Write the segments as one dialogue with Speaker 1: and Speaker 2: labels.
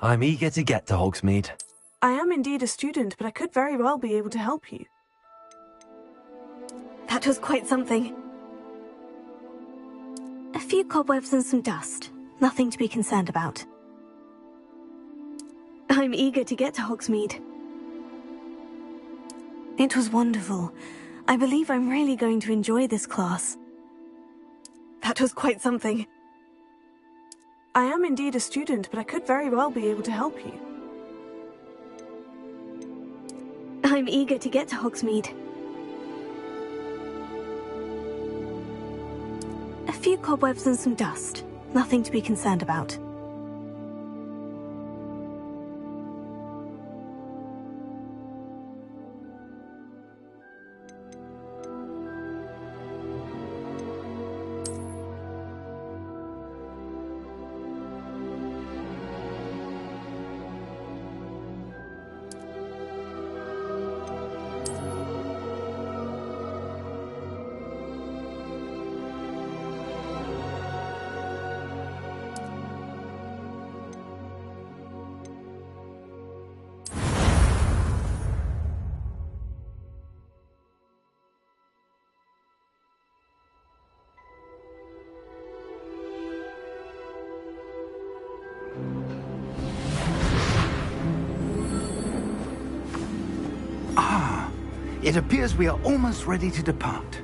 Speaker 1: I'm eager to get to Hogsmeade.
Speaker 2: I am indeed a student, but I could very well be able to help you.
Speaker 3: That was quite something. A few cobwebs and some dust. Nothing to be concerned about. I'm eager to get to Hogsmeade. It was wonderful. I believe I'm really going to enjoy this class. That was quite something.
Speaker 2: I am indeed a student, but I could very well be able to help you.
Speaker 3: I'm eager to get to Hogsmeade. A few cobwebs and some dust. Nothing to be concerned about.
Speaker 4: It appears we are almost ready to depart.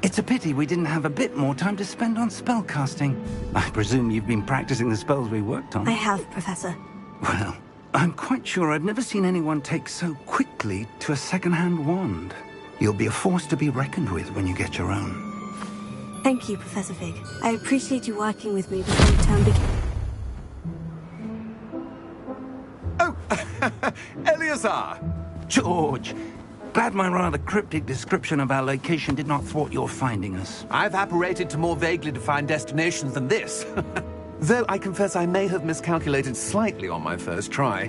Speaker 4: It's a pity we didn't have a bit more time to spend on spellcasting. I presume you've been practicing the spells we worked on.
Speaker 3: I have, Professor.
Speaker 4: Well, I'm quite sure I've never seen anyone take so quickly to a second-hand wand. You'll be a force to be reckoned with when you get your own.
Speaker 3: Thank you, Professor Fig. I appreciate you working with me before the term begins.
Speaker 5: Oh, Eleazar!
Speaker 4: George, glad my rather cryptic description of our location did not thwart your finding us.
Speaker 5: I've apparated to more vaguely defined destinations than this. Though I confess I may have miscalculated slightly on my first try.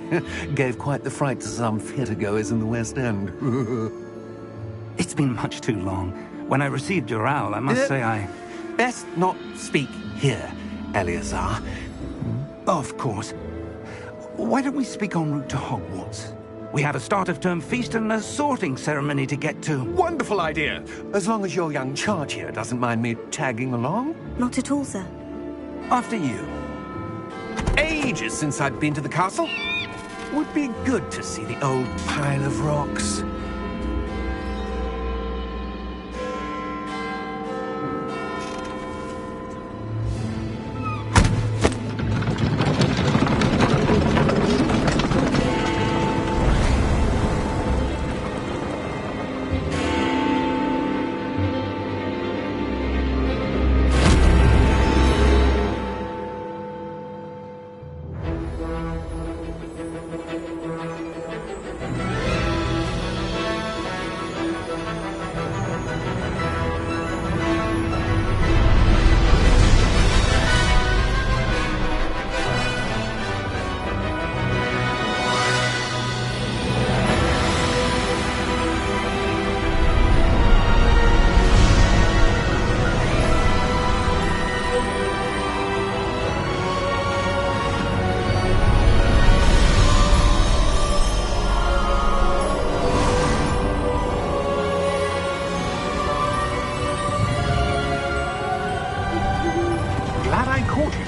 Speaker 5: Gave quite the fright to some theatre-goers in the West End.
Speaker 4: It's been much too long. When I received your owl, I must say I...
Speaker 5: Best not speak here, Eleazar.
Speaker 4: Of course. Why don't we speak en route to Hogwarts? We have a start-of-term feast and a sorting ceremony to get to.
Speaker 5: Wonderful idea! As long as your young charge here doesn't mind me tagging along.
Speaker 3: Not at all, sir.
Speaker 4: After you.
Speaker 5: Ages since I'd been to the castle. Would be good to see the old pile of rocks.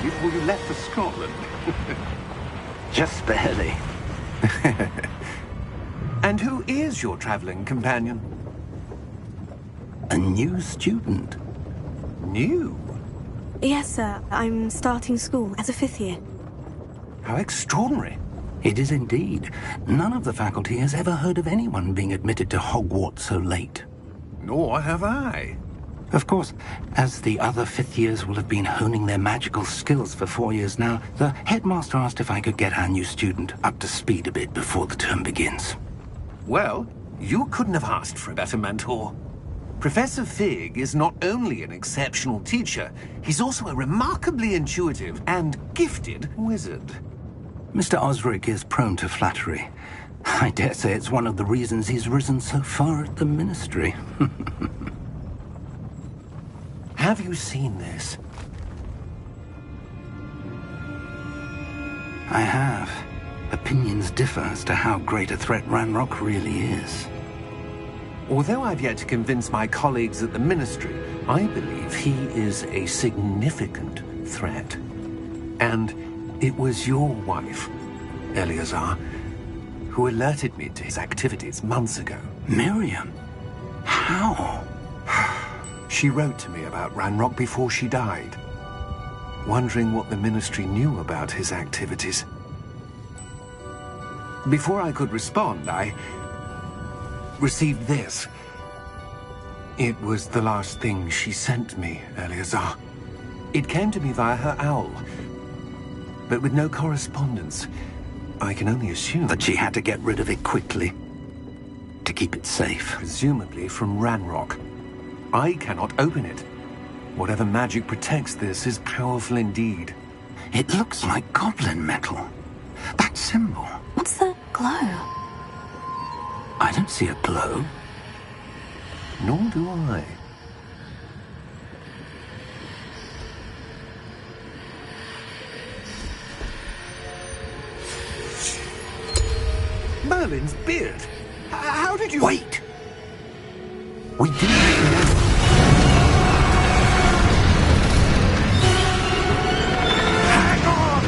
Speaker 4: Before you left for Scotland. Just barely.
Speaker 5: And who is your traveling companion?
Speaker 4: A new student.
Speaker 5: New?
Speaker 3: Yes, sir. I'm starting school as a 5th year.
Speaker 5: How extraordinary.
Speaker 4: It is indeed. None of the faculty has ever heard of anyone being admitted to Hogwarts so late.
Speaker 5: Nor have I.
Speaker 4: Of course, as the other 5th years will have been honing their magical skills for 4 years now, the headmaster asked if I could get our new student up to speed a bit before the term begins.
Speaker 5: Well, you couldn't have asked for a better mentor. Professor Fig is not only an exceptional teacher, he's also a remarkably intuitive and gifted wizard.
Speaker 4: Mr. Osric is prone to flattery. I dare say it's one of the reasons he's risen so far at the Ministry.
Speaker 5: Have you seen this?
Speaker 4: I have. Opinions differ as to how great a threat Ranrock really is.
Speaker 5: Although I've yet to convince my colleagues at the Ministry, I believe he is a significant threat. And it was your wife, Eleazar, who alerted me to his activities months ago.
Speaker 4: Miriam? How?
Speaker 5: She wrote to me about Ranrock before she died, wondering what the Ministry knew about his activities. Before I could respond, I received this. It was the last thing she sent me, Eleazar. It came to me via her owl, but with no correspondence. I can only assume
Speaker 4: That she had to get rid of it quickly, to keep it safe.
Speaker 5: presumably from Ranrock. I cannot open it. Whatever magic protects this is powerful indeed.
Speaker 4: It looks like goblin metal. That symbol.
Speaker 3: What's the glow?
Speaker 4: I don't see a glow.
Speaker 5: Nor do I. Merlin's beard! How did you...
Speaker 4: Wait! We didn't...
Speaker 5: Hang on!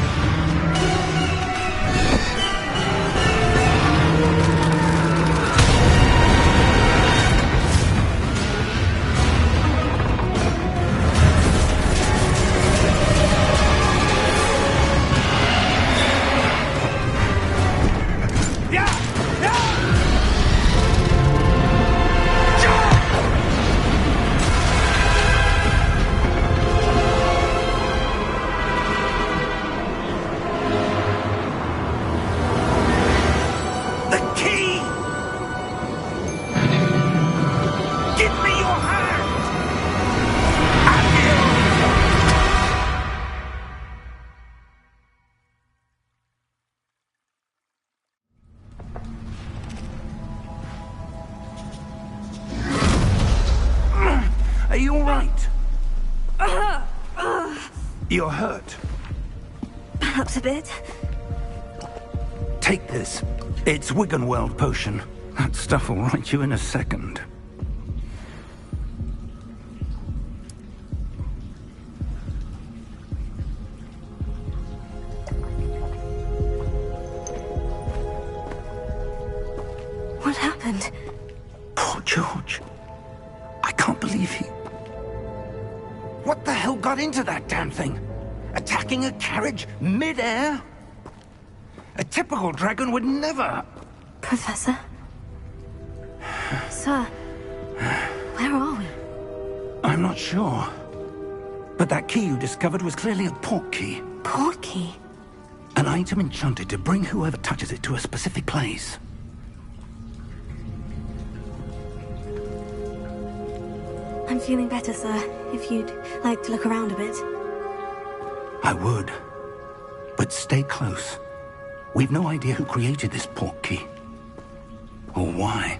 Speaker 4: Are you all right? You're hurt.
Speaker 3: Perhaps a bit.
Speaker 4: Take this. It's Wiggenweld potion. That stuff will right you in a second.
Speaker 3: What happened?
Speaker 4: Poor George. I can't believe he... What the hell got into that damn thing? Attacking a carriage mid-air? A typical dragon would never...
Speaker 3: Professor? Sir, where are we?
Speaker 4: I'm not sure. But that key you discovered was clearly a port key.
Speaker 3: Port key?
Speaker 4: An item enchanted to bring whoever touches it to a specific place.
Speaker 3: I'm feeling better, sir. If you'd like to look around a bit.
Speaker 4: I would. But stay close. We've no idea who created this port key. Or why.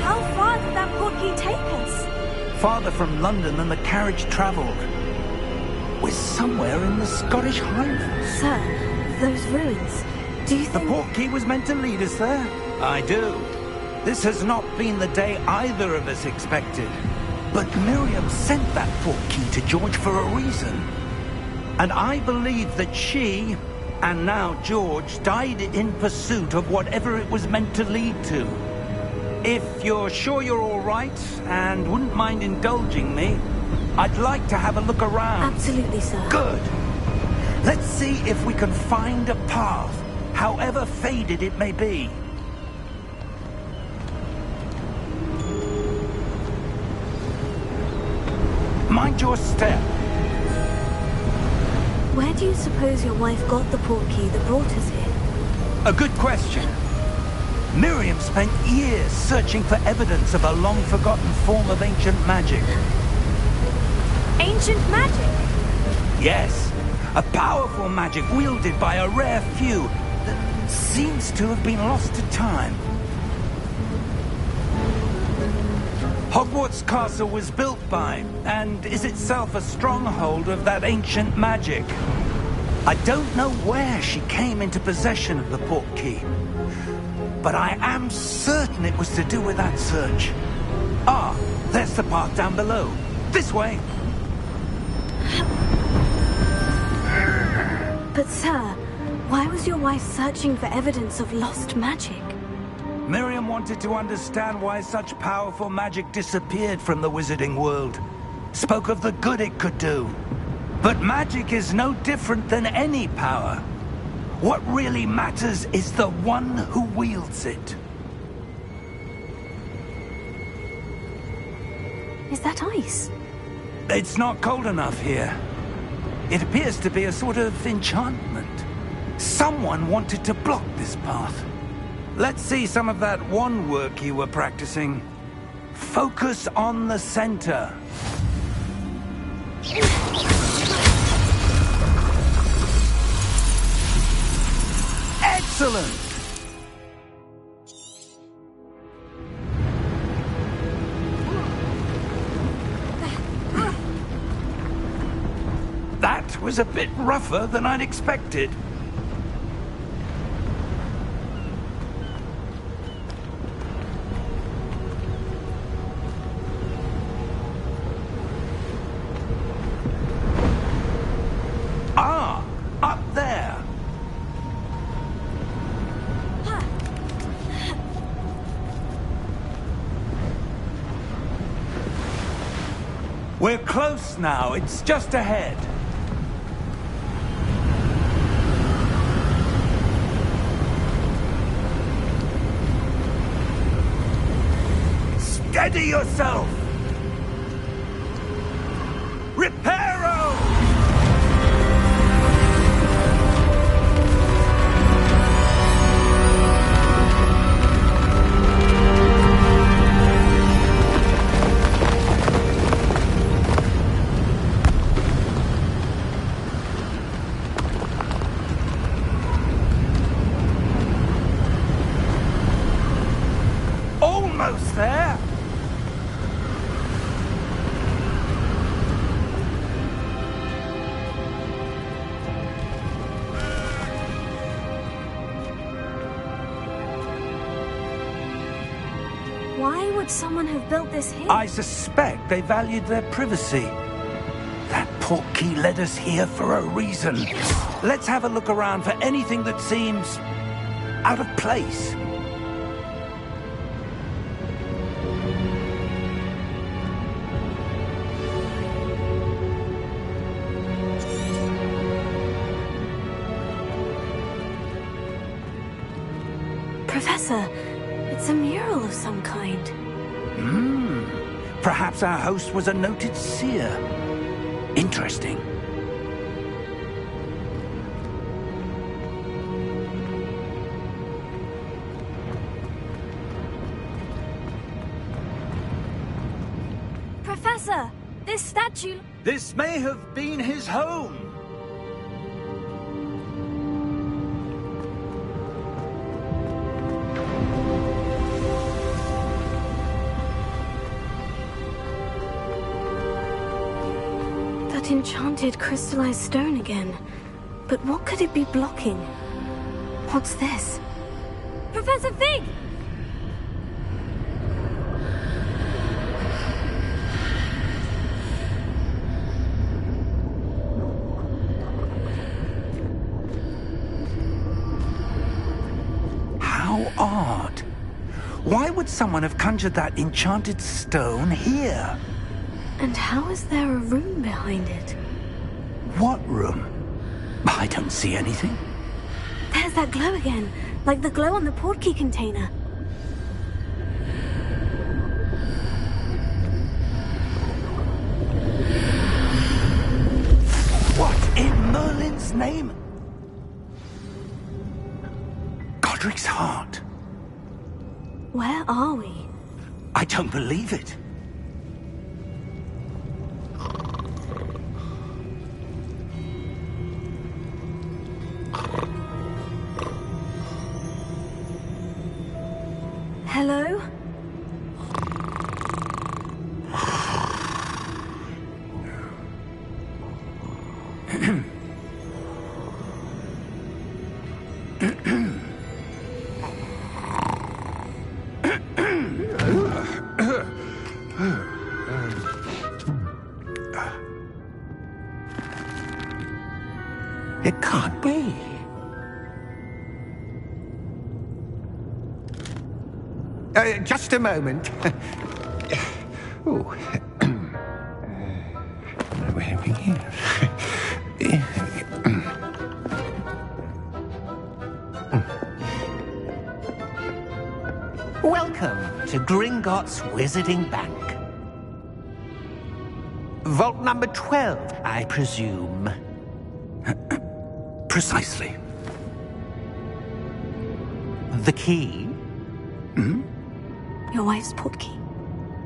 Speaker 3: How far did that port key take us?
Speaker 4: Farther from London than the carriage travelled. We're somewhere in the Scottish Highlands.
Speaker 3: Sir, those ruins. Do you
Speaker 4: The
Speaker 3: think...
Speaker 4: port key was meant to lead us there? I do. This has not been the day either of us expected. But Miriam sent that port key to George for a reason. And I believe that she, and now George, died in pursuit of whatever it was meant to lead to. If you're sure you're all right, and wouldn't mind indulging me, I'd like to have a look around.
Speaker 3: Absolutely, sir.
Speaker 4: Good. Let's see if we can find a path, however faded it may be. Mind your step.
Speaker 3: Where do you suppose your wife got the port key that brought us here?
Speaker 4: A good question. Miriam spent years searching for evidence of a long-forgotten form of ancient magic.
Speaker 3: Ancient magic?
Speaker 4: Yes, a powerful magic wielded by a rare few that seems to have been lost to time. Hogwarts Castle was built by, and is itself a stronghold of that ancient magic. I don't know where she came into possession of the portkey, but I am certain it was to do with that search. Ah, there's the path down below. This way.
Speaker 3: But sir, why was your wife searching for evidence of lost magic?
Speaker 4: Miriam wanted to understand why such powerful magic disappeared from the wizarding world. Spoke of the good it could do. But magic is no different than any power. What really matters is the one who wields it.
Speaker 3: Is that ice?
Speaker 4: It's not cold enough here. It appears to be a sort of enchantment. Someone wanted to block this path. Let's see some of that wand work you were practicing. Focus on the center. Excellent! That was a bit rougher than I'd expected. Ah, up there. We're close now. It's just ahead. Steady yourself! Reparo! Almost there!
Speaker 3: Why would someone have built this here?
Speaker 4: I suspect they valued their privacy. That portkey led us here for a reason. Let's have a look around for anything that seems out of place.
Speaker 3: Professor, it's a mural of some kind.
Speaker 4: Perhaps our host was a noted seer. Interesting.
Speaker 3: Professor, this statue...
Speaker 4: This may have been his home.
Speaker 3: That enchanted crystallized stone again. But what could it be blocking? What's this? Professor Fig!
Speaker 4: How odd. Why would someone have conjured that enchanted stone here?
Speaker 3: And how is there a room behind it?
Speaker 4: What room? I don't see anything.
Speaker 3: There's that glow again, like the glow on the portkey container.
Speaker 4: What in Merlin's name? Godric's heart.
Speaker 3: Where are we?
Speaker 4: I don't believe it.
Speaker 3: Hello?
Speaker 4: It can't be. Just a moment. Oh. Welcome to Gringotts Wizarding Bank. Vault number 12, I presume. Precisely. The key?
Speaker 1: Hmm?
Speaker 3: Your wife's portkey.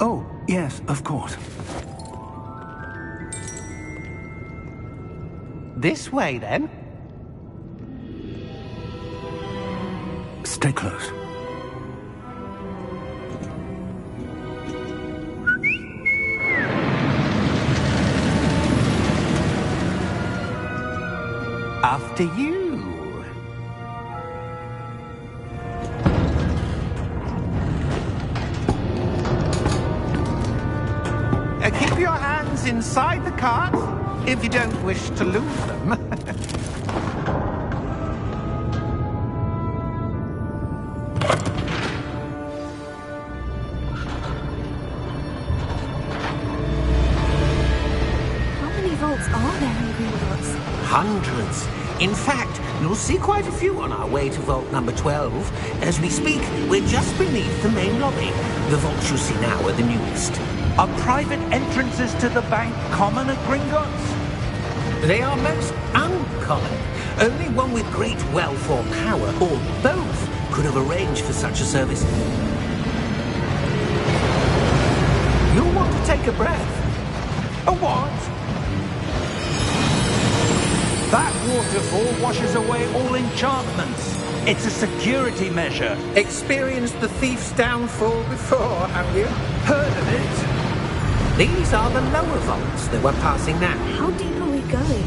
Speaker 1: Oh, yes, of course.
Speaker 4: This way, then.
Speaker 1: Stay close.
Speaker 4: After you. Keep your hands inside the cart if you don't wish to lose them.
Speaker 3: How many vaults are there in Gringotts?
Speaker 5: Hundreds. In fact, you'll see quite a few on our way to vault number 12. As we speak, we're just beneath the main lobby. The vaults you see now are the newest.
Speaker 4: Are private entrances to the bank common at Gringotts?
Speaker 5: They are most uncommon. Only one with great wealth or power, or both, could have arranged for such a service.
Speaker 4: You'll want to take a breath. A what? That waterfall washes away all enchantments. It's a security measure.
Speaker 5: Experienced the thief's downfall before, have you?
Speaker 4: Heard of it?
Speaker 5: These are the lower vaults that we're passing now.
Speaker 3: How deep are we going?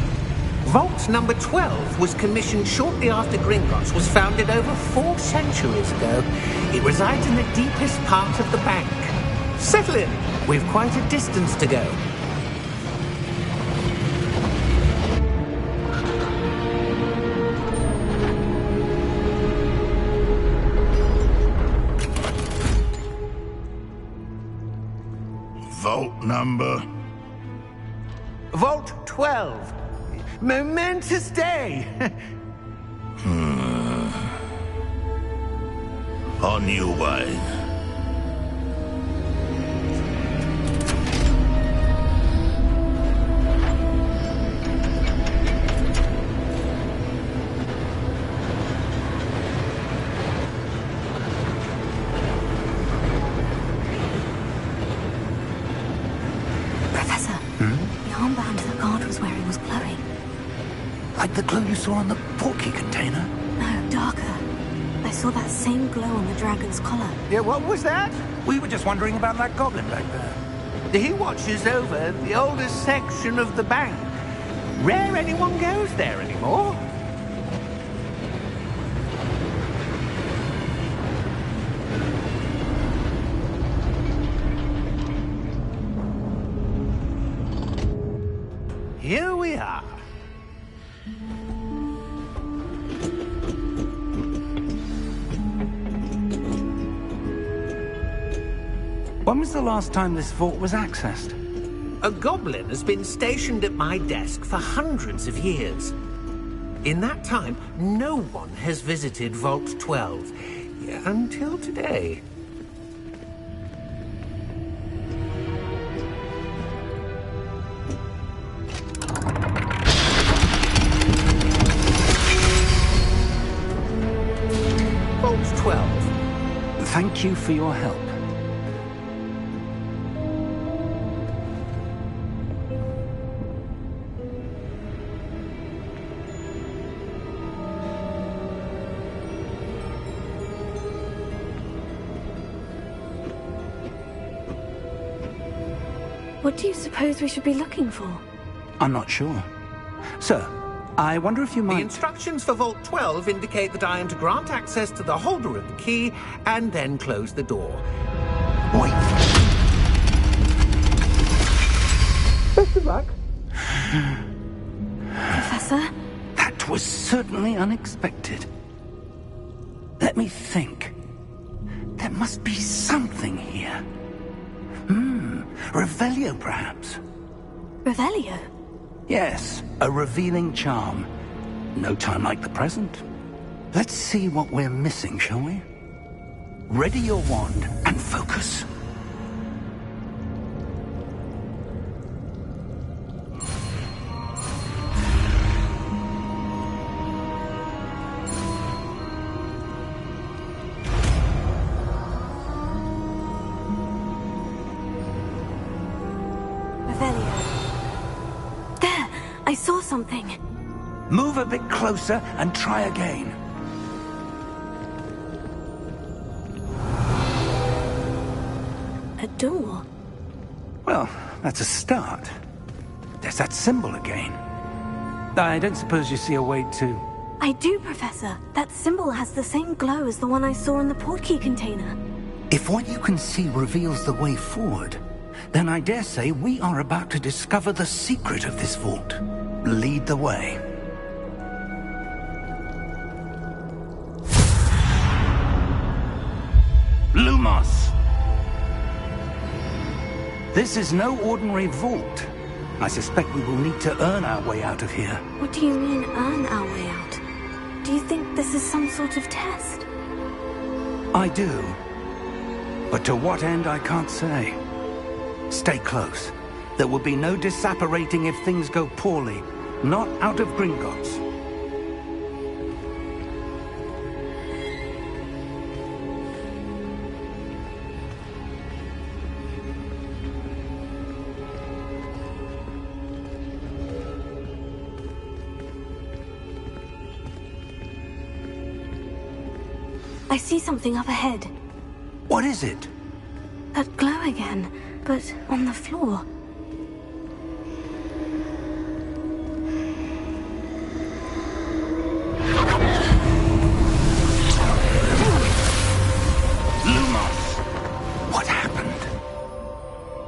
Speaker 5: Vault number 12 was commissioned shortly after Gringotts was founded over 4 centuries ago. It resides in the deepest part of the bank. Settle in. We've quite a distance to go.
Speaker 6: Vault number?
Speaker 4: Vault 12. Momentous day.
Speaker 6: On your way.
Speaker 3: Professor, the armband the guard was wearing was glowing.
Speaker 1: Like the glow you saw on the portkey container?
Speaker 3: No, darker. I saw that same glow on the dragon's collar.
Speaker 4: Yeah, what was that?
Speaker 1: We were just wondering about that goblin back there.
Speaker 4: He watches over the oldest section of the bank. Rare anyone goes there anymore. Here we are.
Speaker 1: When was the last time this vault was accessed?
Speaker 5: A goblin has been stationed at my desk for hundreds of years. In that time, no one has visited Vault 12. Until today. Vault 12.
Speaker 1: Thank you for your help.
Speaker 3: What do you suppose we should be looking for?
Speaker 4: I'm not sure. Sir, I wonder if you
Speaker 5: The
Speaker 4: might...
Speaker 5: instructions for Vault 12 indicate that I am to grant access to the holder of the key and then close the door.
Speaker 4: Wait.
Speaker 5: Best of luck.
Speaker 3: Professor?
Speaker 4: That was certainly unexpected. Let me think. There must be something here. Revelio, perhaps?
Speaker 3: Revelio?
Speaker 4: Yes, a revealing charm. No time like the present. Let's see what we're missing, shall we? Ready your wand and focus.
Speaker 3: I saw something.
Speaker 4: Move a bit closer and try again.
Speaker 3: A door?
Speaker 4: Well, that's a start. There's that symbol again. I don't suppose you see a way to...
Speaker 3: I do, Professor. That symbol has the same glow as the one I saw in the portkey container.
Speaker 4: If what you can see reveals the way forward, then I dare say we are about to discover the secret of this vault. Lead the way. Lumos! This is no ordinary vault. I suspect we will need to earn our way out of here.
Speaker 3: What do you mean, earn our way out? Do you think this is some sort of test?
Speaker 4: I do. But to what end, I can't say. Stay close. There will be no disapparating if things go poorly. Not out of Gringotts.
Speaker 3: I see something up ahead.
Speaker 4: What is it?
Speaker 3: That glow again, but on the floor.
Speaker 4: Lumos! What happened?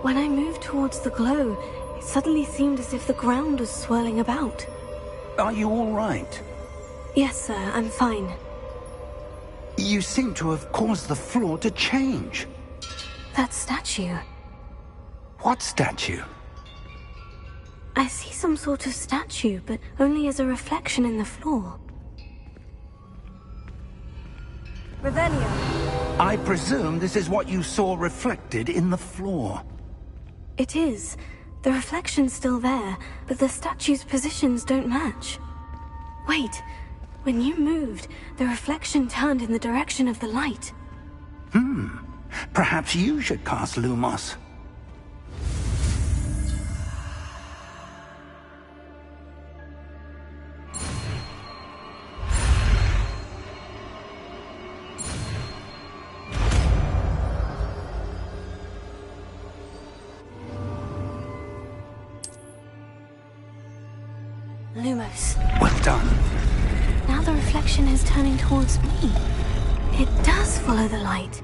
Speaker 3: When I moved towards the glow, it suddenly seemed as if the ground was swirling about.
Speaker 4: Are you all right?
Speaker 3: Yes, sir, I'm fine.
Speaker 4: You seem to have caused the floor to change.
Speaker 3: That statue.
Speaker 4: What statue?
Speaker 3: I see some sort of statue, but only as a reflection in the floor. Revelio.
Speaker 4: I presume this is what you saw reflected in the floor.
Speaker 3: It is. The reflection's still there, but the statue's positions don't match. Wait. When you moved, the reflection turned in the direction of the light.
Speaker 4: Perhaps you should cast Lumos.
Speaker 3: Lumos.
Speaker 4: Well done.
Speaker 3: Now the reflection is turning towards me. It does follow the light.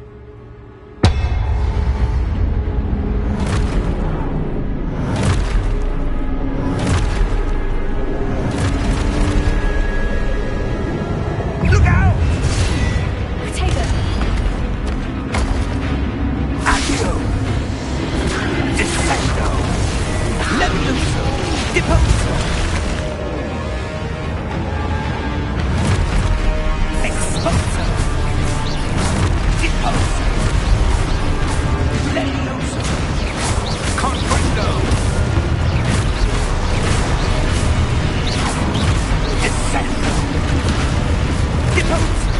Speaker 4: Look out!
Speaker 3: Potato!
Speaker 4: Accio! Descendo! Leviuso! Deposo! Exposo! Deposo! Levioso! Comprendo! Descendo! Deposo!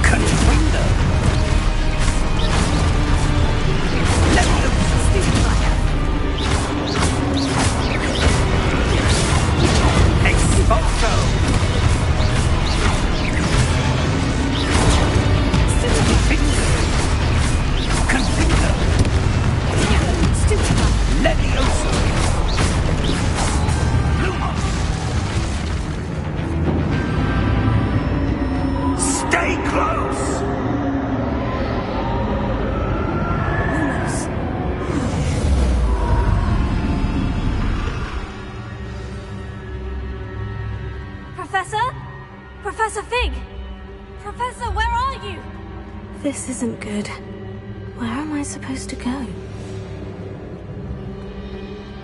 Speaker 4: Comprendo!
Speaker 3: This isn't good. Where am I supposed to go?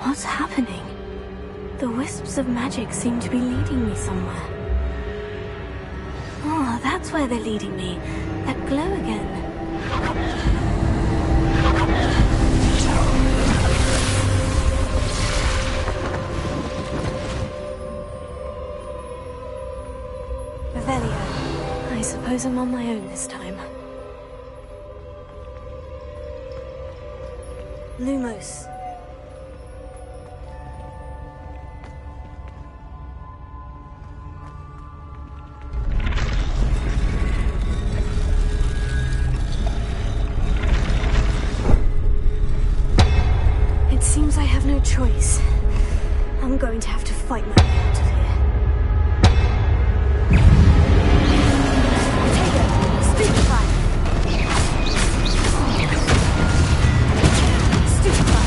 Speaker 3: What's happening? The wisps of magic seem to be leading me somewhere. Oh, that's where they're leading me. That glow again. Revelio. I suppose I'm on my own this time. Lumos. It seems I have no choice. I'm going to have to fight my way out of here. Stupefy! Stupefy!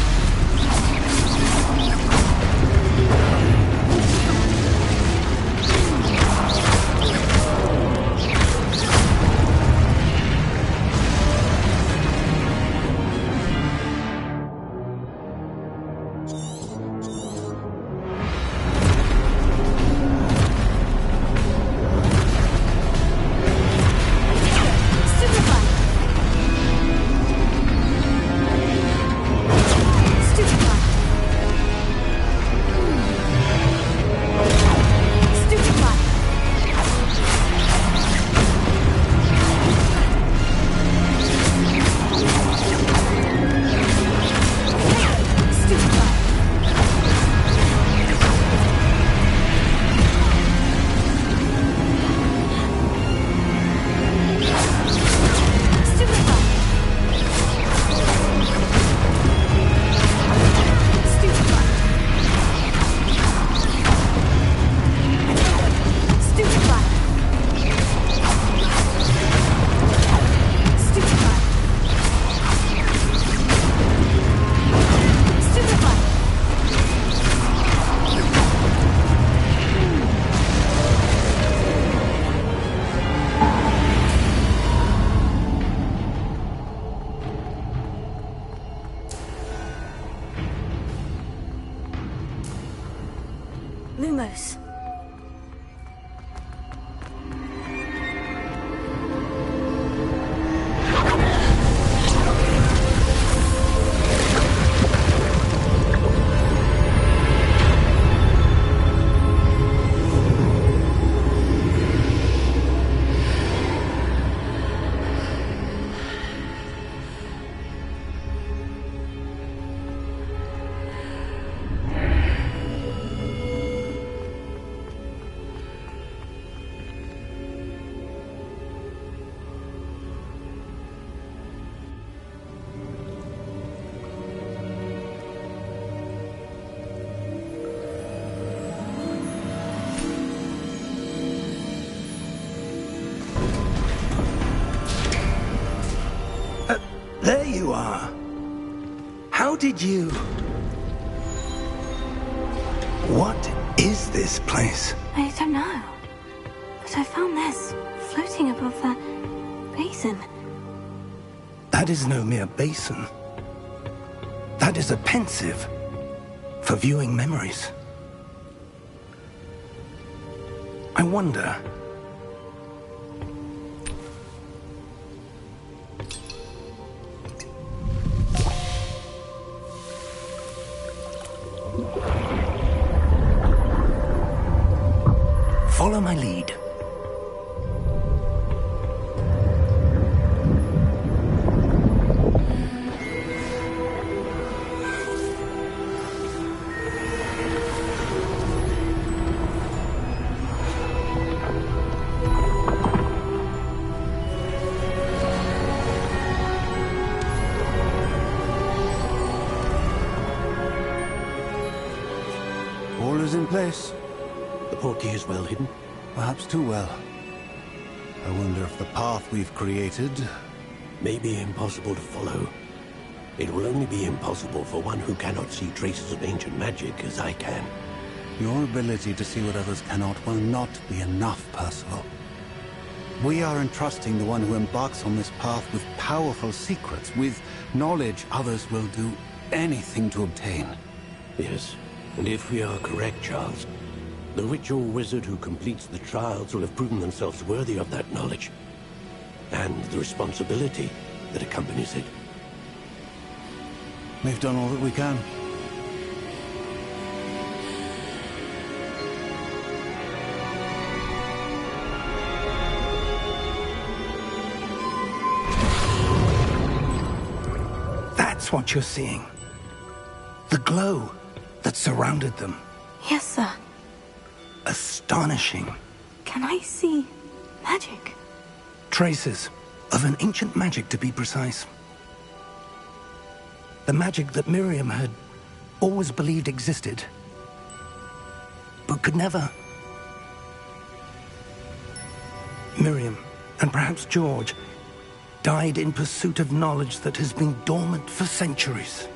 Speaker 3: Lumos.
Speaker 4: There you are. How did you... What is this place?
Speaker 3: I don't know. But I found this floating above that basin.
Speaker 4: That is no mere basin. That is a pensive for viewing memories. I wonder... Follow my lead.
Speaker 7: All is in place.
Speaker 8: The portkey is well hidden.
Speaker 7: Perhaps too well. I wonder if the path we've created...
Speaker 8: May be impossible to follow. It will only be impossible for one who cannot see traces of ancient magic as I can.
Speaker 7: Your ability to see what others cannot will not be enough, Percival. We are entrusting the one who embarks on this path with powerful secrets, with knowledge others will do anything to obtain.
Speaker 8: Yes, and if we are correct, Charles, the ritual wizard who completes the trials will have proven themselves worthy of that knowledge, and the responsibility that accompanies it.
Speaker 7: We've done all that we can.
Speaker 4: That's what you're seeing. The glow that surrounded them.
Speaker 3: Yes, sir.
Speaker 4: Astonishing.
Speaker 3: Can I see magic?
Speaker 4: Traces of an ancient magic, to be precise. The magic that Miriam had always believed existed, but could never. Miriam, and perhaps George, died in pursuit of knowledge that has been dormant for centuries.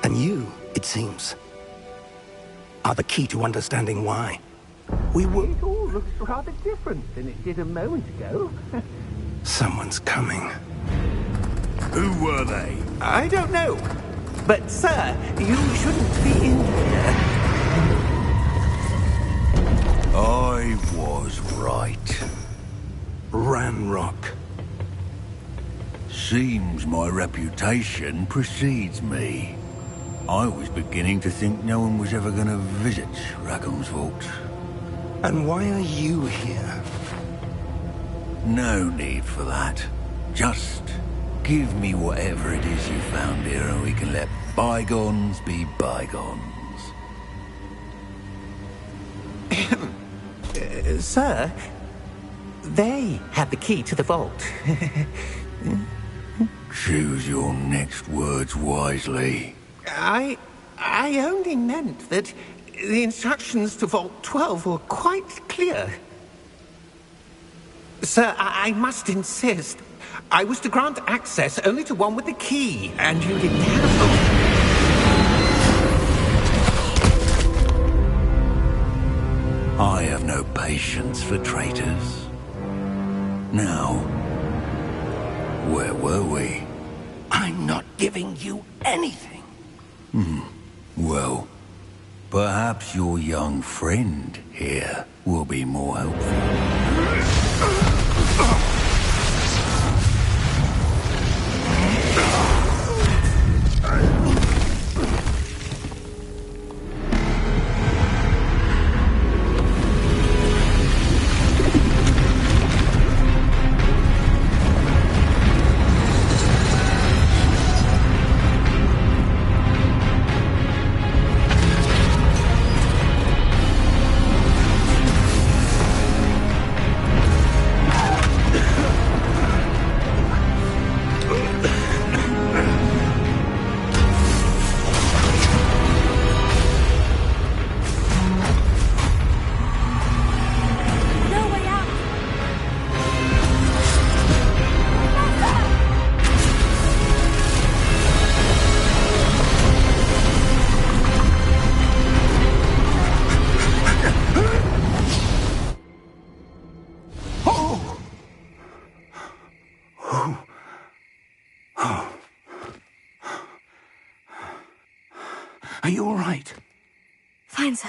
Speaker 4: And you, it seems, are the key to understanding why. We were...
Speaker 9: It all looks rather different than it did a moment ago.
Speaker 4: Someone's coming.
Speaker 6: Who were they?
Speaker 9: I don't know. But, sir, you shouldn't be in here.
Speaker 6: I was right.
Speaker 4: Ranrock.
Speaker 6: Seems my reputation precedes me. I was beginning to think no one was ever going to visit Rackham's vault.
Speaker 4: And why are you here?
Speaker 6: No need for that. Just give me whatever it is you found here and we can let bygones be bygones.
Speaker 9: Sir, they had the key to the vault.
Speaker 6: Choose your next words wisely.
Speaker 9: I only meant that the instructions to Vault 12 were quite clear. Sir, I must insist. I was to grant access only to one with the key, and you didn't have...
Speaker 6: I have no patience for traitors. Now, where were we?
Speaker 4: I'm not giving you anything.
Speaker 6: Well, perhaps your young friend here will be more helpful.
Speaker 4: Are you all right?
Speaker 3: Fine, sir.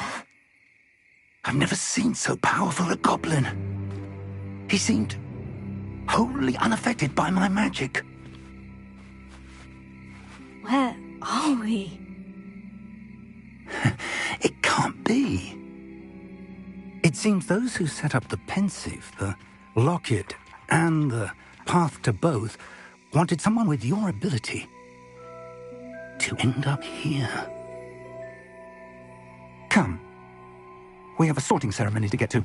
Speaker 4: I've never seen so powerful a goblin. He seemed wholly unaffected by my magic.
Speaker 3: Where are we?
Speaker 4: It can't be. It seems those who set up the pensive, the locket, and the path to both wanted someone with your ability to end up here. Come. We have a sorting ceremony to get to.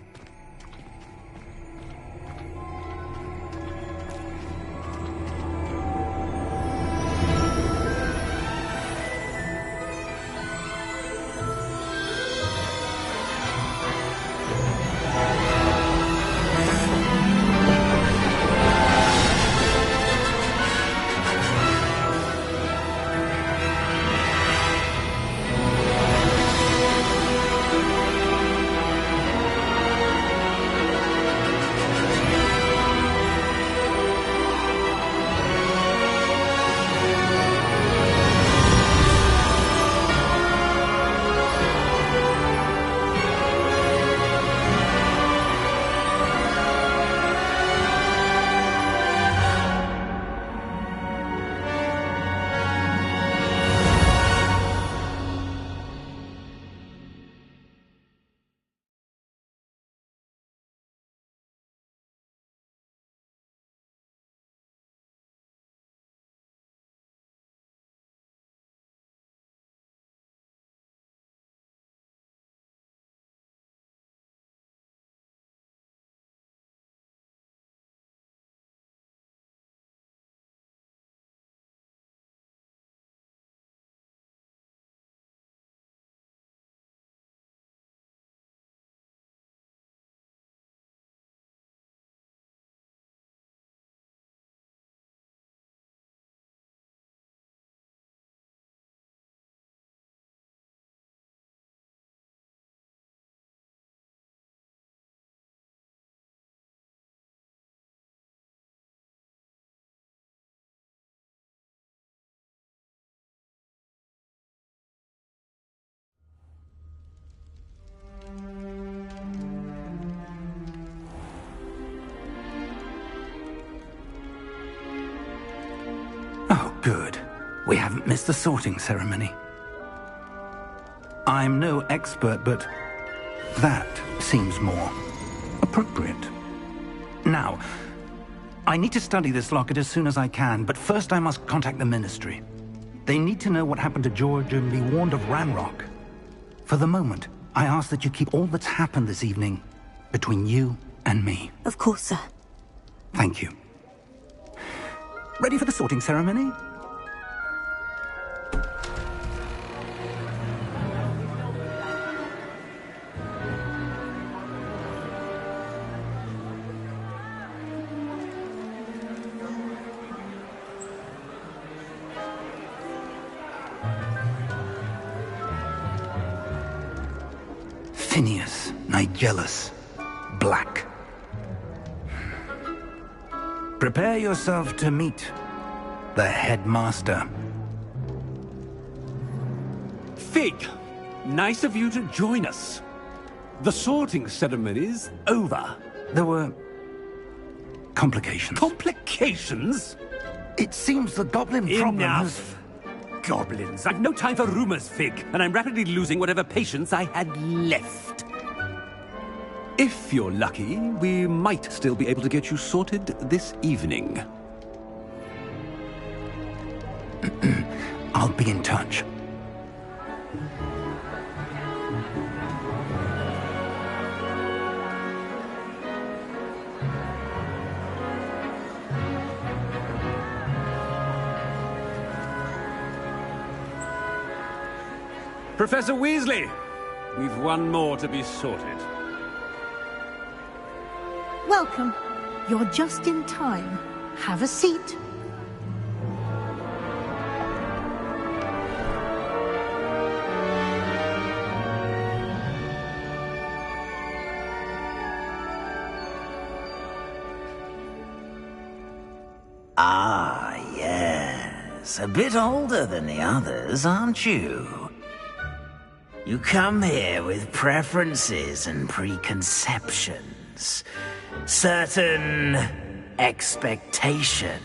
Speaker 4: Oh, good. We haven't missed the sorting ceremony. I'm no expert, but that seems more appropriate. Now, I need to study this locket as soon as I can, but first I must contact the Ministry. They need to know what happened to George and be warned of Ranrock. For the moment, I ask that you keep all that's happened this evening between you and me.
Speaker 3: Of course, sir.
Speaker 4: Thank you. Ready for the sorting ceremony? Phineas, Nigellus, Black. Prepare yourself to meet the headmaster.
Speaker 10: Fig, nice of you to join us. The sorting ceremony's over.
Speaker 4: There were complications.
Speaker 10: Complications?
Speaker 4: It seems the goblin problem has...
Speaker 10: Enough! Goblins. I've no time for rumors, Fig, and I'm rapidly losing whatever patience I had left. If you're lucky, we might still be able to get you sorted this evening.
Speaker 4: I'll be in touch.
Speaker 10: Professor Weasley, we've one more to be sorted.
Speaker 11: Welcome. You're just in time. Have a seat.
Speaker 12: Ah, yes. A bit older than the others, aren't you? You come here with preferences and preconceptions. Certain expectations.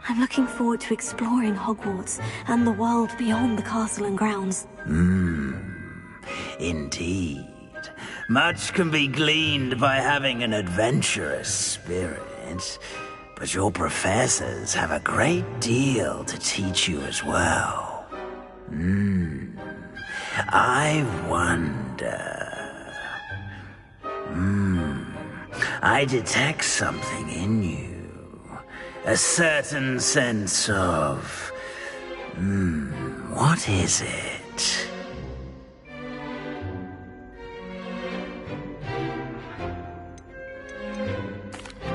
Speaker 3: I'm looking forward to exploring Hogwarts and the world beyond the castle and grounds.
Speaker 12: Indeed. Much can be gleaned by having an adventurous spirit, but your professors have a great deal to teach you as well. I wonder... I detect something in you. A certain sense of... what is it?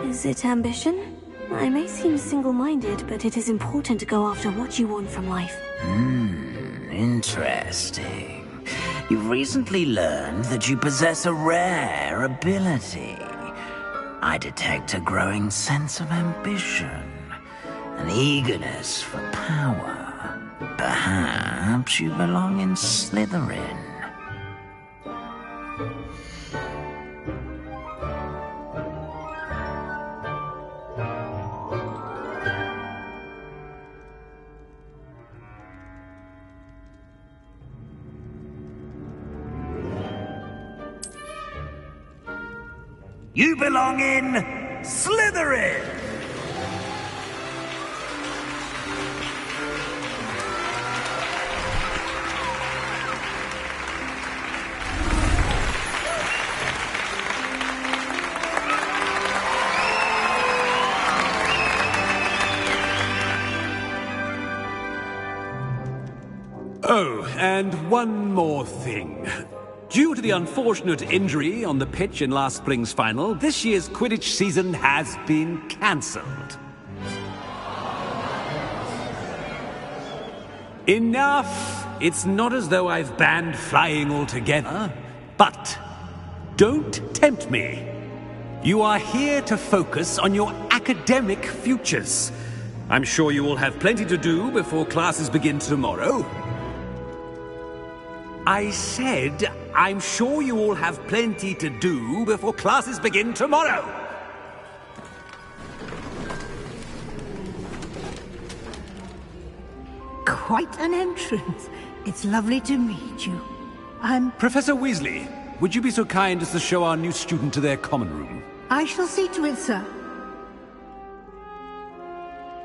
Speaker 3: Is it ambition? I may seem single-minded, but it is important to go after what you want from life.
Speaker 12: Interesting. You've recently learned that you possess a rare ability. I detect a growing sense of ambition, an eagerness for power. Perhaps you belong in Slytherin. You belong in Slytherin!
Speaker 10: Oh, and one more thing. Due to the unfortunate injury on the pitch in last spring's final, this year's Quidditch season has been cancelled. Enough! It's not as though I've banned flying altogether, but don't tempt me. You are here to focus on your academic futures. I'm sure you will have plenty to do before classes begin tomorrow. I said I'm sure you all have plenty to do before classes begin tomorrow.
Speaker 11: Quite an entrance. It's lovely to meet you.
Speaker 10: Professor Weasley, would you be so kind as to show our new student to their common room?
Speaker 11: I shall see to it, sir.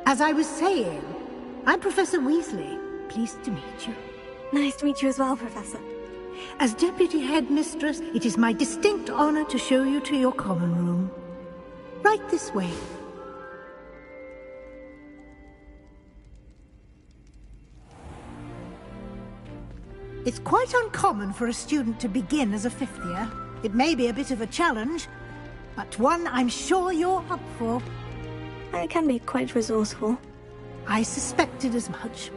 Speaker 11: As I was saying, I'm Professor Weasley. Pleased to meet you.
Speaker 3: Nice to meet you as well, Professor.
Speaker 11: As Deputy Headmistress, it is my distinct honor to show you to your common room. Right this way. It's quite uncommon for a student to begin as a fifth year. It may be a bit of a challenge, but one I'm sure you're up for.
Speaker 3: I can be quite resourceful.
Speaker 11: I suspected as much.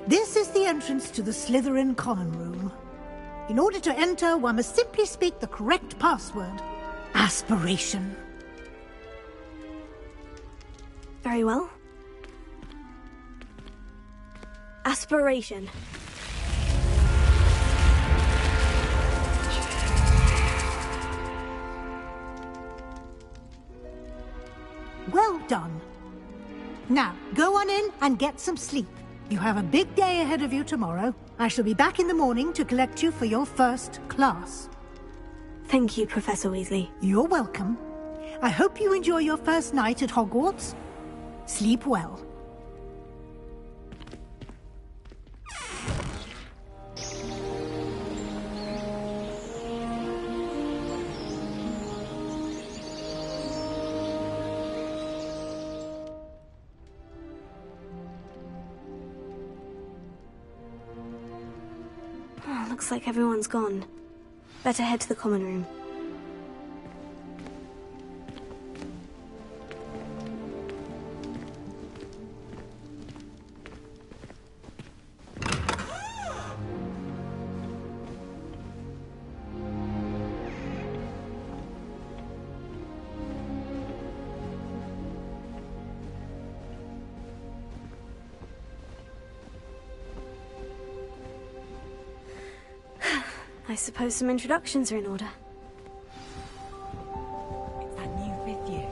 Speaker 11: This is the entrance to the Slytherin common room. In order to enter, one must simply speak the correct password. Aspiration.
Speaker 3: Very well. Aspiration.
Speaker 11: Well done. Now, go on in and get some sleep. You have a big day ahead of you tomorrow. I shall be back in the morning to collect you for your first class.
Speaker 3: Thank you, Professor Weasley.
Speaker 11: You're welcome. I hope you enjoy your first night at Hogwarts. Sleep well.
Speaker 3: Looks like everyone's gone. Better head to the common room. I suppose some introductions are in order.
Speaker 13: It's that new fifth year.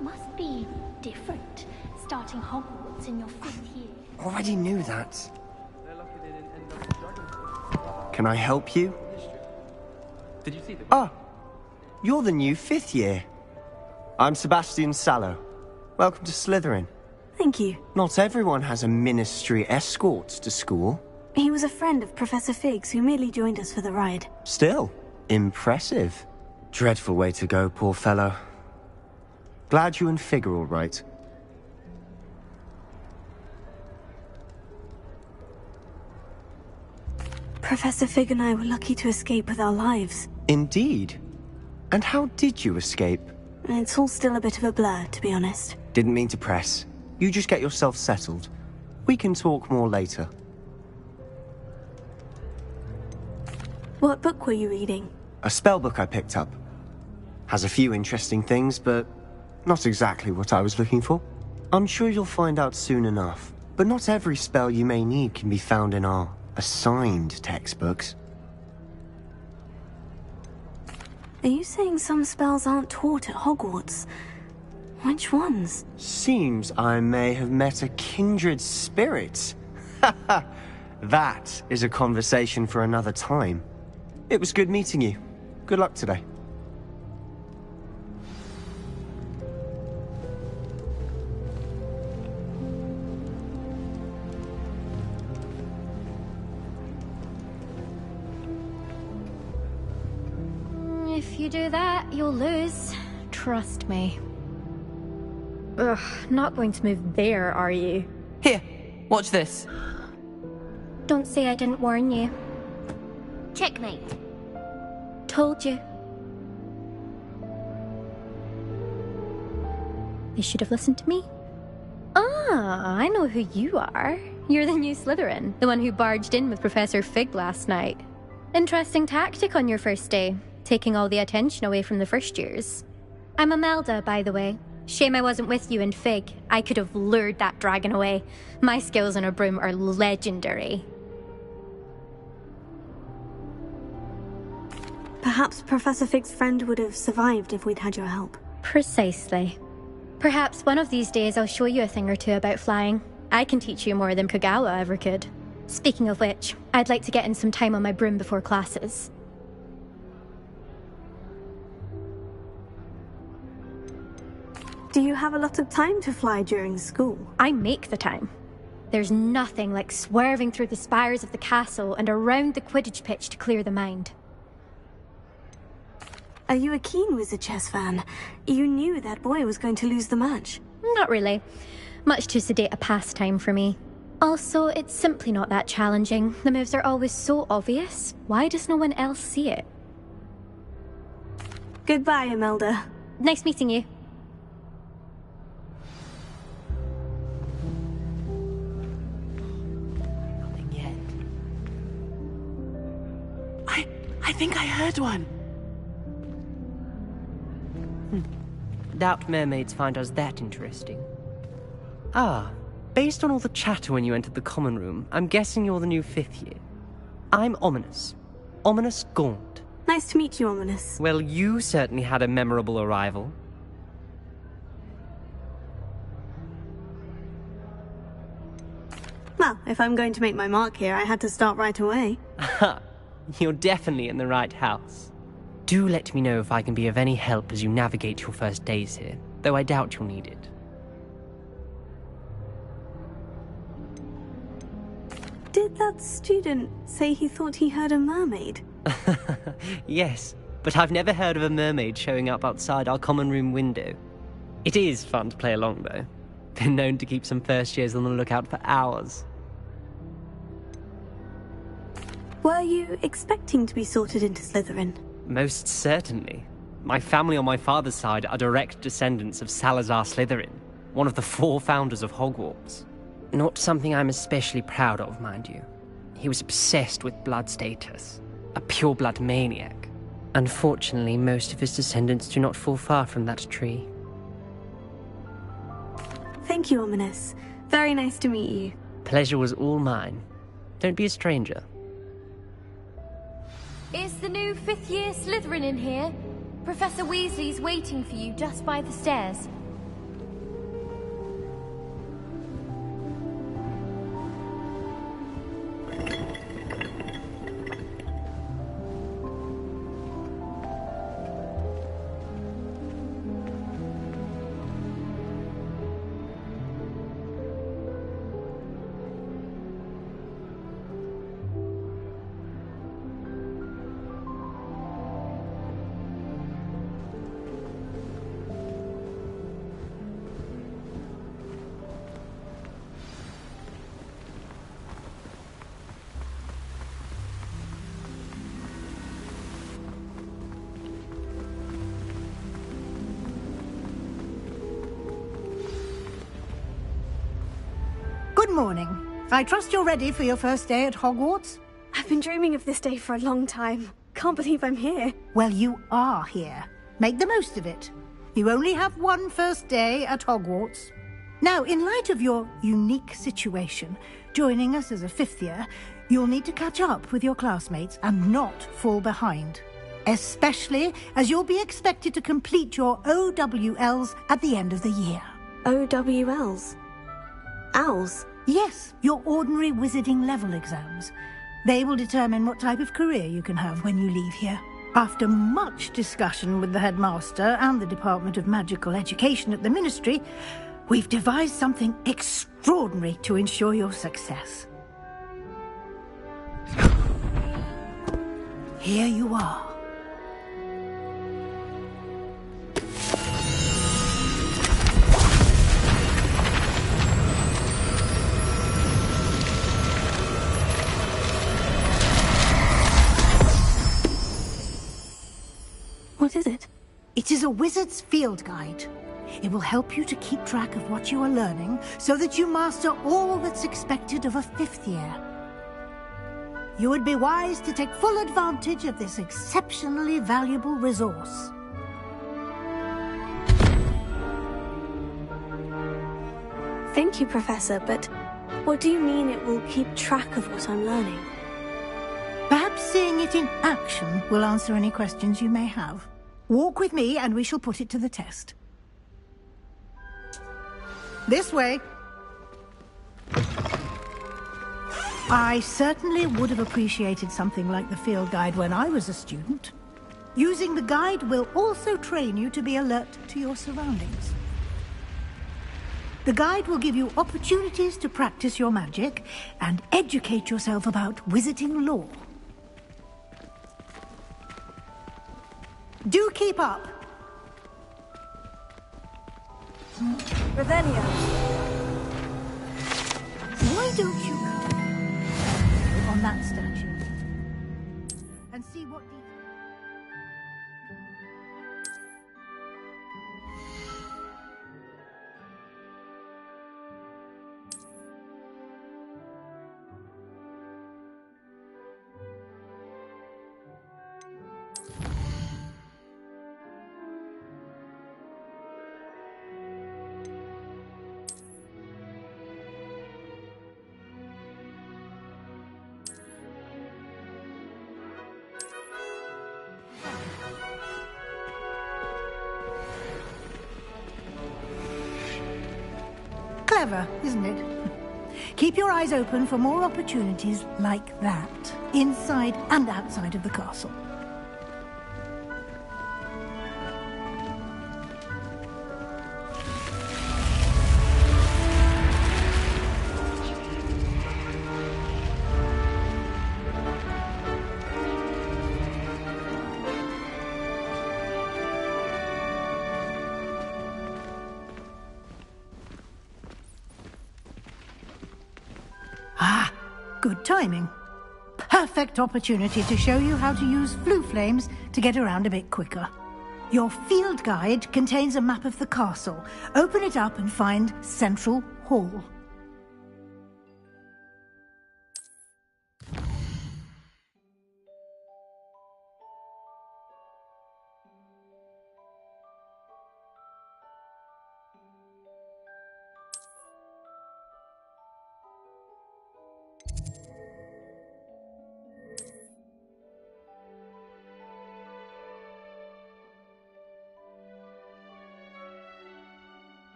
Speaker 14: Must be different, starting Hogwarts in your fifth year.
Speaker 15: Already knew that. Can I help you?
Speaker 16: Did you see the...
Speaker 15: Ah, you're the new fifth year. I'm Sebastian Sallow. Welcome to Slytherin.
Speaker 3: Thank you.
Speaker 15: Not everyone has a ministry escort to school.
Speaker 3: He was a friend of Professor Fig's who merely joined us for the ride.
Speaker 15: Still, impressive. Dreadful way to go, poor fellow. Glad you and Fig are all right.
Speaker 3: Professor Fig and I were lucky to escape with our lives.
Speaker 15: Indeed. And how did you escape?
Speaker 3: It's all still a bit of a blur, to be honest.
Speaker 15: Didn't mean to press. You just get yourself settled. We can talk more later.
Speaker 3: What book were you reading?
Speaker 15: A spellbook I picked up. Has a few interesting things, but not exactly what I was looking for. I'm sure you'll find out soon enough. But not every spell you may need can be found in our assigned textbooks.
Speaker 3: Are you saying some spells aren't taught at Hogwarts? Which ones?
Speaker 15: Seems I may have met a kindred spirit. That is a conversation for another time. It was good meeting you. Good luck today.
Speaker 14: If you do that, you'll lose. Trust me. Ugh, not going to move there, are you?
Speaker 16: Here, watch this.
Speaker 14: Don't say I didn't warn you. Checkmate. Told you. You should have listened to me. Ah, I know who you are. You're the new Slytherin, the one who barged in with Professor Fig last night. Interesting tactic on your first day, taking all the attention away from the first years. I'm Imelda, by the way. Shame I wasn't with you and Fig. I could have lured that dragon away. My skills on a broom are legendary.
Speaker 3: Perhaps Professor Fig's friend would have survived if we'd had your help.
Speaker 14: Precisely. Perhaps one of these days I'll show you a thing or two about flying. I can teach you more than Kagawa ever could. Speaking of which, I'd like to get in some time on my broom before classes.
Speaker 3: Do you have a lot of time to fly during school?
Speaker 14: I make the time. There's nothing like swerving through the spires of the castle and around the Quidditch pitch to clear the mind.
Speaker 3: Are you a keen Wizard chess fan? You knew that boy was going to lose the match.
Speaker 14: Not really. Much too sedate a pastime for me. Also, it's simply not that challenging. The moves are always so obvious. Why does no one else see it?
Speaker 3: Goodbye, Imelda.
Speaker 14: Nice meeting you.
Speaker 16: Nothing yet. I think I heard one.
Speaker 17: Doubt mermaids find us that interesting. Ah, based on all the chatter when you entered the common room, I'm guessing you're the new 5th year. I'm Ominous. Ominous Gaunt.
Speaker 3: Nice to meet you, Ominous.
Speaker 17: Well, you certainly had a memorable arrival.
Speaker 3: Well, if I'm going to make my mark here, I had to start right away.
Speaker 17: Ha! You're definitely in the right house. Do let me know if I can be of any help as you navigate your first days here, though I doubt you'll need it.
Speaker 3: Did that student say he thought he heard a mermaid?
Speaker 17: Yes, but I've never heard of a mermaid showing up outside our common room window. It is fun to play along, though. Been known to keep some first years on the lookout for hours.
Speaker 3: Were you expecting to be sorted into Slytherin?
Speaker 17: Most certainly. My family on my father's side are direct descendants of Salazar Slytherin, one of the 4 founders of Hogwarts. Not something I'm especially proud of, mind you. He was obsessed with blood status, a pure-blood maniac. Unfortunately, most of his descendants do not fall far from that tree.
Speaker 3: Thank you, Ominous. Very nice to meet you.
Speaker 17: Pleasure was all mine. Don't be a stranger.
Speaker 18: Is the new 5th year Slytherin in here? Professor Weasley's waiting for you just by the stairs.
Speaker 11: Good morning. I trust you're ready for your first day at Hogwarts?
Speaker 3: I've been dreaming of this day for a long time. Can't believe I'm here.
Speaker 11: Well, you are here. Make the most of it. You only have one first day at Hogwarts. Now, in light of your unique situation, joining us as a 5th year, you'll need to catch up with your classmates and not fall behind. Especially as you'll be expected to complete your OWLs at the end of the year.
Speaker 3: OWLs? Owls?
Speaker 11: Yes, your ordinary wizarding level exams. They will determine what type of career you can have when you leave here. After much discussion with the headmaster and the Department of Magical Education at the Ministry, we've devised something extraordinary to ensure your success. Here you are.
Speaker 3: What is it?
Speaker 11: It is a wizard's field guide. It will help you to keep track of what you are learning so that you master all that's expected of a 5th year. You would be wise to take full advantage of this exceptionally valuable resource.
Speaker 3: Thank you, Professor, but what do you mean it will keep track of what I'm learning?
Speaker 11: Perhaps seeing it in action will answer any questions you may have. Walk with me and we shall put it to the test. This way. I certainly would have appreciated something like the field guide when I was a student. Using the guide will also train you to be alert to your surroundings. The guide will give you opportunities to practice your magic and educate yourself about wizarding lore. Do keep up!
Speaker 2: Revelio.
Speaker 11: Why don't you on that statue and see what clever, isn't it? Keep your eyes open for more opportunities like that, inside and outside of the castle. Good timing. Perfect opportunity to show you how to use flue flames to get around a bit quicker. Your field guide contains a map of the castle. Open it up and find Central Hall.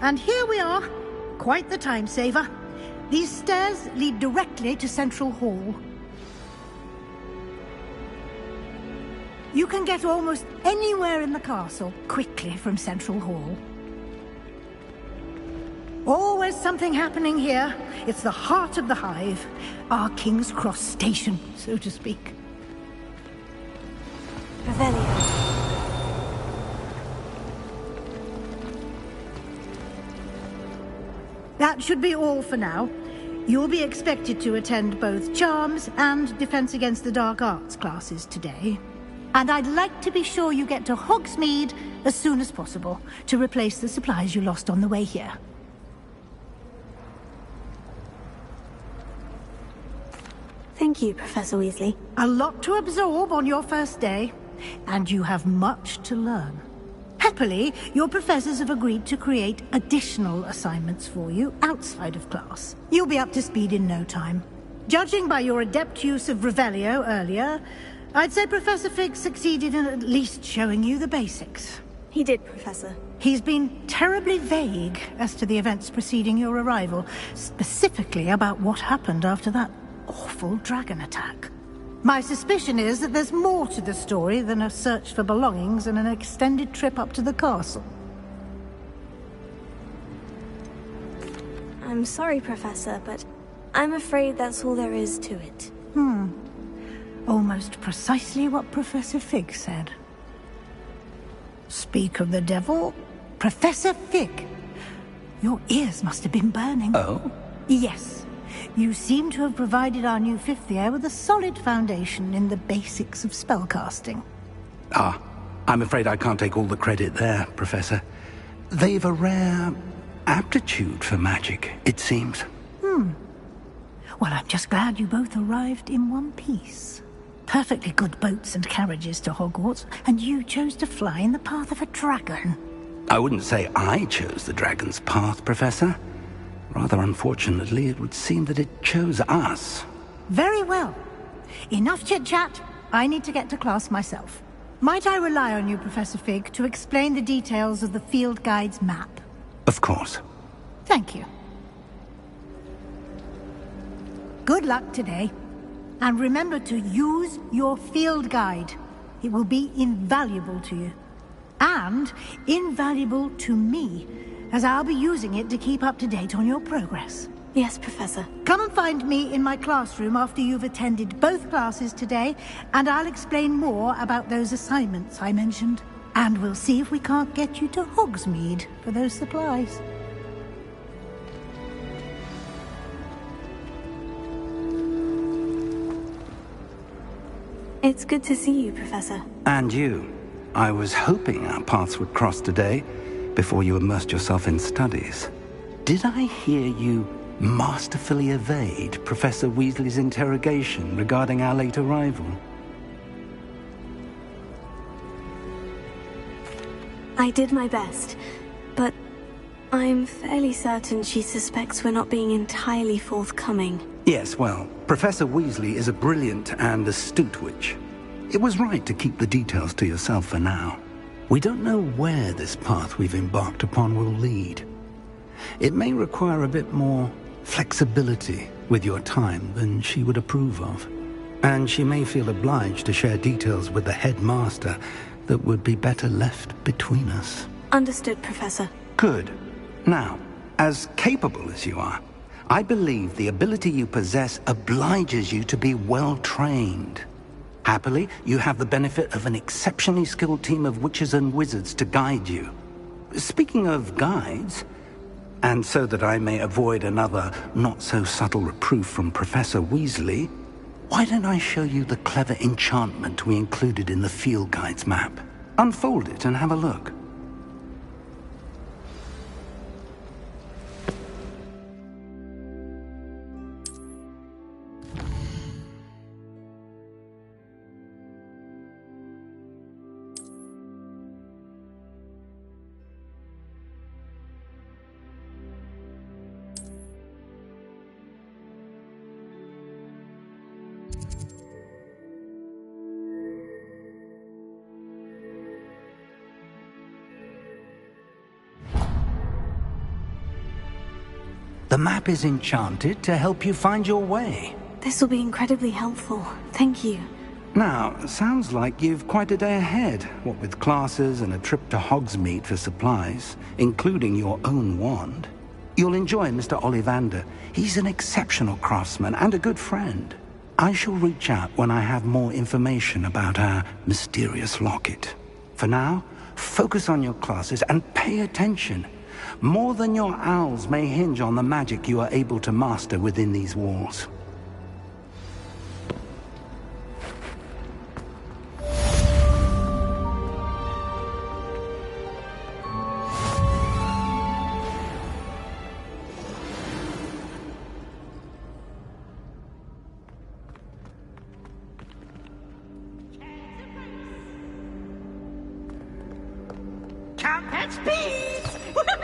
Speaker 11: And here we are. Quite the time saver. These stairs lead directly to Central Hall. You can get almost anywhere in the castle quickly from Central Hall. Always something happening here. It's the heart of the hive. Our King's Cross station, so to speak.
Speaker 2: Revelio.
Speaker 11: That should be all for now. You'll be expected to attend both Charms and Defense Against the Dark Arts classes today. And I'd like to be sure you get to Hogsmeade as soon as possible to replace the supplies you lost on the way here.
Speaker 3: Thank you, Professor Weasley.
Speaker 11: A lot to absorb on your first day. and you have much to learn. Happily, your professors have agreed to create additional assignments for you outside of class. You'll be up to speed in no time. Judging by your adept use of Revelio earlier, I'd say Professor Fig succeeded in at least showing you the basics.
Speaker 2: He did, Professor.
Speaker 11: He's been terribly vague as to the events preceding your arrival, specifically about what happened after that awful dragon attack. My suspicion is that there's more to the story than a search for belongings and an extended trip up to the castle.
Speaker 2: I'm sorry, Professor, but I'm afraid that's all there is to it.
Speaker 11: Almost precisely what Professor Fig said. Speak of the devil, Professor Fig. Your ears must have been burning.
Speaker 4: Oh?
Speaker 11: Yes. You seem to have provided our new fifth year with a solid foundation in the basics of spellcasting.
Speaker 4: Ah, I'm afraid I can't take all the credit there, Professor. They've a rare aptitude for magic, it seems.
Speaker 11: Well, I'm just glad you both arrived in one piece. Perfectly good boats and carriages to Hogwarts, and you chose to fly in the path of a dragon.
Speaker 4: I wouldn't say I chose the dragon's path, Professor. Rather unfortunately, it would seem that it chose us.
Speaker 11: Very well. Enough chit-chat. I need to get to class myself. Might I rely on you, Professor Fig, to explain the details of the field guide's map?
Speaker 4: Of course.
Speaker 11: Thank you. Good luck today. And remember to use your field guide. It will be invaluable to you. And invaluable to me, as I'll be using it to keep up to date on your progress.
Speaker 2: Yes, Professor.
Speaker 11: Come and find me in my classroom after you've attended both classes today, and I'll explain more about those assignments I mentioned. And we'll see if we can't get you to Hogsmeade for those supplies.
Speaker 2: It's good to see you, Professor.
Speaker 4: And you. I was hoping our paths would cross today, before you immersed yourself in studies. Did I hear you masterfully evade Professor Weasley's interrogation regarding our late arrival?
Speaker 2: I did my best, but I'm fairly certain she suspects we're not being entirely forthcoming.
Speaker 4: Yes, well, Professor Weasley is a brilliant and astute witch. It was right to keep the details to yourself for now. We don't know where this path we've embarked upon will lead. It may require a bit more flexibility with your time than she would approve of. And she may feel obliged to share details with the headmaster that would be better left between us.
Speaker 2: Understood, Professor.
Speaker 4: Good. Now, as capable as you are, I believe the ability you possess obliges you to be well-trained. Happily, you have the benefit of an exceptionally skilled team of witches and wizards to guide you. Speaking of guides, and so that I may avoid another not-so-subtle reproof from Professor Weasley, why don't I show you the clever enchantment we included in the field guide's map? Unfold it and have a look. The map is enchanted to help you find your way.
Speaker 2: This will be incredibly helpful. Thank you.
Speaker 4: Now, sounds like you've quite a day ahead, what with classes and a trip to Hogsmeade for supplies, including your own wand. You'll enjoy Mr. Ollivander. He's an exceptional craftsman and a good friend. I shall reach out when I have more information about our mysterious locket. For now, focus on your classes and pay attention. More than your owls may hinge on the magic you are able to master within these walls.
Speaker 19: can't catch bees! Woohoo!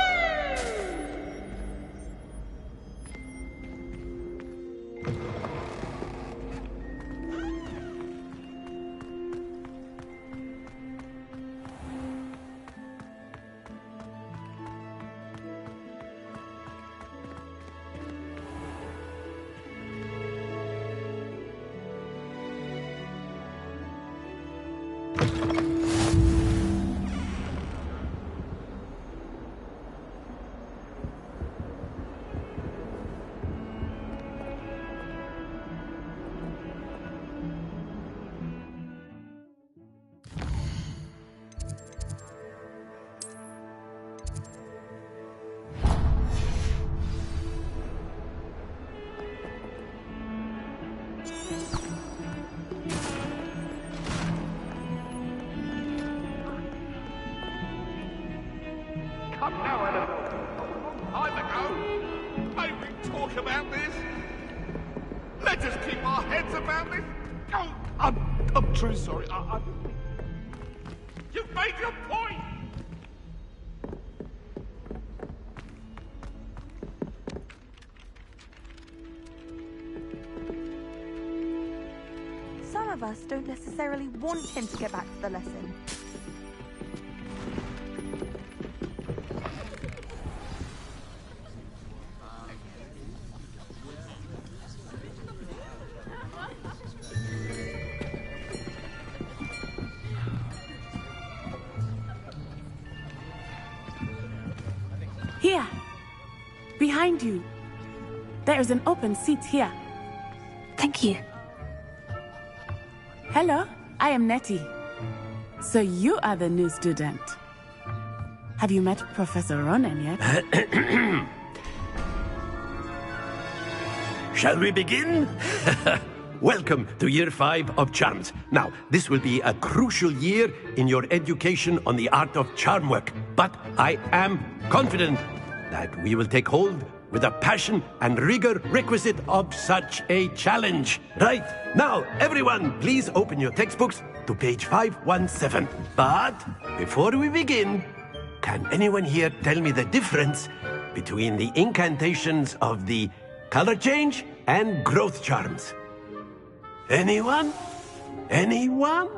Speaker 20: Come now, Annabelle. Time ago. May we talk about this? Let us keep our heads about this. Oh, I'm truly sorry. You've made your point.
Speaker 21: Some of us don't necessarily want him to get back to the lesson.
Speaker 16: Here! Behind you. There is an open seat here.
Speaker 2: Thank you.
Speaker 16: Hello, I am Nettie. So you are the new student. Have you met Professor Ronan yet?
Speaker 8: Shall we begin? Welcome to Year 5 of Charms. Now, this will be a crucial year in your education on the art of charm work. But I am confident that we will take hold with the passion and rigor requisite of such a challenge. Right, now, everyone, please open your textbooks to page 517. But before we begin, can anyone here tell me the difference between the incantations of the color change and growth charms? Anyone? Anyone?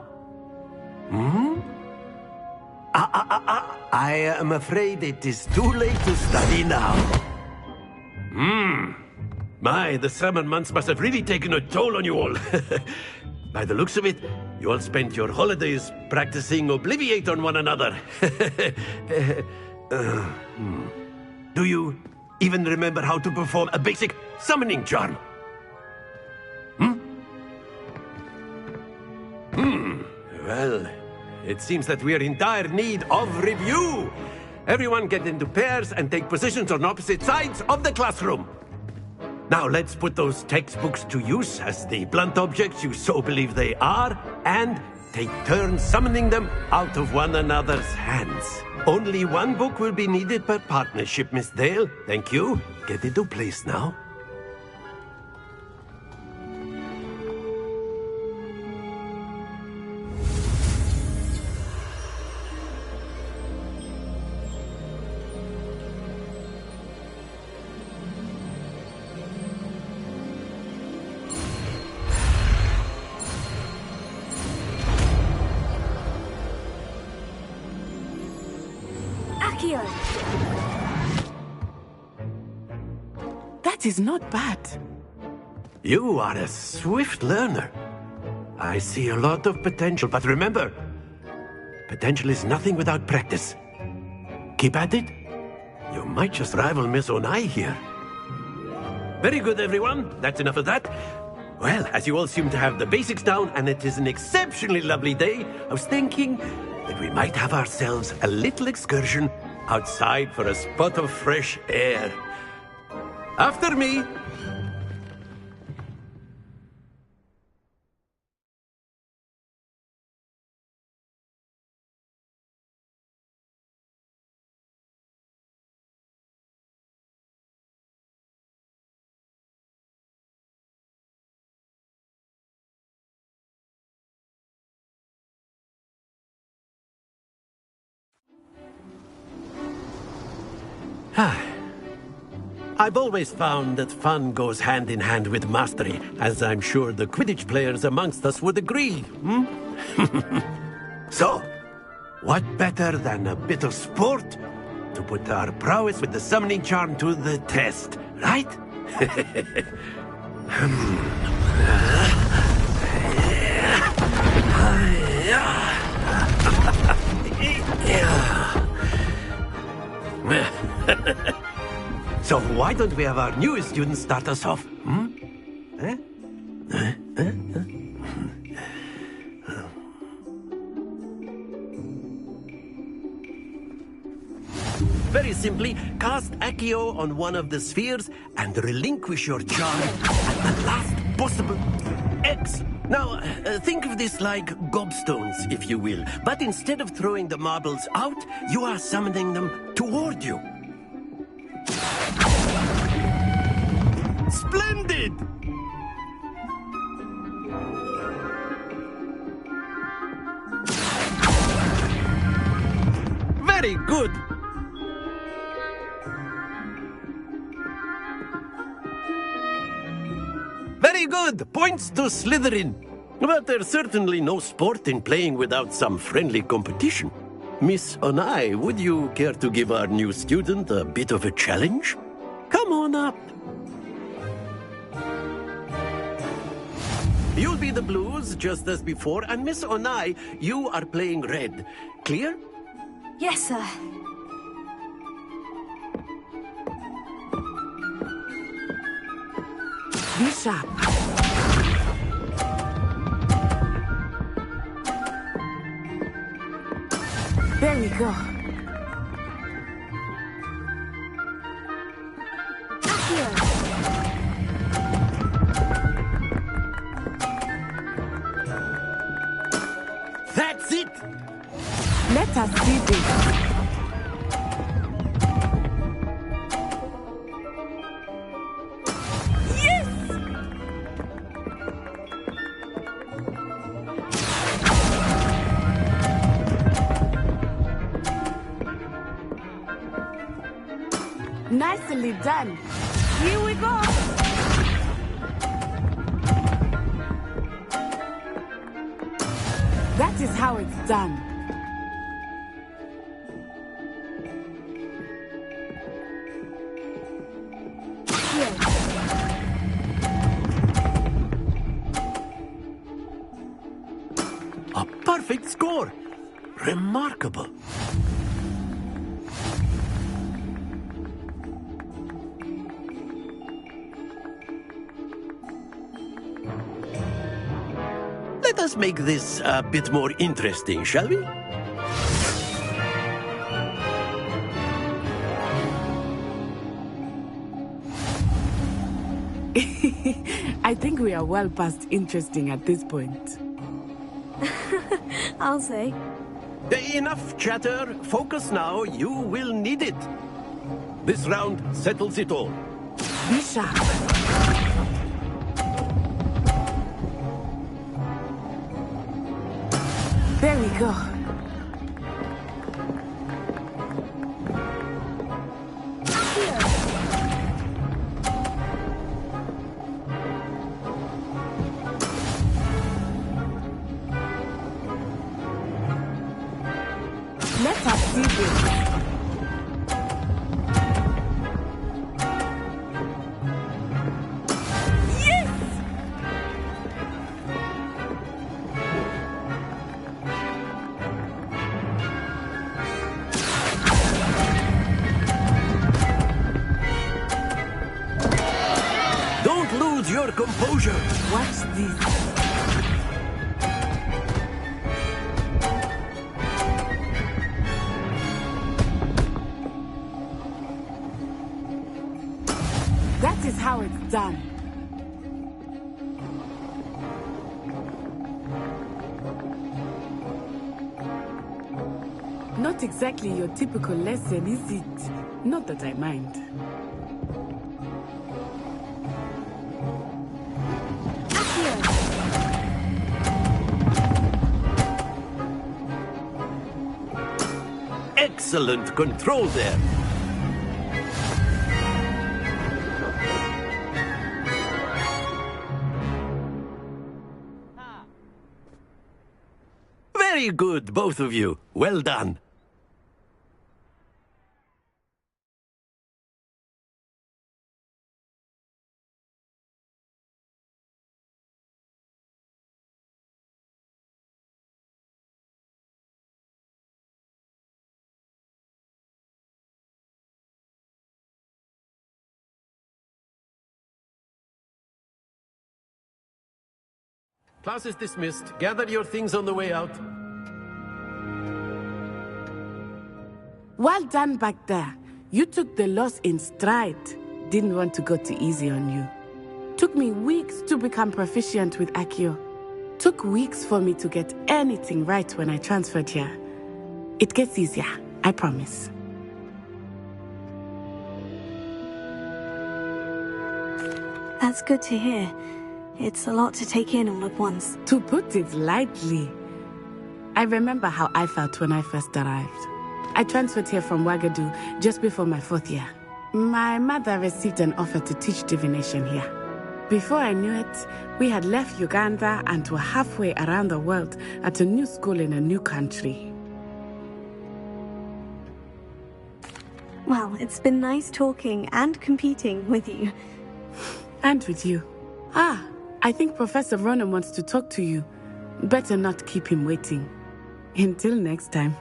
Speaker 8: I am afraid it is too late to study now. My, the summer months must have really taken a toll on you all. By the looks of it, you all spent your holidays practicing Obliviate on one another. Do you even remember how to perform a basic summoning charm? Well, it seems that we are in dire need of review. Everyone get into pairs and take positions on opposite sides of the classroom. Now let's put those textbooks to use as the blunt objects you so believe they are, and take turns summoning them out of one another's hands. Only one book will be needed per partnership, Miss Dale. Thank you. Get into place now.
Speaker 16: That is not bad.
Speaker 8: You are a swift learner. I see a lot of potential, but remember, potential is nothing without practice. Keep at it. You might just rival Miss Onai here. Very good, everyone. That's enough of that. Well, as you all seem to have the basics down, and it is an exceptionally lovely day, I was thinking that we might have ourselves a little excursion outside for a spot of fresh air. After me. I've always found that fun goes hand in hand with mastery, as I'm sure the Quidditch players amongst us would agree, hmm? So, what better than a bit of sport to put our prowess with the summoning charm to the test, right? So why don't we have our newest student start us off? Hmm? Very simply, cast Accio on one of the spheres and relinquish your charm at the last possible X. Now, think of this like gobstones, if you will. But instead of throwing the marbles out, you are summoning them toward you. Splendid! Very good! Very good! Points to Slytherin. But there's certainly no sport in playing without some friendly competition. Miss Onai, would you care to give our new student a bit of a challenge? Come on up. You'll be the blues, just as before, and Miss Onai, you are playing red. Clear?
Speaker 3: Yes, sir.
Speaker 16: Be sharp. There we go.
Speaker 8: That's it!
Speaker 16: Let us see this. Nicely done. Here we go. That is how it's done.
Speaker 8: A perfect score. Remarkable. Let us make this a bit more interesting, shall we?
Speaker 16: I think we are well past interesting at this point.
Speaker 3: I'll say.
Speaker 8: Enough chatter. Focus now. You will need it. This round settles it all.
Speaker 16: Be sharp. There we go. Let us see this.
Speaker 8: Your composure.
Speaker 16: Watch this. That is how it's done. Not exactly your typical lesson, is it? Not that I mind.
Speaker 8: Excellent control there. Very good, both of you. Well done. Class is dismissed. Gather your things on the way out.
Speaker 16: Well done back there. You took the loss in stride. Didn't want to go too easy on you. Took me weeks to become proficient with Accio. Took weeks for me to get anything right when I transferred here. It gets easier, I promise.
Speaker 2: That's good to hear. It's a lot to take in all at once.
Speaker 16: To put it lightly, I remember how I felt when I first arrived. I transferred here from Ouagadougou just before my 4th year. My mother received an offer to teach divination here. Before I knew it, we had left Uganda and were halfway around the world at a new school in a new country.
Speaker 2: Well, it's been nice talking and competing with you.
Speaker 16: And with you. I think Professor Ronan wants to talk to you. Better not keep him waiting. Until next time.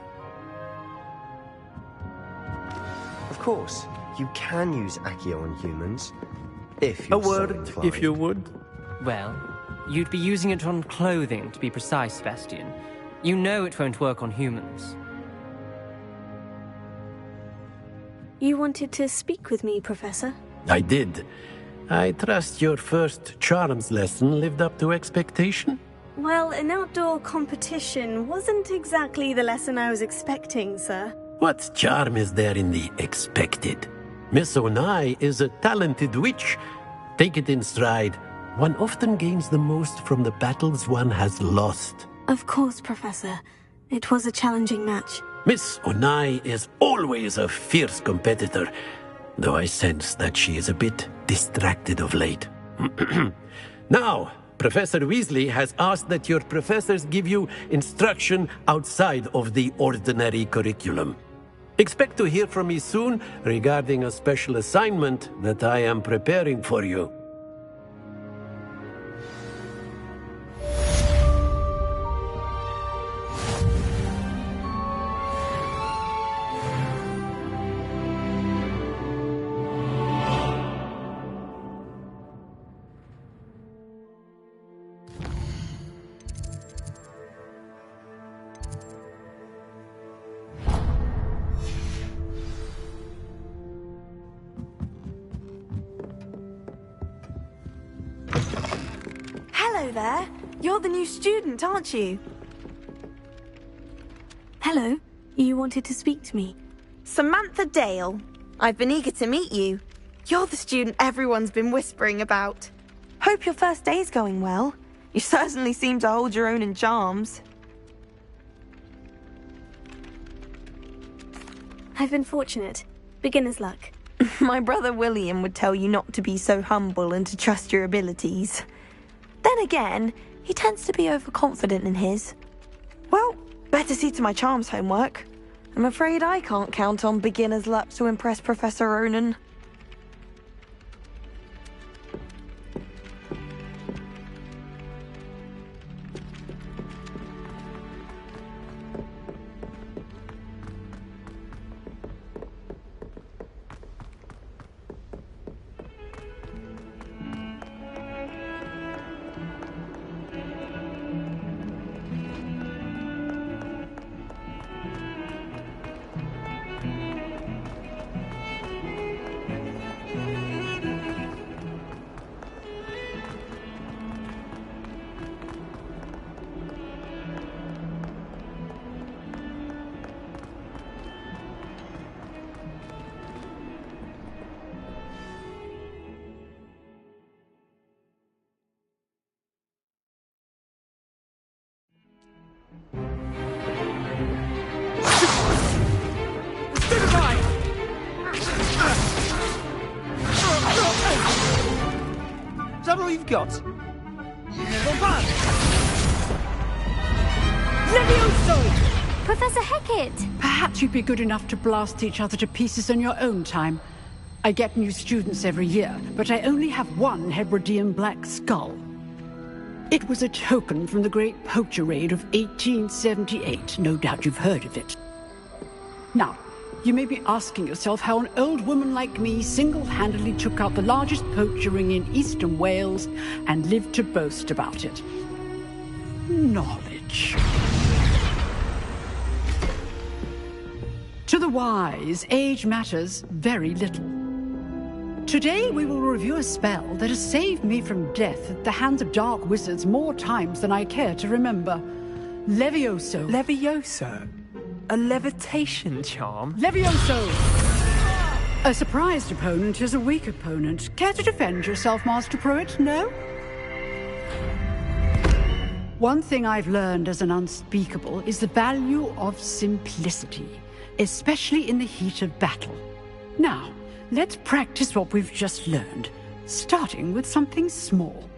Speaker 15: Of course, you can use Accio on humans. If you're
Speaker 8: A word,
Speaker 15: so inclined.
Speaker 8: if you would.
Speaker 17: Well, you'd be using it on clothing, to be precise, Sebastian. You know it won't work on humans.
Speaker 2: You wanted to speak with me, Professor?
Speaker 8: I did. I trust your first charms lesson lived up to expectation?
Speaker 2: Well, an outdoor competition wasn't exactly the lesson I was expecting, sir.
Speaker 8: What charm is there in the expected? Miss Onai is a talented witch. Take it in stride. One often gains the most from the battles one has lost.
Speaker 2: Of course, Professor. It was a challenging match.
Speaker 8: Miss Onai is always a fierce competitor, though I sense that she is a bit distracted of late. Now, Professor Weasley has asked that your professors give you instruction outside of the ordinary curriculum. Expect to hear from me soon regarding a special assignment that I am preparing for you.
Speaker 21: Hello there. You're the new student, aren't you?
Speaker 2: Hello. You wanted to speak to me?
Speaker 21: Samantha Dale. I've been eager to meet you. You're the student everyone's been whispering about. Hope your first day's going well. You certainly seem to hold your own in charms.
Speaker 2: I've been fortunate. Beginner's luck.
Speaker 21: My brother William would tell you not to be so humble and to trust your abilities. Then again, he tends to be overconfident in his. Well, better see to my charms homework. I'm afraid I can't count on beginner's luck to impress Professor Ronan.
Speaker 1: Is that all you've got? Levioso!
Speaker 18: Professor Hecat!
Speaker 1: Perhaps you'd be good enough to blast each other to pieces in your own time. I get new students every year, but I only have one Hebridean black skull. It was a token from the Great Poacher Raid of 1878. No doubt you've heard of it. Now, you may be asking yourself how an old woman like me single-handedly took out the largest poacher ring in eastern Wales and lived to boast about it. Knowledge. To the wise, age matters very little. Today we will review a spell that has saved me from death at the hands of dark wizards more times than I care to remember. Levioso.
Speaker 17: Levioso? A levitation charm?
Speaker 1: Levioso! A surprised opponent is a weak opponent. Care to defend yourself, Master Pruitt? No? One thing I've learned as an unspeakable is the value of simplicity, especially in the heat of battle. Now, let's practice what we've just learned, starting with something small.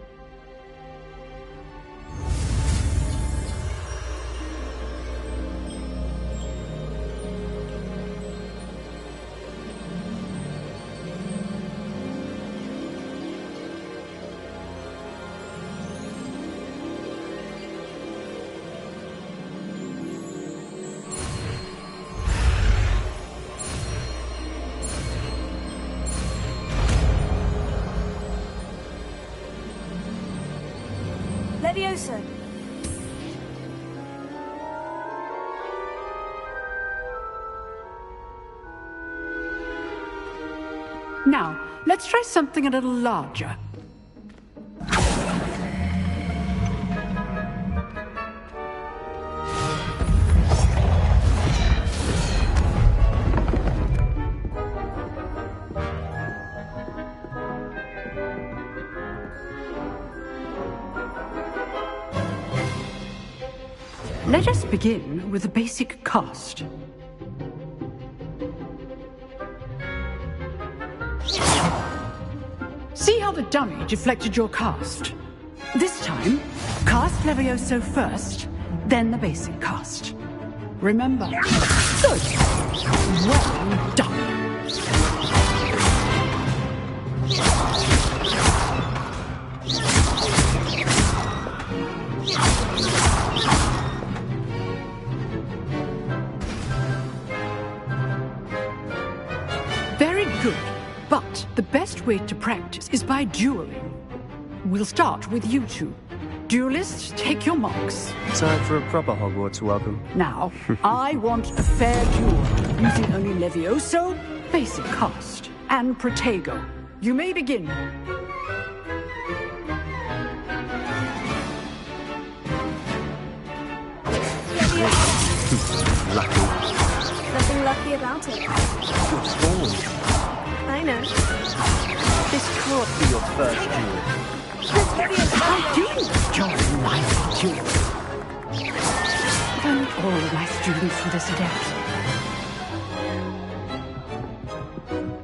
Speaker 2: Levioso.
Speaker 1: Now, let's try something a little larger. Let us begin with a basic cast. See how the dummy deflected your cast? This time, cast Levioso first, then the basic cast. Remember. Good. Well done. But the best way to practice is by dueling. We'll start with you two. Duelists, take your marks.
Speaker 15: Time for a proper Hogwarts welcome.
Speaker 1: Now, I want a fair duel, using only Levioso, basic cast, and Protego. You may begin.
Speaker 15: Lucky.
Speaker 2: Nothing lucky about it.
Speaker 15: Good form.
Speaker 2: I know.
Speaker 15: This can't be your first duel.
Speaker 1: I do enjoy my duel. Don't all of my students were this adept.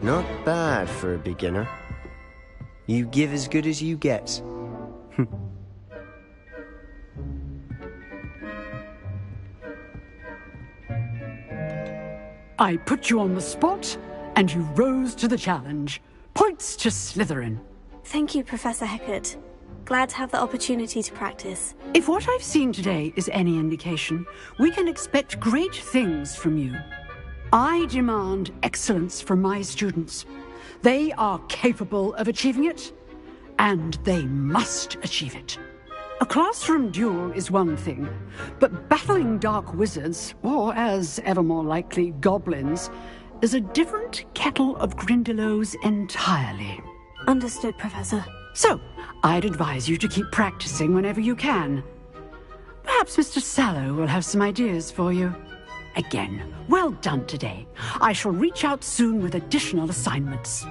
Speaker 15: Not bad for a beginner. You give as good as you get.
Speaker 1: I put you on the spot, and you rose to the challenge. Points to Slytherin.
Speaker 2: Thank you, Professor Hecat. Glad to have the opportunity to practice.
Speaker 1: If what I've seen today is any indication, we can expect great things from you. I demand excellence from my students. They are capable of achieving it, and they must achieve it. A classroom duel is one thing, but battling dark wizards, or as ever more likely, goblins, is a different kettle of Grindylows entirely.
Speaker 2: Understood, Professor.
Speaker 1: So, I'd advise you to keep practicing whenever you can. Perhaps Mr. Sallow will have some ideas for you. Again, well done today. I shall reach out soon with additional assignments.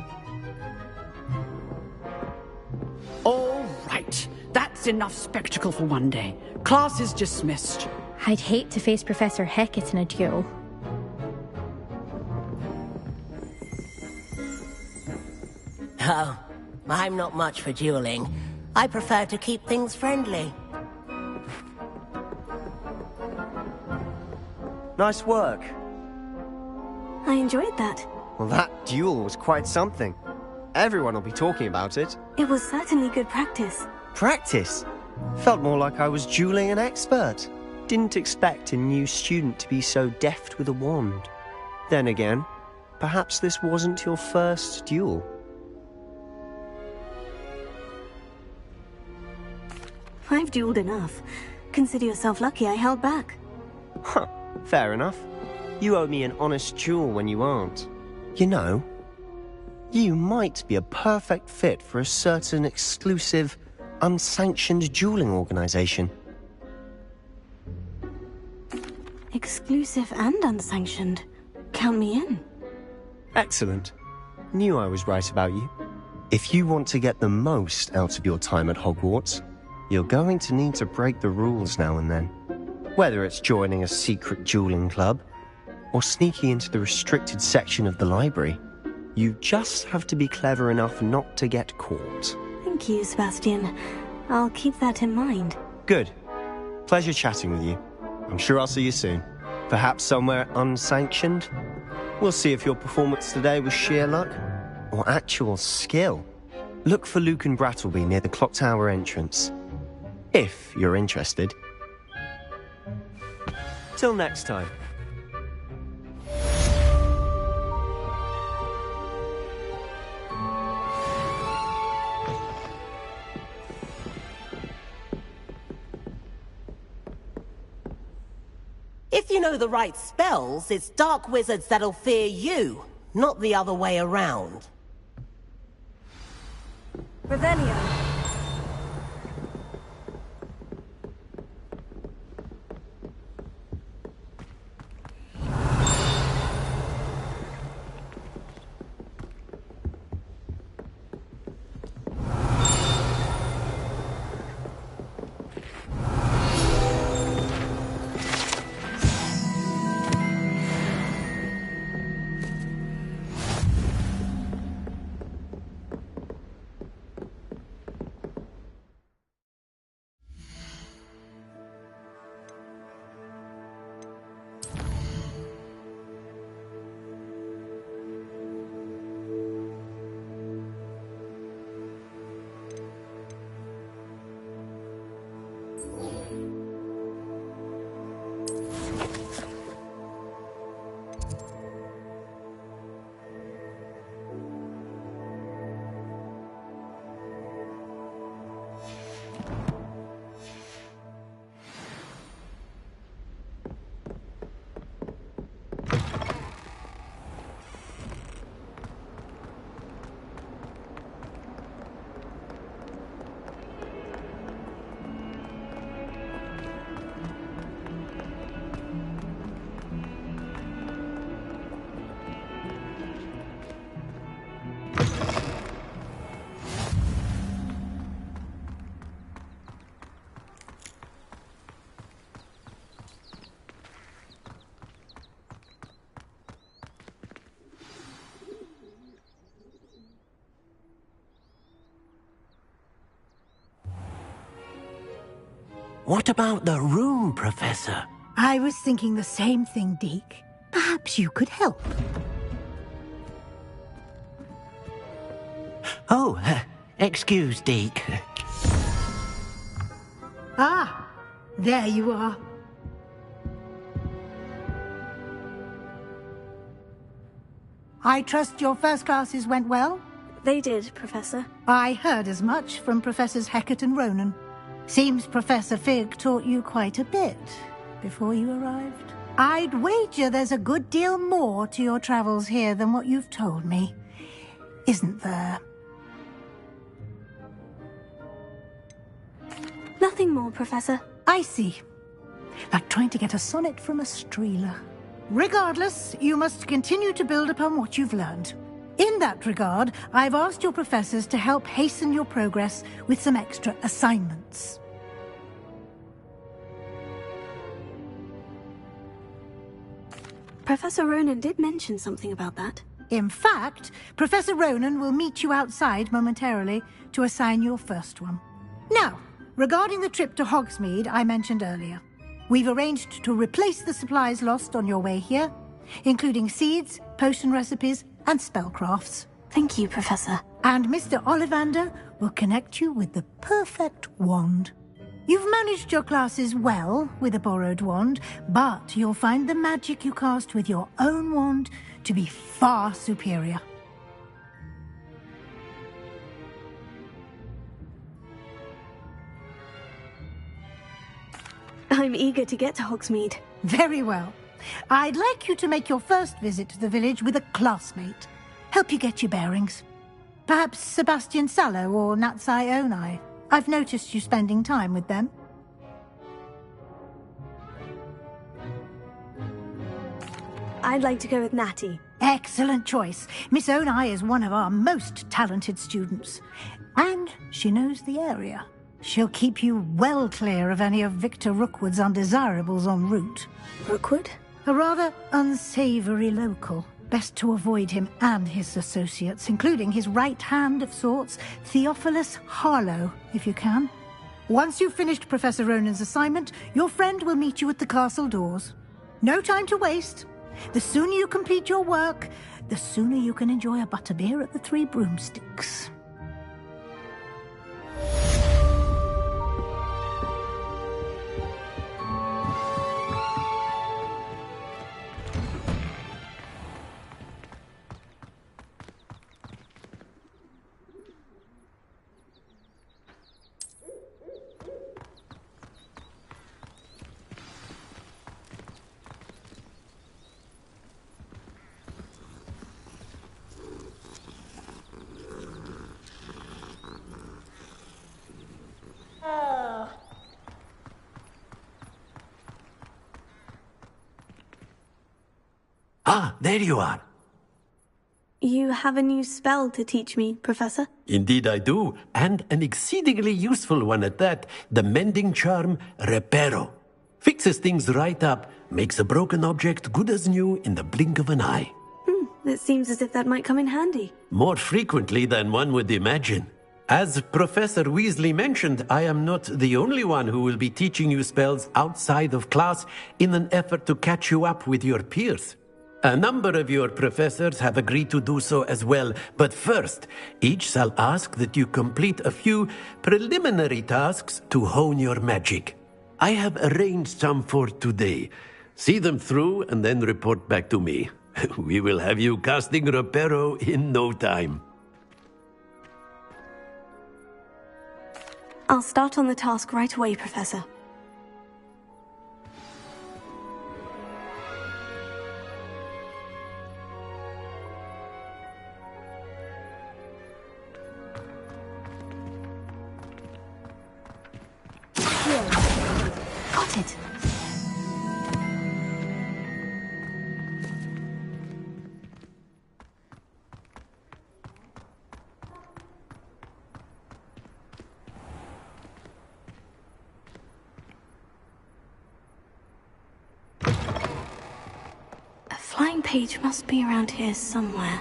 Speaker 1: All right. That's enough spectacle for one day. Class is dismissed.
Speaker 14: I'd hate to face Professor Hecat in a duel.
Speaker 22: Oh, I'm not much for dueling. I prefer to keep things friendly.
Speaker 15: Nice work.
Speaker 2: I enjoyed that.
Speaker 15: Well, that duel was quite something. Everyone will be talking about it.
Speaker 2: It was certainly good practice.
Speaker 15: Practice? Felt more like I was dueling an expert. Didn't expect a new student to be so deft with a wand. Then again, perhaps this wasn't your first duel.
Speaker 2: I've dueled enough. Consider yourself lucky I held back.
Speaker 15: Huh, fair enough. You owe me an honest duel when you aren't. You know, you might be a perfect fit for a certain exclusive, unsanctioned dueling organization.
Speaker 2: Exclusive and unsanctioned. Count me in.
Speaker 15: Excellent. Knew I was right about you. If you want to get the most out of your time at Hogwarts, you're going to need to break the rules now and then. Whether it's joining a secret dueling club, or sneaking into the restricted section of the library, you just have to be clever enough not to get caught.
Speaker 2: Thank you, Sebastian. I'll keep that in mind.
Speaker 15: Good. Pleasure chatting with you. I'm sure I'll see you soon. Perhaps somewhere unsanctioned? We'll see if your performance today was sheer luck or actual skill. Look for Luke and Brattleby near the clock tower entrance. If you're interested. Till next time.
Speaker 19: If you know the right spells, it's dark wizards that'll fear you, not the other way around.
Speaker 2: Revelio.
Speaker 12: What about the room, Professor?
Speaker 11: I was thinking the same thing, Deke. Perhaps you could help.
Speaker 12: Oh, excuse, Deke.
Speaker 11: Ah, there you are. I trust your first classes went well?
Speaker 2: They did, Professor.
Speaker 11: I heard as much from Professors Hecat and Ronan. Seems Professor Fig taught you quite a bit before you arrived. I'd wager there's a good deal more to your travels here than what you've told me. Isn't there?
Speaker 2: Nothing more, Professor.
Speaker 11: I see. Like trying to get a sonnet from a streeler. Regardless, you must continue to build upon what you've learned. In that regard, I've asked your professors to help hasten your progress with some extra assignments.
Speaker 2: Professor Ronan did mention something about that.
Speaker 11: In fact, Professor Ronan will meet you outside momentarily to assign your first one. Now, regarding the trip to Hogsmeade I mentioned earlier. We've arranged to replace the supplies lost on your way here, including seeds, potion recipes, and spellcrafts.
Speaker 2: Thank you, Professor.
Speaker 11: And Mr. Ollivander will connect you with the perfect wand. You've managed your classes well with a borrowed wand, but you'll find the magic you cast with your own wand to be far superior.
Speaker 2: I'm eager to get to Hogsmeade.
Speaker 11: Very well. I'd like you to make your first visit to the village with a classmate. Help you get your bearings. Perhaps Sebastian Sallow or Natsai Onai. I've noticed you spending time with them.
Speaker 2: I'd like to go with Natty.
Speaker 11: Excellent choice. Miss Onai is one of our most talented students. And she knows the area. She'll keep you well clear of any of Victor Rookwood's undesirables en route.
Speaker 2: Rookwood?
Speaker 11: A rather unsavoury local. Best to avoid him and his associates, including his right hand of sorts, Theophilus Harlow, if you can. Once you've finished Professor Ronan's assignment, your friend will meet you at the castle doors. No time to waste. The sooner you complete your work, the sooner you can enjoy a butterbeer at the Three Broomsticks.
Speaker 8: Ah, there you are.
Speaker 2: You have a new spell to teach me, Professor?
Speaker 8: Indeed I do, and an exceedingly useful one at that. The mending charm, Reparo. Fixes things right up, makes a broken object good as new in the blink of an eye.
Speaker 2: It seems as if that might come in handy.
Speaker 8: More frequently than one would imagine. As Professor Weasley mentioned, I am not the only one who will be teaching you spells outside of class in an effort to catch you up with your peers. A number of your professors have agreed to do so as well, but first, each shall ask that you complete a few preliminary tasks to hone your magic. I have arranged some for today. See them through and then report back to me. We will have you casting Reparo in no time.
Speaker 2: I'll start on the task right away, Professor.
Speaker 3: Got it.
Speaker 2: A flying page must be around here somewhere.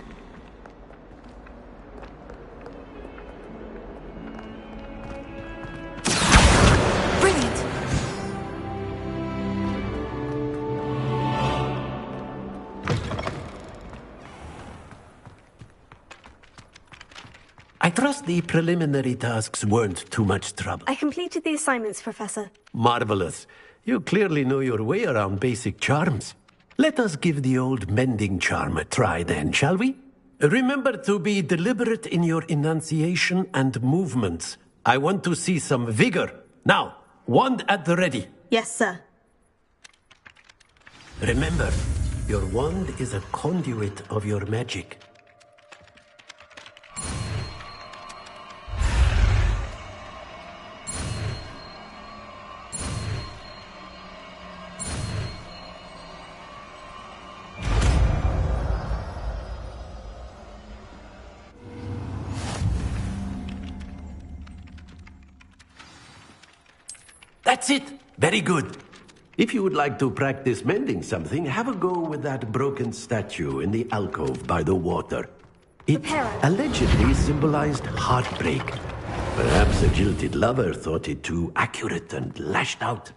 Speaker 8: I trust the preliminary tasks weren't too much trouble.
Speaker 2: I completed the assignments, Professor.
Speaker 8: Marvelous. You clearly know your way around basic charms. Let us give the old mending charm a try then, shall we? Remember to be deliberate in your enunciation and movements. I want to see some vigor. Now, wand at the ready.
Speaker 2: Yes, sir.
Speaker 8: Remember, your wand is a conduit of your magic. That's it. Very good. If you would like to practice mending something, have a go with that broken statue in the alcove by the water. It allegedly symbolized heartbreak. Perhaps a jilted lover thought it too accurate and lashed out.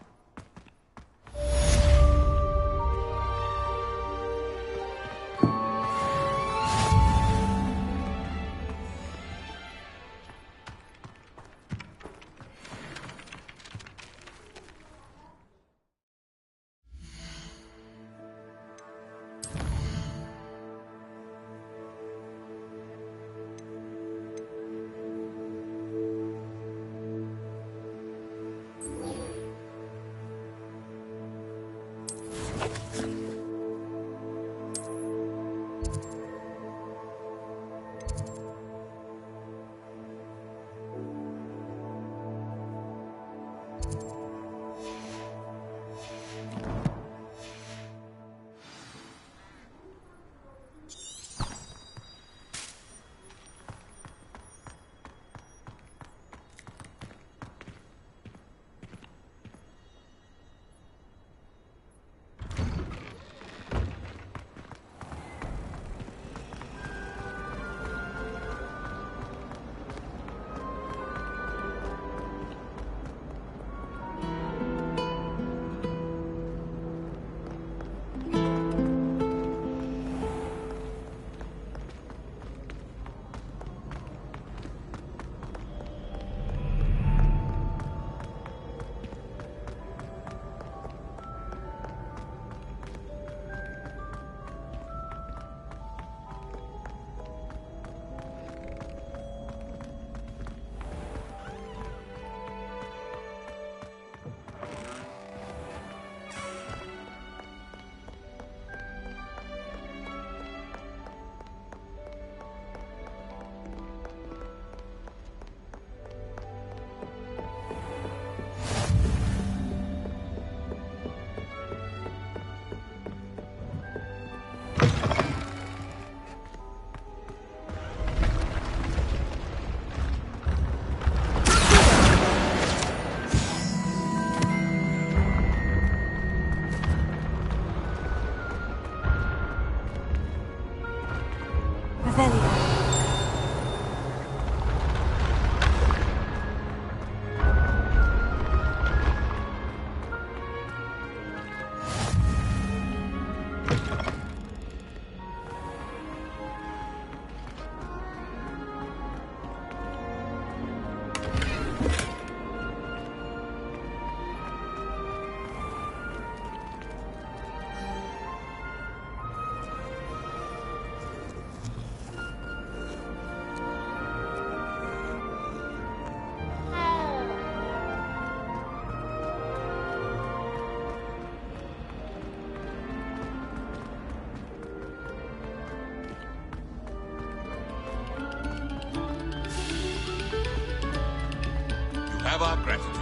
Speaker 20: have our gratitude.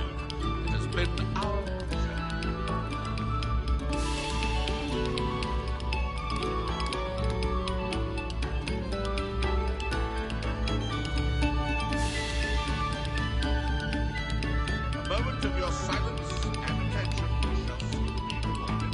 Speaker 20: It has been our pleasure. A moment of your silence and attention shall soon be rewarded.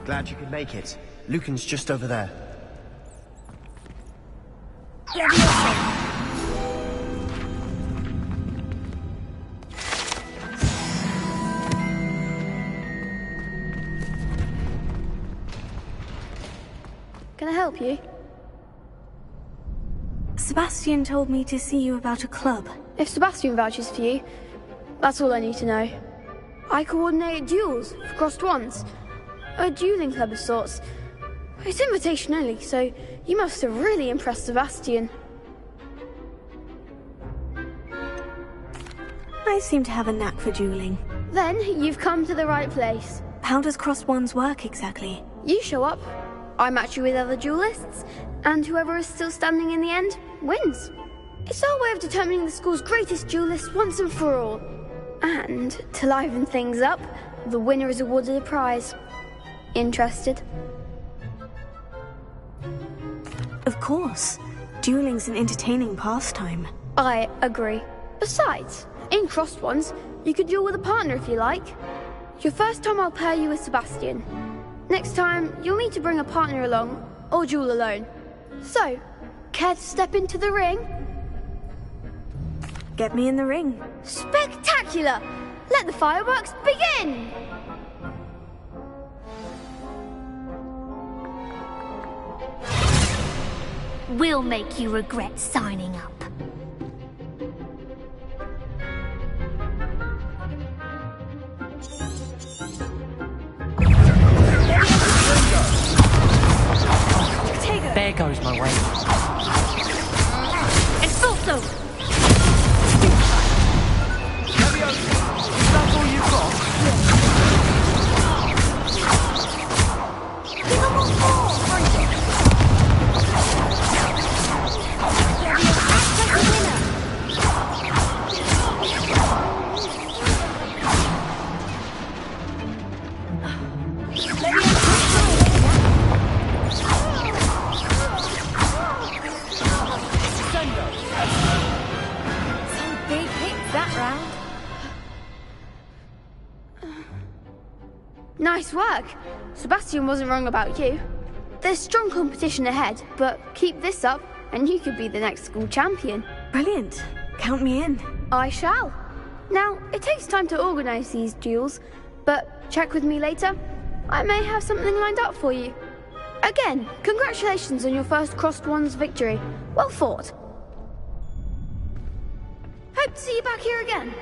Speaker 15: Glad you could make it. Lucan's just over there.
Speaker 3: Can I help you? Sebastian told me to see you about a club. If Sebastian vouches for you, that's all I need to know. I coordinate duels for crossed ones. A dueling club of sorts. It's invitation only, so you must have really impressed Sebastian. I seem to have a knack for dueling. Then you've come to the right place. How does crossed ones work exactly? You show up, I match you with other duelists, and whoever is still standing in the end wins. It's our way of determining the school's greatest duelist once and for all. And to liven things up, the winner is awarded a prize. Interested? Of course. Dueling's an entertaining pastime. I agree. Besides, in crossed ones, you could duel with a partner if you like. Your first time I'll pair you with Sebastian. Next time, you'll need to bring a partner along, or duel alone. So, care to step into the ring? Get me in the ring. Spectacular! Let the fireworks begin!
Speaker 5: We'll make you regret signing up.
Speaker 17: There goes my way.
Speaker 5: Expulso!
Speaker 15: Is that all you've got?
Speaker 3: Nice work. Sebastian wasn't wrong about you. There's strong competition ahead, but keep this up and you could be the next school champion. Brilliant. Count me in. I shall. Now, it takes time to organise these duels, but check with me later. I may have something lined up for you. Again, congratulations on your first crossed ones victory. Well fought. Hope to see you back here again.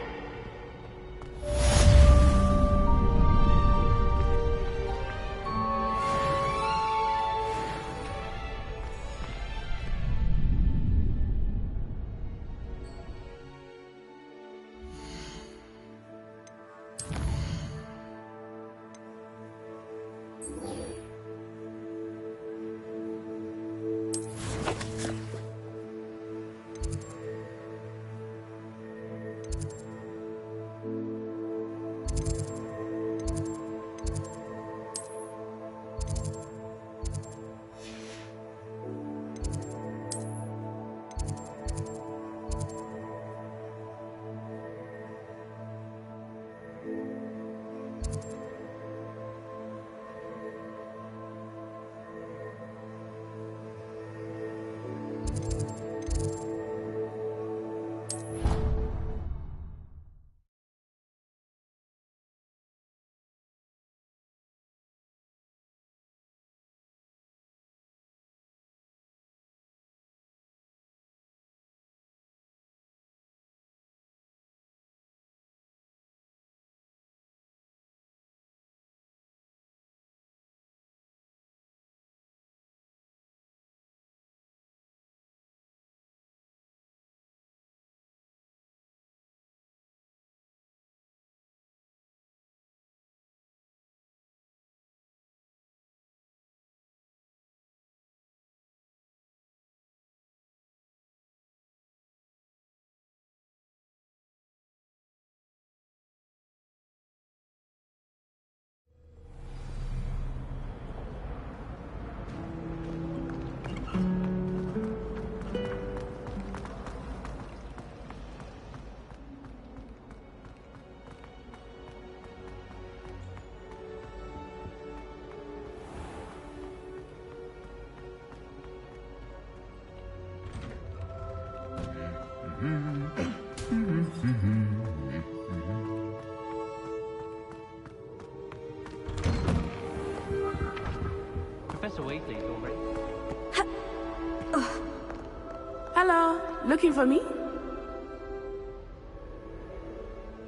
Speaker 16: Hello, looking for me?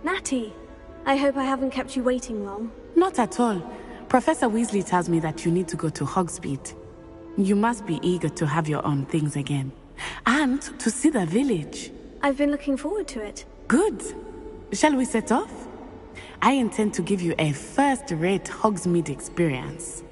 Speaker 2: Natty, I hope I haven't kept you waiting long.
Speaker 16: Not at all. Professor Weasley tells me that you need to go to Hogsmeade. You must be eager to have your own things again. And to see the village.
Speaker 2: I've been looking forward to it.
Speaker 16: Good. Shall we set off? I intend to give you a first-rate Hogsmeade experience.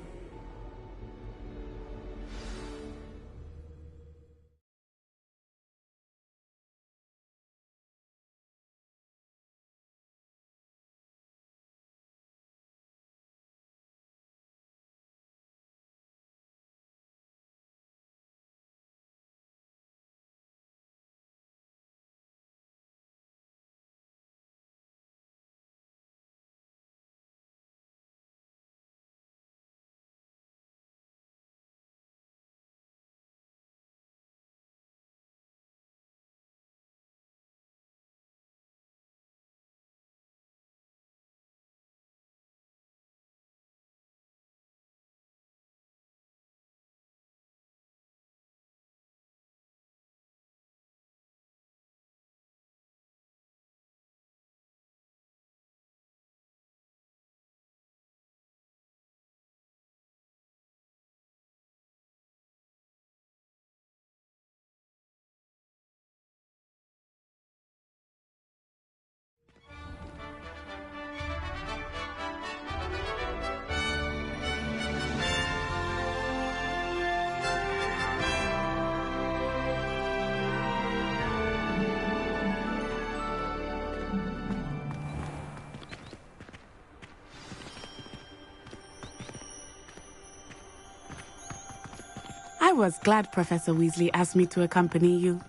Speaker 16: I was glad Professor Weasley asked me to accompany you.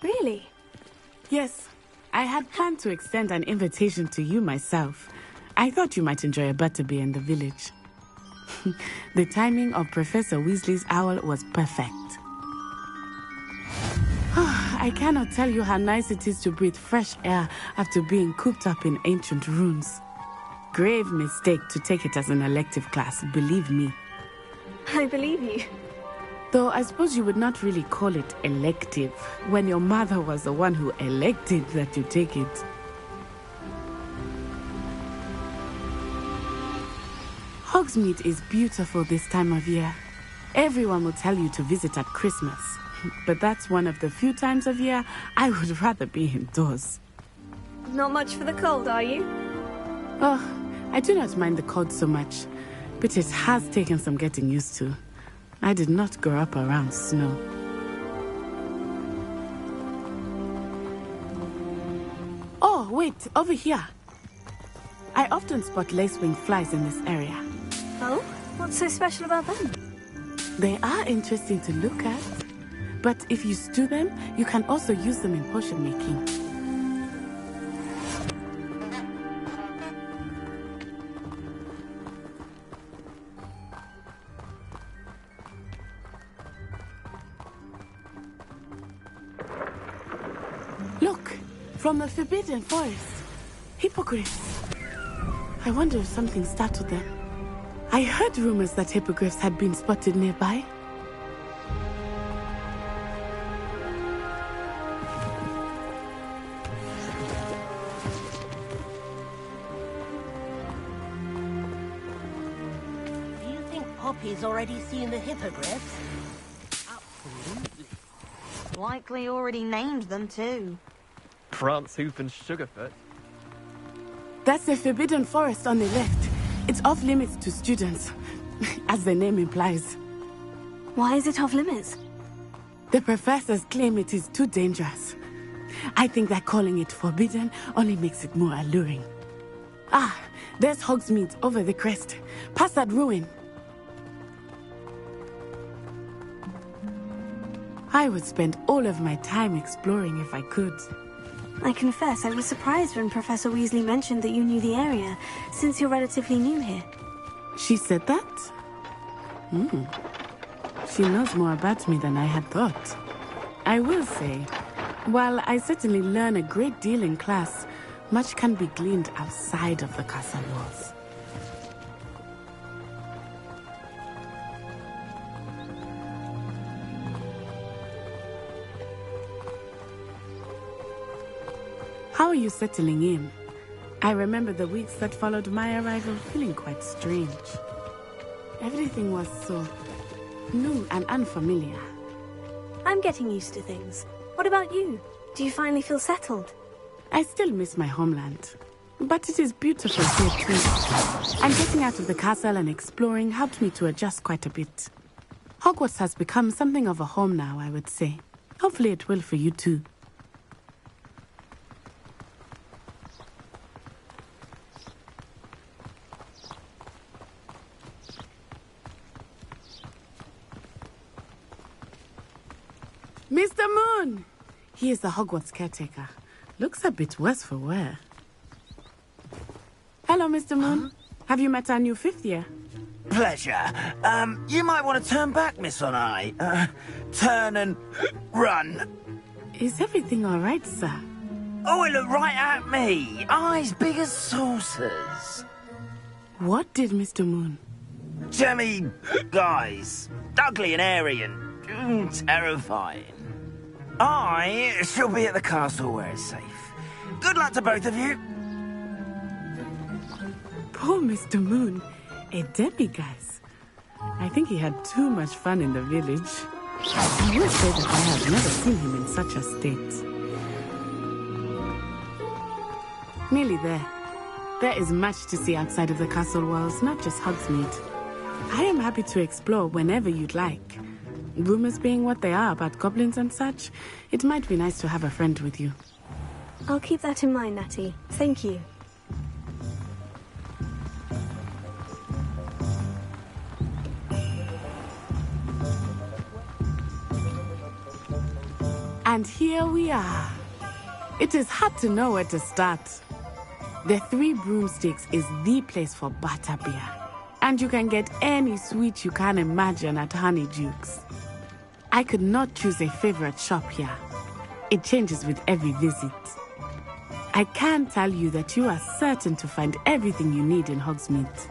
Speaker 2: Really?
Speaker 16: Yes. I had planned to extend an invitation to you myself. I thought you might enjoy a butterbeer in the village. The timing of Professor Weasley's owl was perfect. I cannot tell you how nice it is to breathe fresh air after being cooped up in ancient ruins. Grave mistake to take it as an elective class, believe me.
Speaker 2: I believe you.
Speaker 16: Though I suppose you would not really call it elective when your mother was the one who elected that you take it. Hogsmeade is beautiful this time of year. Everyone will tell you to visit at Christmas, but that's one of the few times of year I would rather be indoors.
Speaker 2: Not much for the cold, are you?
Speaker 16: Oh, I do not mind the cold so much, but it has taken some getting used to. I did not grow up around snow. Oh, wait, over here. I often spot lacewing flies in this area.
Speaker 2: Oh? What's so special about them?
Speaker 16: They are interesting to look at, but if you stew them, you can also use them in potion making. Look, from the Forbidden Forest. Hippogriffs. I wonder if something startled them. I heard rumors that hippogriffs had been spotted nearby.
Speaker 19: Do you think Poppy's already seen the hippogriffs?
Speaker 21: Absolutely. Likely already named them too.
Speaker 17: Prance, Hoof and Sugarfoot.
Speaker 16: That's the Forbidden Forest on the left. It's off limits to students, as the name implies.
Speaker 2: Why is it off limits?
Speaker 16: The professors claim it is too dangerous. I think that calling it forbidden only makes it more alluring. Ah, there's Hogsmeade over the crest. Past that ruin. I would spend all of my time exploring if I could.
Speaker 2: I confess I was surprised when Professor Weasley mentioned that you knew the area, since you're relatively new here.
Speaker 16: She said that? She knows more about me than I had thought. I will say, while I certainly learn a great deal in class, much can be gleaned outside of the castle walls. How are you settling in? I remember the weeks that followed my arrival feeling quite strange. Everything was so new and unfamiliar.
Speaker 2: I'm getting used to things. What about you? Do you finally feel settled?
Speaker 16: I still miss my homeland, but it is beautiful here too. And getting out of the castle and exploring helped me to adjust quite a bit. Hogwarts has become something of a home now, I would say. Hopefully it will for you too. Mr. Moon! He is the Hogwarts caretaker. Looks a bit worse for wear. Hello, Mr. Moon. Have you met our new 5th year?
Speaker 12: Pleasure. You might want to turn back, Miss Onai. Turn and run.
Speaker 16: Is everything all right, sir?
Speaker 12: Oh, it looked right at me. Eyes big as saucers.
Speaker 16: What did Mr. Moon?
Speaker 12: Jemmy guys. Ugly and airy and terrifying. I shall be at the castle where it's safe. Good luck to both of you.
Speaker 16: Poor Mr. Moon. A demiguise. I think he had too much fun in the village. I will say that I have never seen him in such a state. Nearly there. There is much to see outside of the castle walls, not just Hogsmeade. I am happy to explore whenever you'd like. Rumors being what they are about goblins and such, it might be nice to have a friend with you.
Speaker 2: I'll keep that in mind, Natty. Thank you.
Speaker 16: And here we are. It is hard to know where to start. The Three Broomsticks is the place for butterbeer. And you can get any sweet you can imagine at Honeydukes. I could not choose a favorite shop here. It changes with every visit. I can tell you that you are certain to find everything you need in Hogsmeade.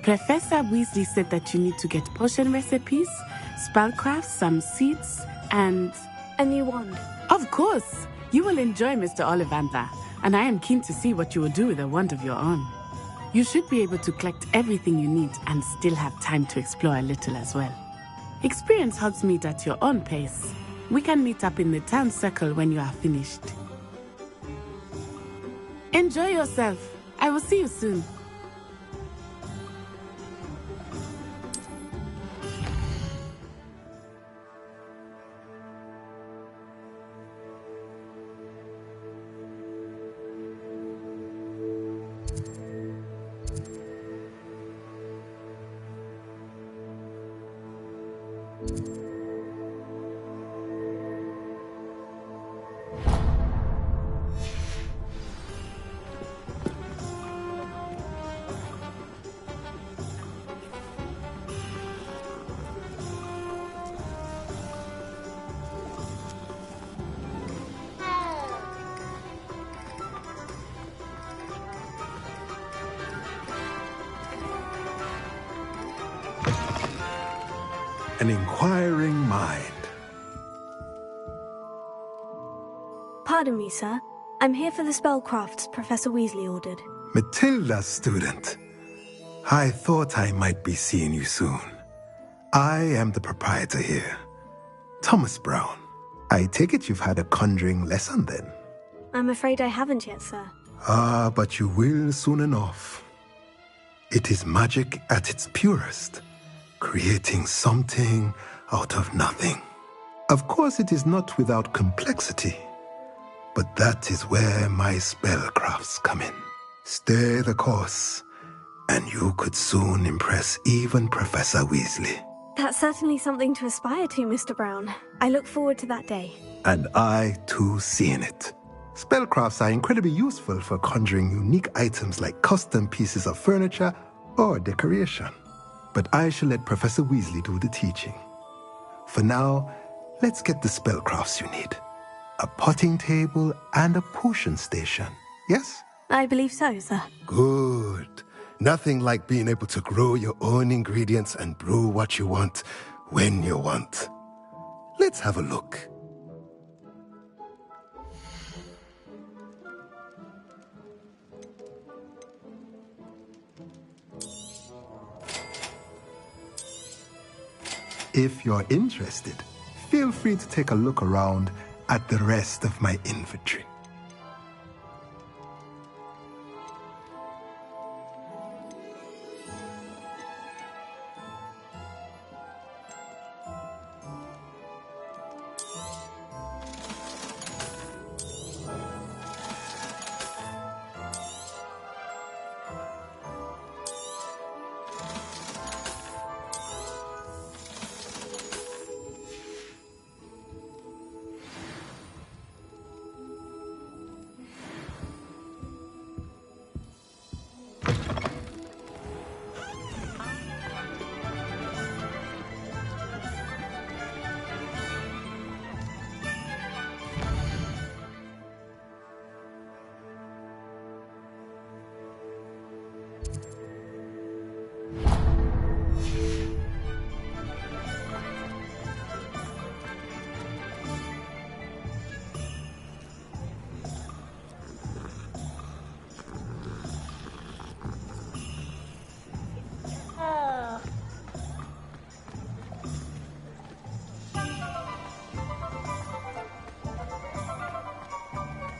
Speaker 16: Professor Weasley said that you need to get potion recipes, spellcrafts, some seeds, and...
Speaker 2: a new wand.
Speaker 16: Of course! You will enjoy Mr. Ollivander, and I am keen to see what you will do with a wand of your own. You should be able to collect everything you need and still have time to explore a little as well. Experience Hogsmeade at your own pace. We can meet up in the town circle when you are finished. Enjoy yourself. I will see you soon.
Speaker 7: An inquiring mind.
Speaker 2: Pardon me, sir. I'm here for the spellcrafts Professor Weasley ordered.
Speaker 7: Matilda, student. I thought I might be seeing you soon. I am the proprietor here, Thomas Brown. I take it you've had a conjuring lesson then?
Speaker 2: I'm afraid I haven't yet, sir.
Speaker 7: Ah, but you will soon enough. It is magic at its purest, creating something out of nothing. Of course, it is not without complexity, but that is where my spellcrafts come in. Stay the course, and you could soon impress even Professor Weasley.
Speaker 2: That's certainly something to aspire to, Mr. Brown. I look forward to that day.
Speaker 7: And I, too, seeing it. Spellcrafts are incredibly useful for conjuring unique items like custom pieces of furniture or decoration. But I shall let Professor Weasley do the teaching. For now, let's get the spellcrafts you need. a potting table, and a potion station. Yes?
Speaker 2: I believe so, sir.
Speaker 7: Good. Nothing like being able to grow your own ingredients and brew what you want when you want. Let's have a look. If you're interested, feel free to take a look around at the rest of my inventory.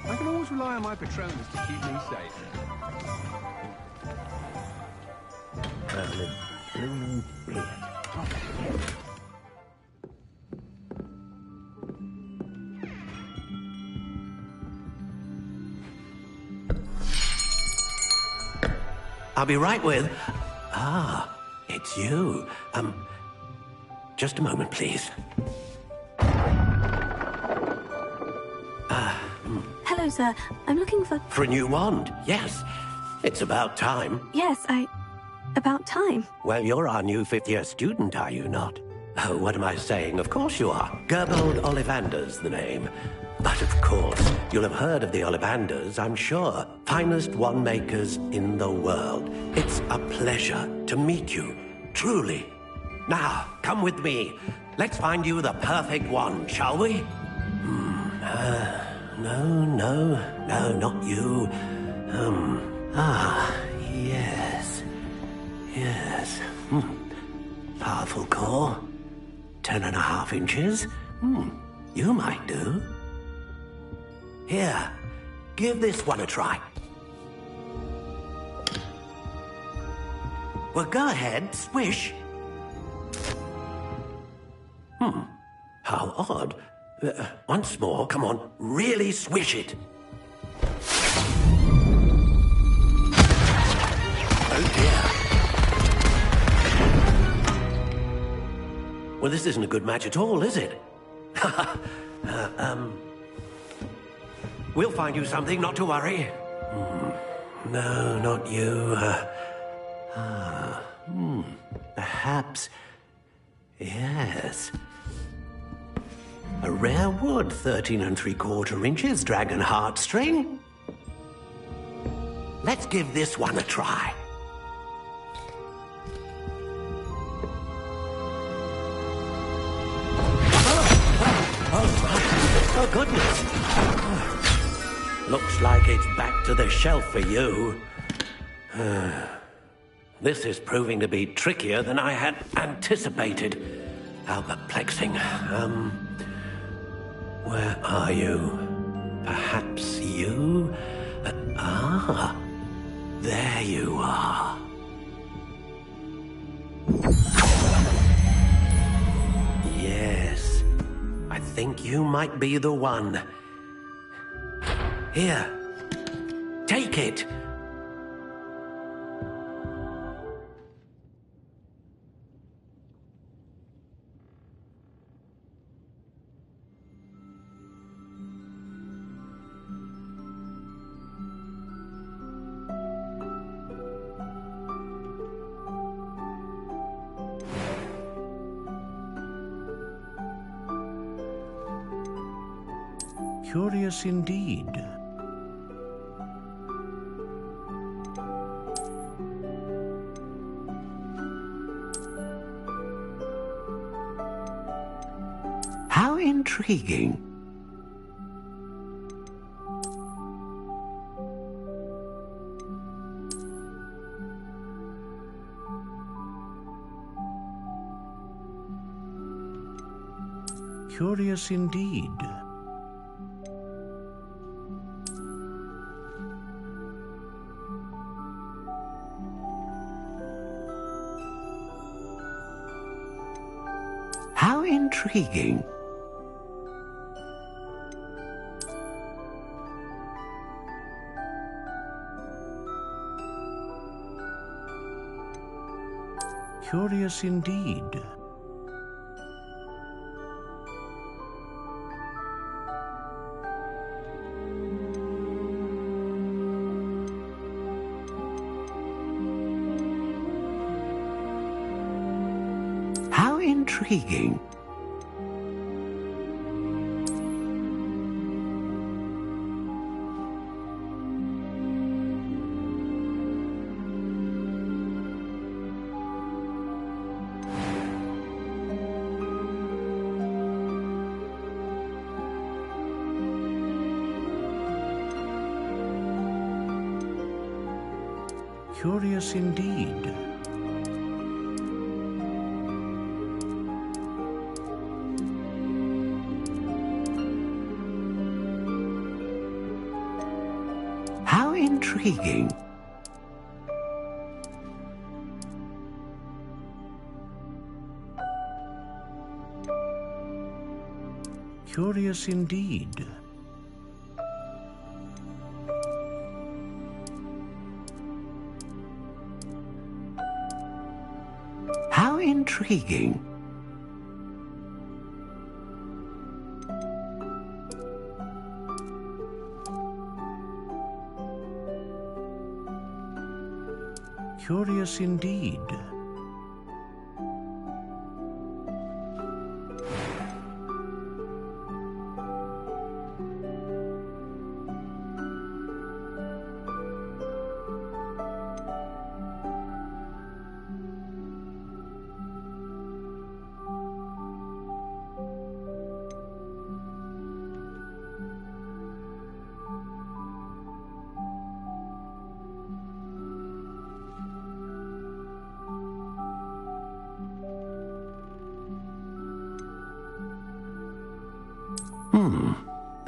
Speaker 6: I can always rely on my Patronus to keep me safe.
Speaker 12: Blue beard.
Speaker 8: I'll be right with... Ah, it's you. Just a moment, please.
Speaker 2: Hello, sir. I'm looking for...
Speaker 8: For a new wand, yes. It's about time.
Speaker 2: Yes, about time.
Speaker 8: Well, you're our new fifth-year student, are you not? Oh, what am I saying? Of course you are. Gerbold Ollivander's the name. But of course, you'll have heard of the Ollivanders, I'm sure. Finest wand makers in the world. It's a pleasure to meet you, truly. Now, come with me. Let's find you the perfect wand, shall we? No, not you. Yes. Powerful core. 10.5 inches. You might do. Here, give this one a try. Well, go ahead, swish. How odd. Once more, come on, really swish it. Oh dear. Well, this isn't a good match at all, is it? We'll find you something, not to worry. No, not you. Perhaps... Yes. A rare wood, 13 3/4 inches, dragon heartstring. Let's give this one a try. Oh, goodness. Looks like it's back to the shelf for you. This is proving to be trickier than I had anticipated. How perplexing. Where are you? Perhaps you? There you are. Yes, I think you might be the one. Here, take it.
Speaker 9: Curious indeed.
Speaker 8: How intriguing.
Speaker 9: Curious indeed.
Speaker 8: How intriguing.
Speaker 9: Curious indeed.
Speaker 8: How intriguing.
Speaker 9: Curious indeed.
Speaker 8: How intriguing.
Speaker 9: Curious indeed.
Speaker 8: How intriguing.
Speaker 9: Curious indeed.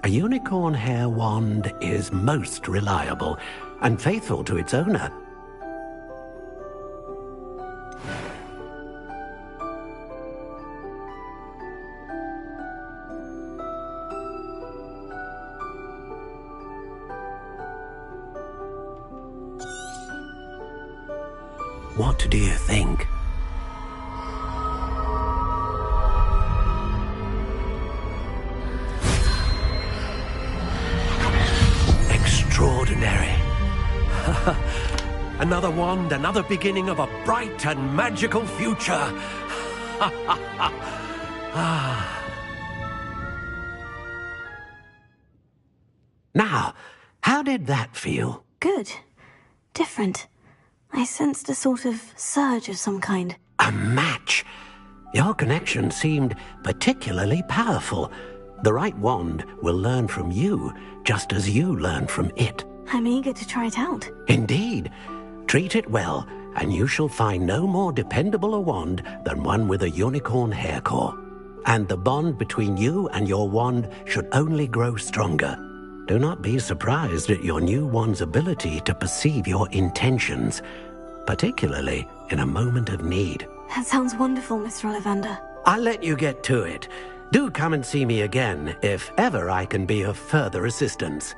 Speaker 8: A unicorn hair wand is most reliable and faithful to its owner. What do you think? Extraordinary. Another wand, another beginning of a bright and magical future. Now, how did that feel?
Speaker 2: Good. Different. I sensed a sort of surge of some kind.
Speaker 8: A match. Your connection seemed particularly powerful. The right wand will learn from you, just as you learn from it.
Speaker 2: I'm eager to try it out.
Speaker 8: Indeed. Treat it well, and you shall find no more dependable a wand than one with a unicorn hair core. And the bond between you and your wand should only grow stronger. Do not be surprised at your new wand's ability to perceive your intentions, particularly in a moment of need.
Speaker 2: That sounds wonderful, Mr. Ollivander.
Speaker 8: I'll let you get to it. Do come and see me again if ever I can be of further assistance.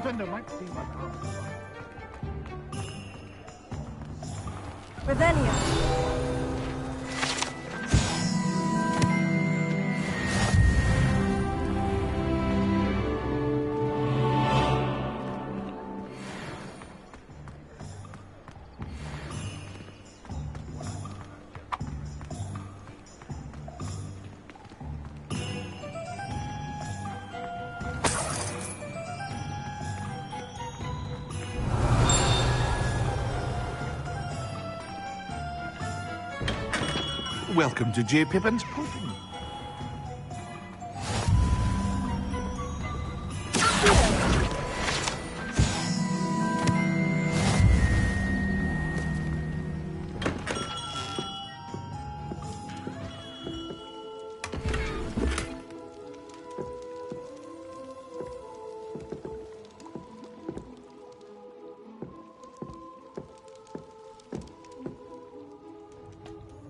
Speaker 6: Nintendo might be my
Speaker 3: Revelio.
Speaker 20: Welcome to J. Pippin's Pudding.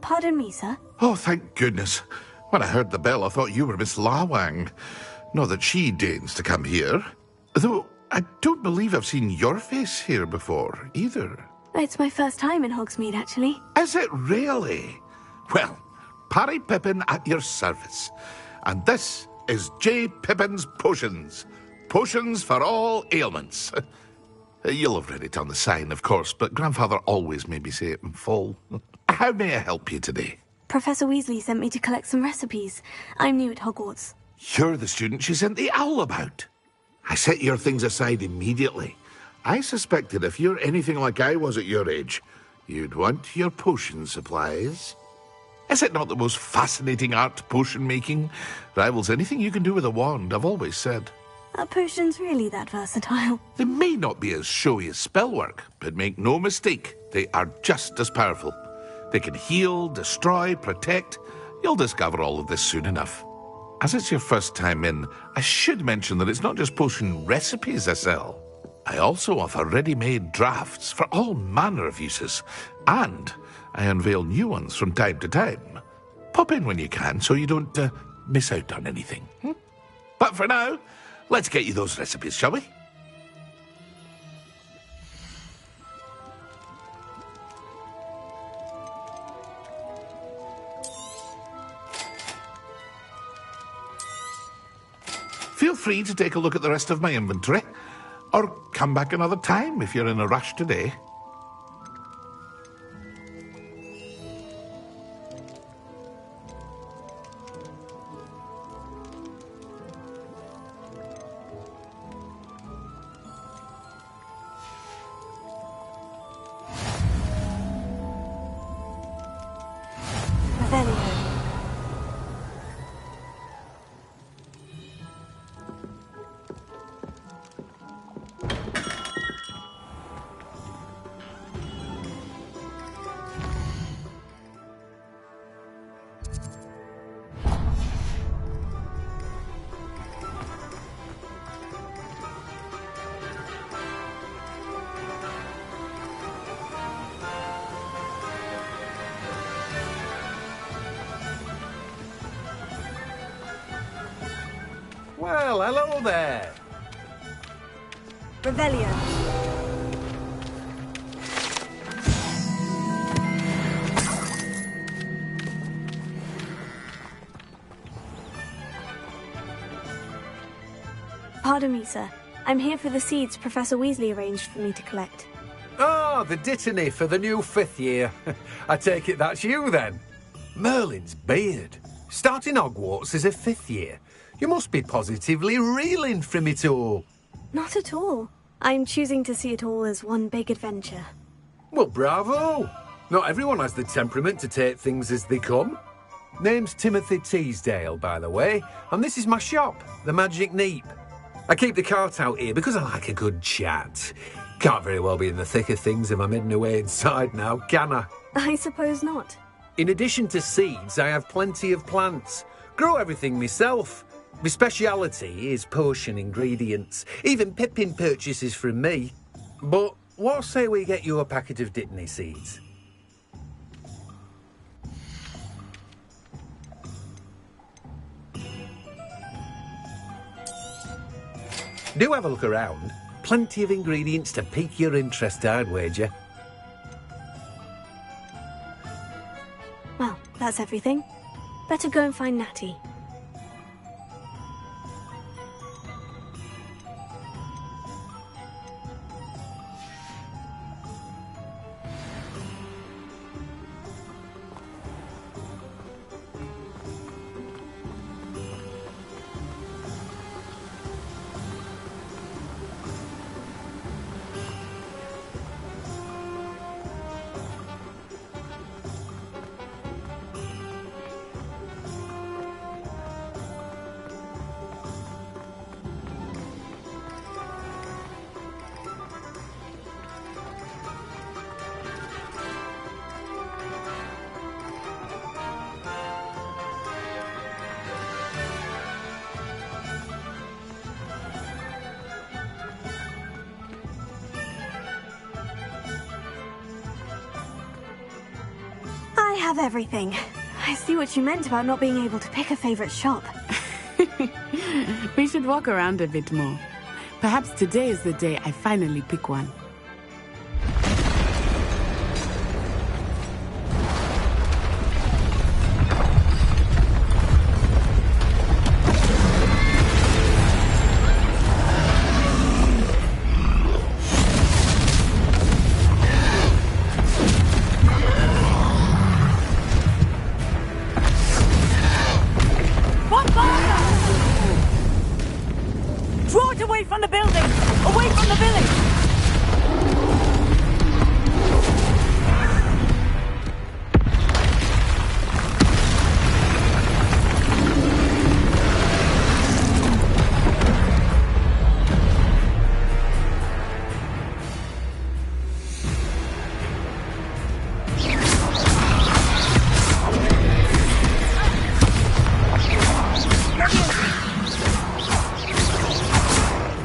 Speaker 3: Pardon me, sir.
Speaker 20: Oh, thank goodness. When I heard the bell, I thought you were Miss Lawang. Not that she deigns to come here. Though, I don't believe I've seen your face here before, either.
Speaker 3: It's my first time in Hogsmeade, actually.
Speaker 20: Is it really? Well, Parry Pippin at your service. And this is J. Pippin's Potions. Potions for all ailments. You'll have read it on the sign, of course, but Grandfather always made me say it in full. How may I help you today?
Speaker 3: Professor Weasley sent me to collect some recipes. I'm new at Hogwarts.
Speaker 20: You're the student she sent the owl about. I set your things aside immediately. I suspected if you're anything like I was at your age, you'd want your potion supplies. Is it not the most fascinating art, potion making? Rivals anything you can do with a wand, I've always said.
Speaker 3: Are potions really that versatile?
Speaker 20: They may not be as showy as spellwork, but make no mistake, they are just as powerful. They can heal, destroy, protect. You'll discover all of this soon enough. As it's your first time in, I should mention that it's not just potion recipes I sell. I also offer ready-made drafts for all manner of uses, and I unveil new ones from time to time. Pop in when you can so you don't miss out on anything. But for now, let's get you those recipes, shall we? Feel free to take a look at the rest of my inventory, or come back another time if you're in a rush today.
Speaker 10: Well, hello there.
Speaker 3: Revelio. Pardon me, sir. I'm here for the seeds Professor Weasley arranged for me to collect.
Speaker 10: Oh, the dittany for the new 5th year. I take it that's you, then. Merlin's beard. Starting Hogwarts as a 5th year. You must be positively reeling from it all.
Speaker 3: Not at all. I'm choosing to see it all as one big adventure.
Speaker 10: Well, bravo. Not everyone has the temperament to take things as they come. Name's Timothy Teasdale, by the way, and this is my shop, the Magic Neep. I keep the cart out here because I like a good chat. Can't very well be in the thick of things if I'm hidden away inside now, can I?
Speaker 3: I suppose not.
Speaker 10: In addition to seeds, I have plenty of plants. Grow everything myself. My speciality is potion ingredients. Even Pippin purchases from me. But what say we get you a packet of dittany seeds? Do have a look around. Plenty of ingredients to pique your interest, I'd wager.
Speaker 2: Well, that's everything. Better go and find Natty. I have everything. I see what you meant about not being able to pick a favorite shop.
Speaker 16: We should walk around a bit more. Perhaps today is the day I finally pick one.
Speaker 1: Draw it away from the building! Away from the village!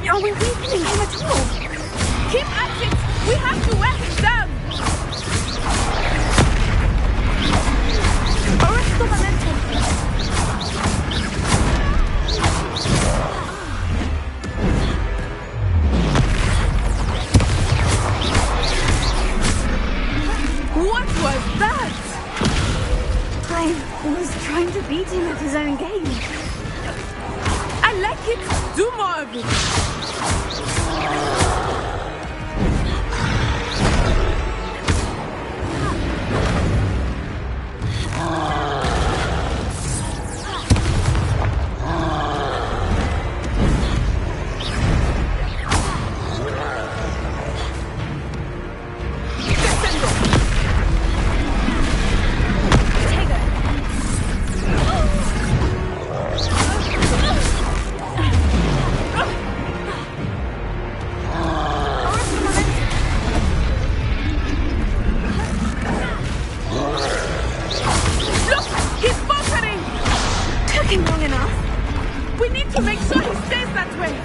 Speaker 16: Are we weakening him at all? Keep at it! We have to wear him down! Arrest the momentum! What was that?
Speaker 2: I was trying to beat him at his own game.
Speaker 16: I like it! Do more of it!
Speaker 2: Long enough.
Speaker 16: We need to make sure he stays that way.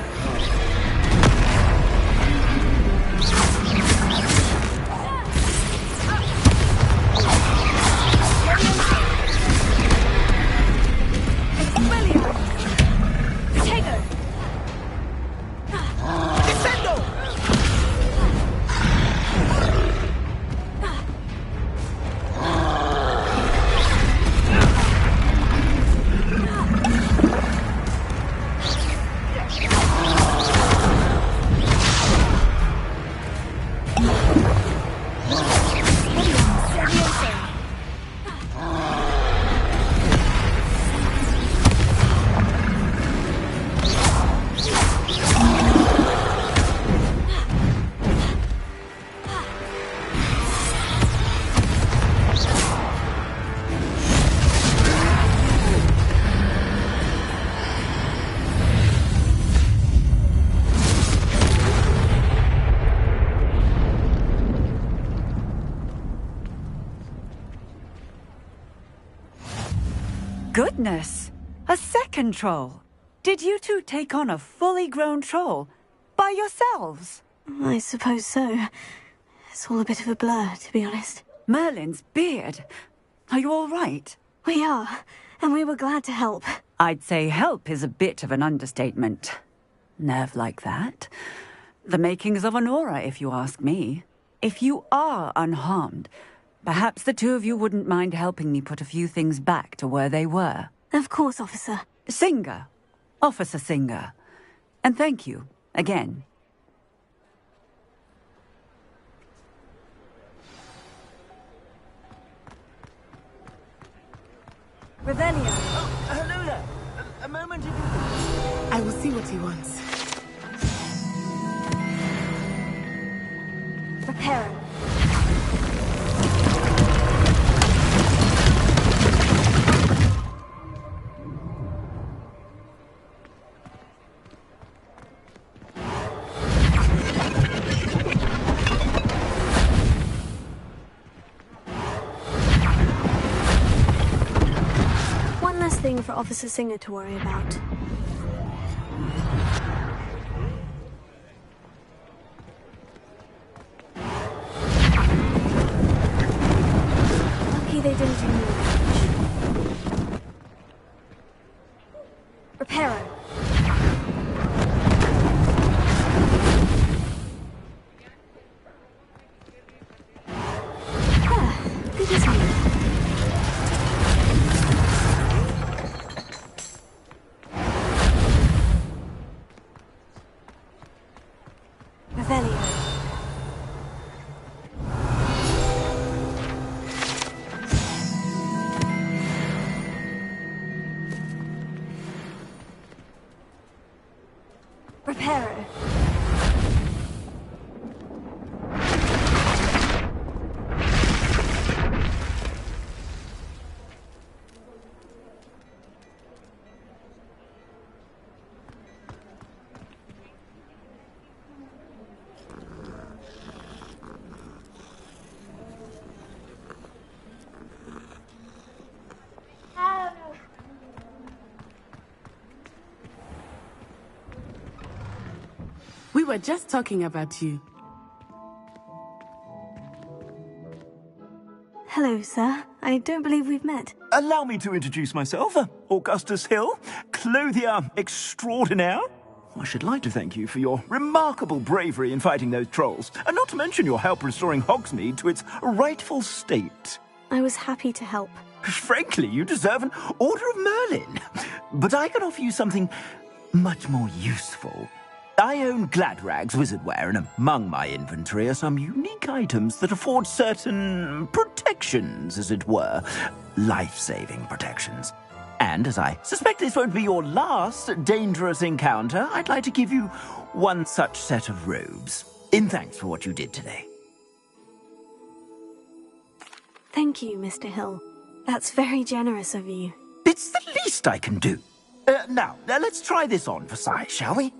Speaker 1: Goodness! A second troll! Did you two take on a fully grown troll? By yourselves?
Speaker 2: I suppose so. It's all a bit of a blur, to be honest.
Speaker 1: Merlin's beard. Are you all right?
Speaker 2: We are, and we were glad to help.
Speaker 1: I'd say help is a bit of an understatement. Nerve like that.
Speaker 4: The makings of an aura, if you ask me. If you are unharmed, perhaps the two of you wouldn't mind helping me put a few things back to where they were.
Speaker 2: Of course, officer.
Speaker 4: Singer. Officer Singer. And thank you, again.
Speaker 2: Revelio.
Speaker 13: Oh, hello there. A moment if you...
Speaker 16: I will see what he wants.
Speaker 2: Reparo. One less thing for Officer Singer to worry about. Lucky they didn't do more damage. Reparo. Good as new. Revelio. Reparo.
Speaker 16: We were just talking about you.
Speaker 2: Hello, sir. I don't believe we've met.
Speaker 13: Allow me to introduce myself. Augustus Hill, clothier extraordinaire. I should like to thank you for your remarkable bravery in fighting those trolls, and not to mention your help restoring Hogsmeade to its rightful state.
Speaker 2: I was happy to help.
Speaker 13: Frankly, you deserve an Order of Merlin. But I can offer you something much more useful. I own Gladrag's wizardware, and among my inventory are some unique items that afford certain protections, as it were. Life-saving protections. And as I suspect this won't be your last dangerous encounter, I'd like to give you one such set of robes, in thanks for what you did today.
Speaker 2: Thank you, Mr. Hill. That's very generous of you.
Speaker 13: It's the least I can do. Now, let's try this on for size, shall we?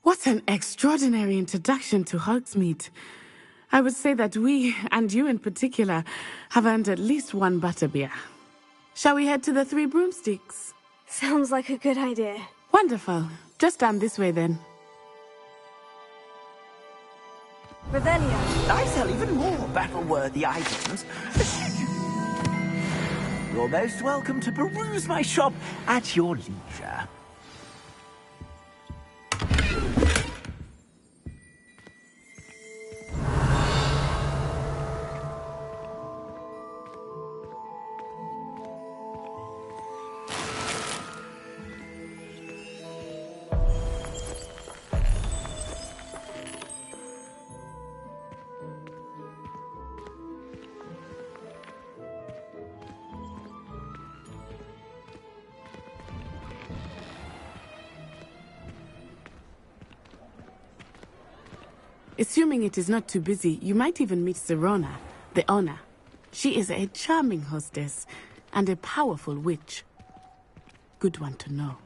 Speaker 16: What an extraordinary introduction to Hogsmeade. I would say that we, and you in particular, have earned at least one butterbeer. Shall we head to the Three Broomsticks?
Speaker 2: Sounds like a good idea.
Speaker 16: Wonderful. Just down this way then.
Speaker 2: Revelio.
Speaker 13: I sell even more battle-worthy items. You're most welcome to peruse my shop at your leisure.
Speaker 16: Assuming it is not too busy, you might even meet Sirona, the owner. She is a charming hostess and a powerful witch. Good one to know.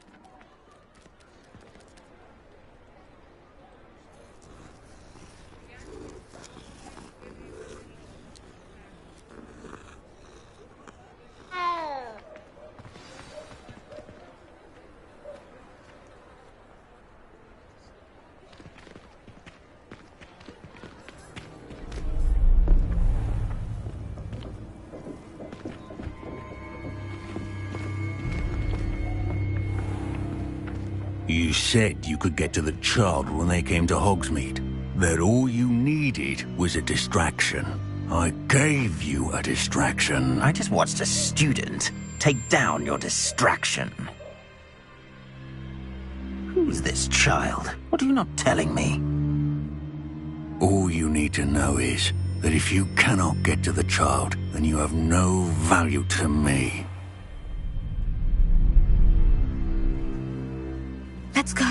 Speaker 14: You said you could get to the child when they came to Hogsmeade. That all you needed was a distraction. I gave you a distraction.
Speaker 12: I just watched a student take down your distraction. Who's this child? What are you not telling me?
Speaker 14: All you need to know is that if you cannot get to the child, then you have no value to me.
Speaker 3: Let's go.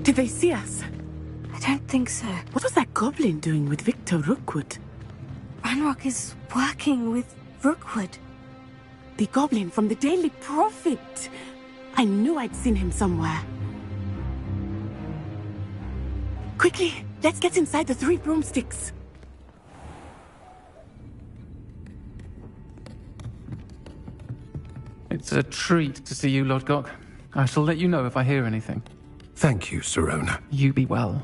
Speaker 16: Did they see us?
Speaker 3: I don't think so.
Speaker 16: What was that goblin doing with Victor Rookwood?
Speaker 3: Ranrock is working with Rookwood.
Speaker 16: The goblin from the Daily Prophet. I knew I'd seen him somewhere. Quickly, let's get inside the 3 broomsticks.
Speaker 18: It's a treat to see you, Lodgok. I shall let you know if I hear anything.
Speaker 10: Thank you, Sirona.
Speaker 18: You be well.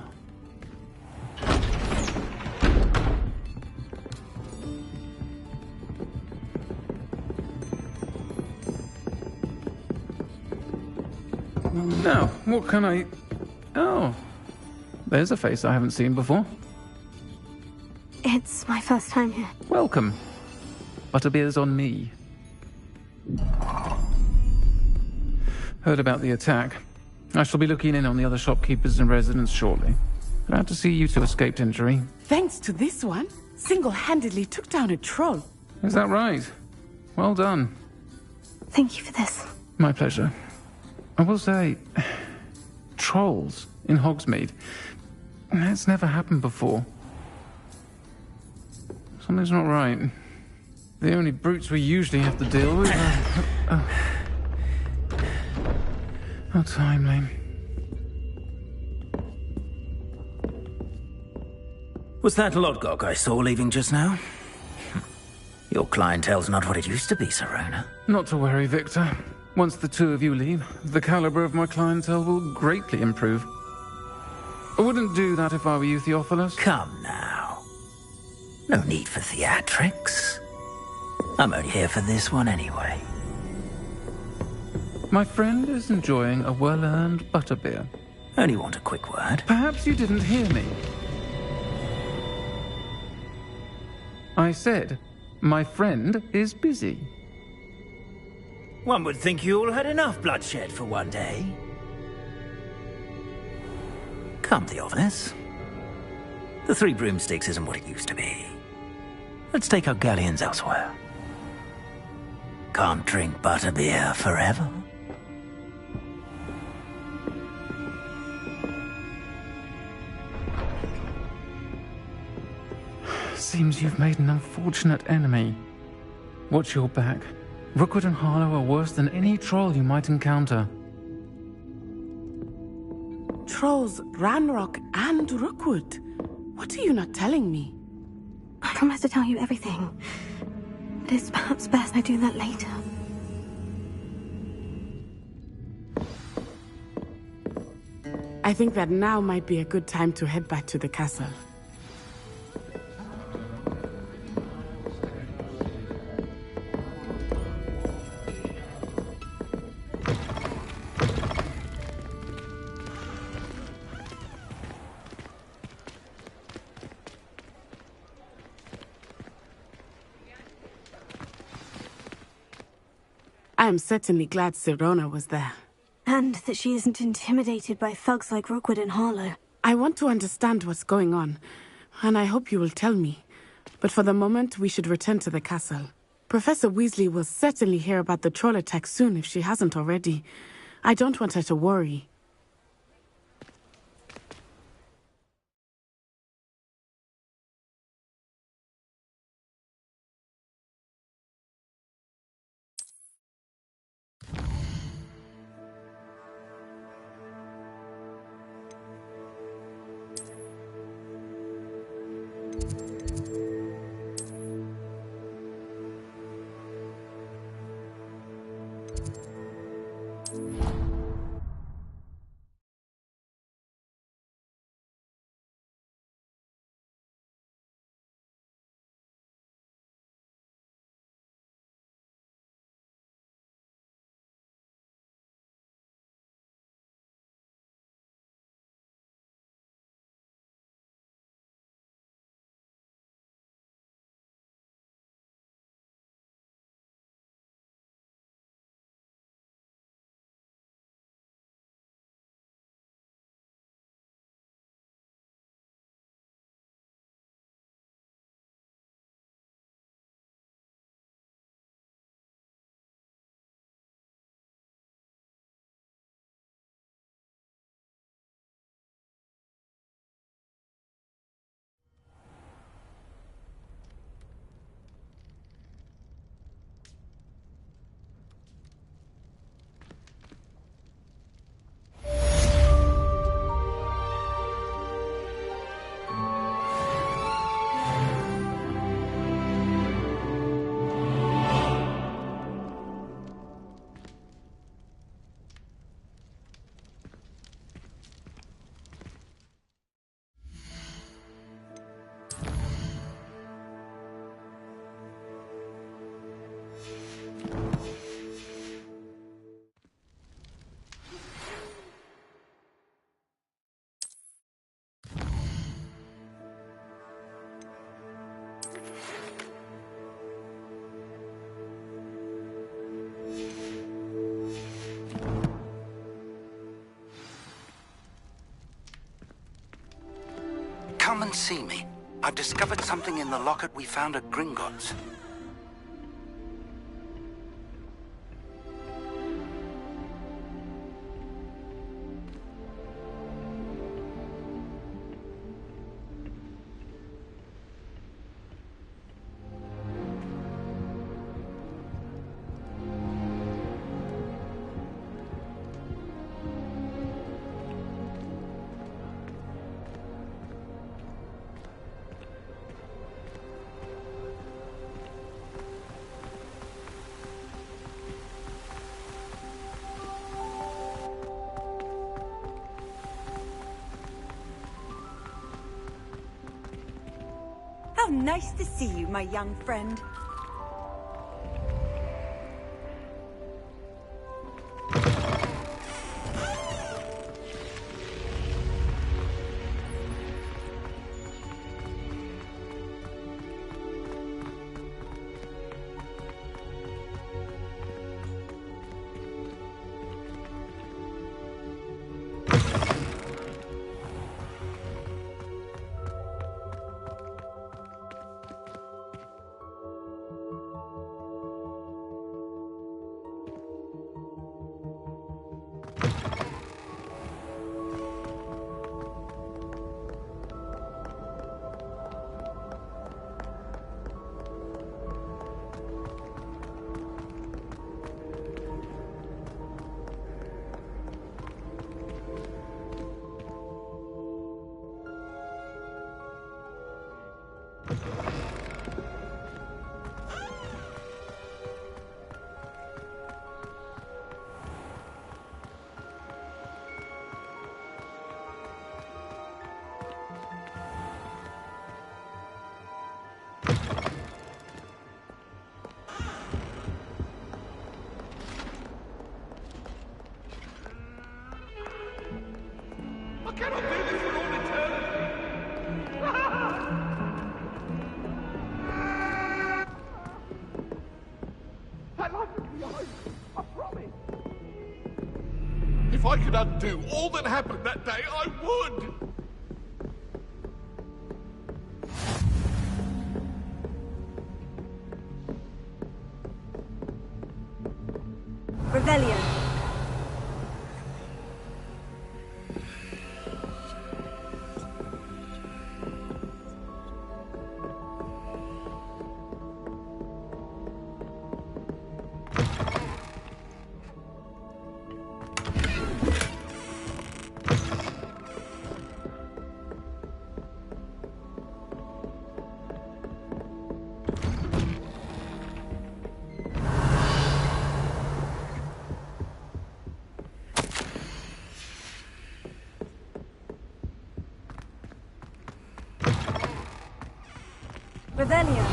Speaker 18: Now, what can I... Oh, there's a face I haven't seen before.
Speaker 3: It's my first time here.
Speaker 18: Welcome. Butterbeer's on me. Heard about the attack. I shall be looking in on the other shopkeepers and residents shortly. Glad to see you two escaped injury.
Speaker 16: Thanks to this one, single-handedly took down a troll.
Speaker 18: Is that right? Well done.
Speaker 3: Thank you for this.
Speaker 18: My pleasure. I will say, trolls in Hogsmeade. That's never happened before. Something's not right. The only brutes we usually have to deal with are... How timely.
Speaker 12: Was that Lodgok I saw leaving just now? Your clientele's not what it used to be, Sirona.
Speaker 18: Not to worry, Victor. Once the two of you leave, the caliber of my clientele will greatly improve. I wouldn't do that if I were you, Theophilus.
Speaker 12: Come now. No need for theatrics. I'm only here for this one anyway.
Speaker 18: My friend is enjoying a well-earned butterbeer.
Speaker 12: Only want a quick word.
Speaker 18: Perhaps you didn't hear me. I said, my friend is busy.
Speaker 12: One would think you all had enough bloodshed for one day. Come, Theophilus. The 3 broomsticks isn't what it used to be. Let's take our galleons elsewhere. Can't drink butterbeer forever.
Speaker 18: Seems you've made an unfortunate enemy. Watch your back. Rookwood and Harlow are worse than any troll you might encounter.
Speaker 16: Trolls, Ranrock, and Rookwood. What are you not telling me?
Speaker 3: I promise to tell you everything. But it's perhaps best I do that later.
Speaker 16: I think that now might be a good time to head back to the castle. I am certainly glad Sirona was there.
Speaker 3: And that she isn't intimidated by thugs like Rookwood and Harlow.
Speaker 16: I want to understand what's going on, and I hope you will tell me. But for the moment, we should return to the castle. Professor Weasley will certainly hear about the troll attack soon if she hasn't already. I don't want her to worry.
Speaker 11: Come and see me. I've discovered something in the locket we found at Gringotts.
Speaker 22: How nice to see you, my young friend.
Speaker 20: If I could undo all that happened that day, I would!
Speaker 22: Revelio.
Speaker 3: Revelio.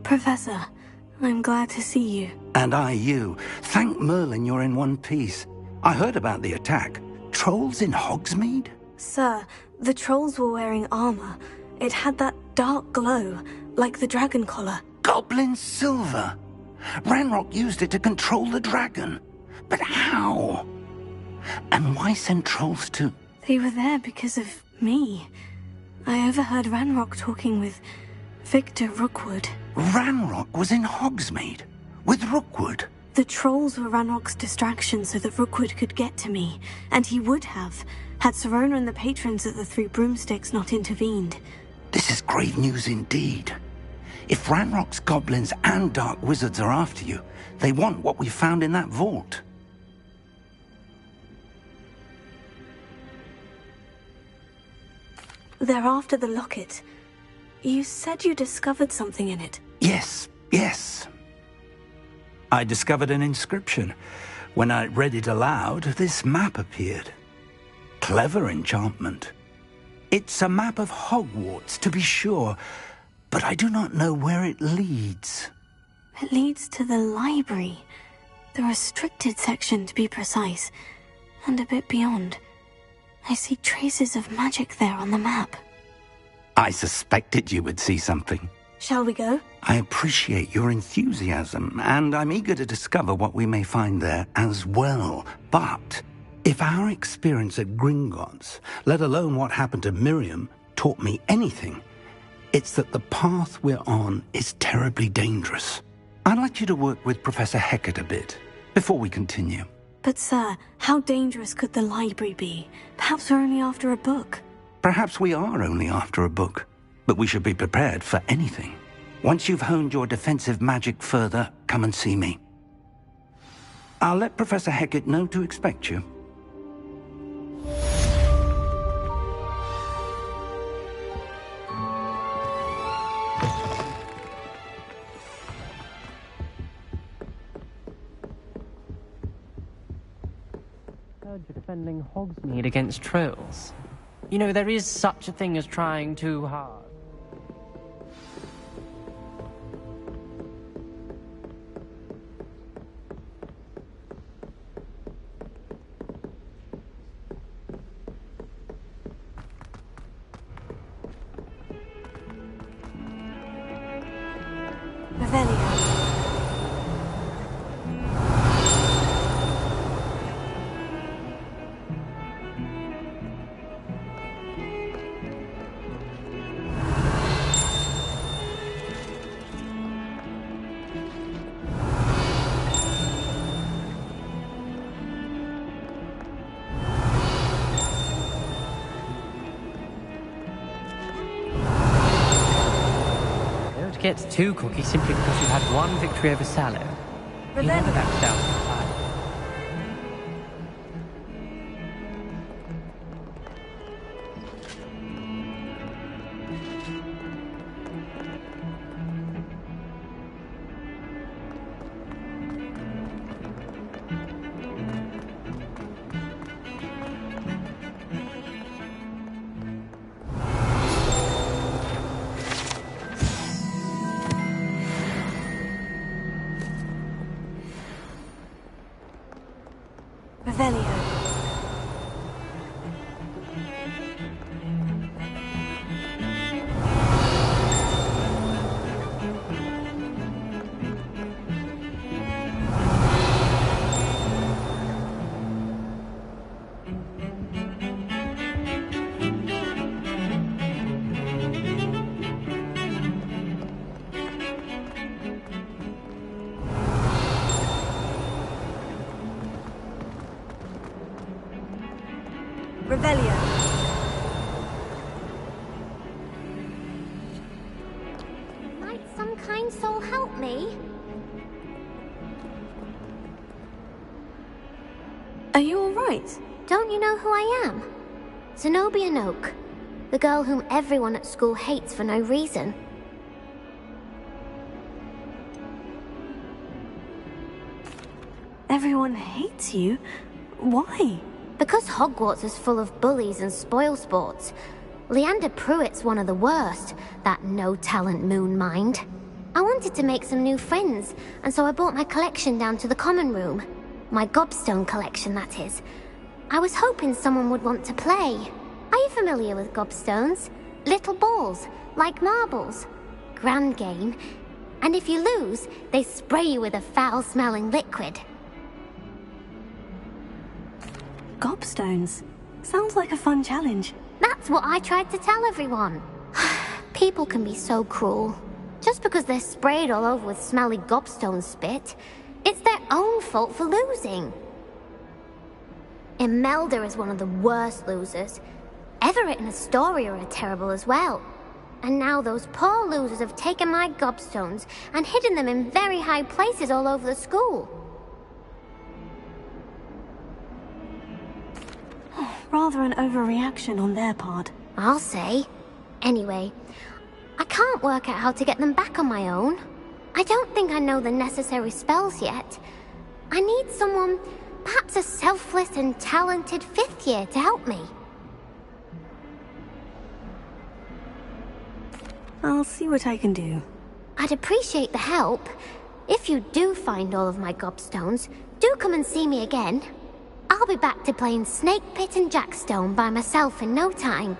Speaker 3: Professor, I'm glad to see you.
Speaker 11: And I you. Thank Merlin you're in one piece. I heard about the attack. Trolls in Hogsmeade?
Speaker 3: Sir, the trolls were wearing armor. It had that dark glow, like the dragon collar.
Speaker 11: Goblin silver! Ranrock used it to control the dragon. But how? And why send trolls to...
Speaker 3: They were there because of me. I overheard Ranrock talking with Victor Rookwood.
Speaker 11: Ranrock was in Hogsmeade? With Rookwood?
Speaker 3: The trolls were Ranrock's distraction so that Rookwood could get to me. And he would have, had Sirona and the patrons at the Three Broomsticks not intervened.
Speaker 11: This is grave news indeed. If Ranrock's goblins and dark wizards are after you, they want what we found in that vault.
Speaker 3: They're after the locket. You said you discovered something in it.
Speaker 11: Yes. I discovered an inscription. When I read it aloud, this map appeared. Clever enchantment. It's a map of Hogwarts, to be sure, but I do not know where it leads.
Speaker 3: It leads to the library. The restricted section, to be precise, and a bit beyond. I see traces of magic there on the map.
Speaker 11: I suspected you would see something.
Speaker 3: Shall we go?
Speaker 11: I appreciate your enthusiasm, and I'm eager to discover what we may find there as well. But if our experience at Gringotts, let alone what happened to Miriam, taught me anything, it's that the path we're on is terribly dangerous. I'd like you to work with Professor Hecat a bit before we continue.
Speaker 3: But sir, how dangerous could the library be? Perhaps we're only after a book.
Speaker 11: Perhaps we are only after a book, but we should be prepared for anything. Once you've honed your defensive magic further, come and see me. I'll let Professor Hecat know to expect you.
Speaker 17: You're defending Hogsmeade against trolls. You know, there is such a thing as trying too hard. Get too cocky simply because you had one victory over Sallow. You never backed down from time.
Speaker 3: Revelio.
Speaker 5: Might some kind soul help me?
Speaker 2: Are you alright?
Speaker 5: Don't you know who I am? Zenobia Noak, the girl whom everyone at school hates for no reason.
Speaker 2: Everyone hates you? Why?
Speaker 5: Because Hogwarts is full of bullies and spoilsports. Leander Pruitt's one of the worst, that no-talent moon mind. I wanted to make some new friends, and so I brought my collection down to the common room. My gobstone collection, that is. I was hoping someone would want to play. Are you familiar with gobstones? Little balls, like marbles. Grand game. And if you lose, they spray you with a foul-smelling liquid.
Speaker 2: Gobstones? Sounds like a fun challenge.
Speaker 5: That's what I tried to tell everyone. People can be so cruel. Just because they're sprayed all over with smelly gobstone spit, it's their own fault for losing. Imelda is one of the worst losers. Everett and Astoria are terrible as well. And now those poor losers have taken my gobstones and hidden them in very high places all over the school.
Speaker 2: Rather an overreaction on their part.
Speaker 5: I'll say. Anyway, I can't work out how to get them back on my own. I don't think I know the necessary spells yet. I need someone, perhaps a selfless and talented 5th year to help me.
Speaker 2: I'll see what I can do.
Speaker 5: I'd appreciate the help. If you do find all of my gobstones, do come and see me again. I'll be back to playing Snake Pit and Jackstone by myself in no time.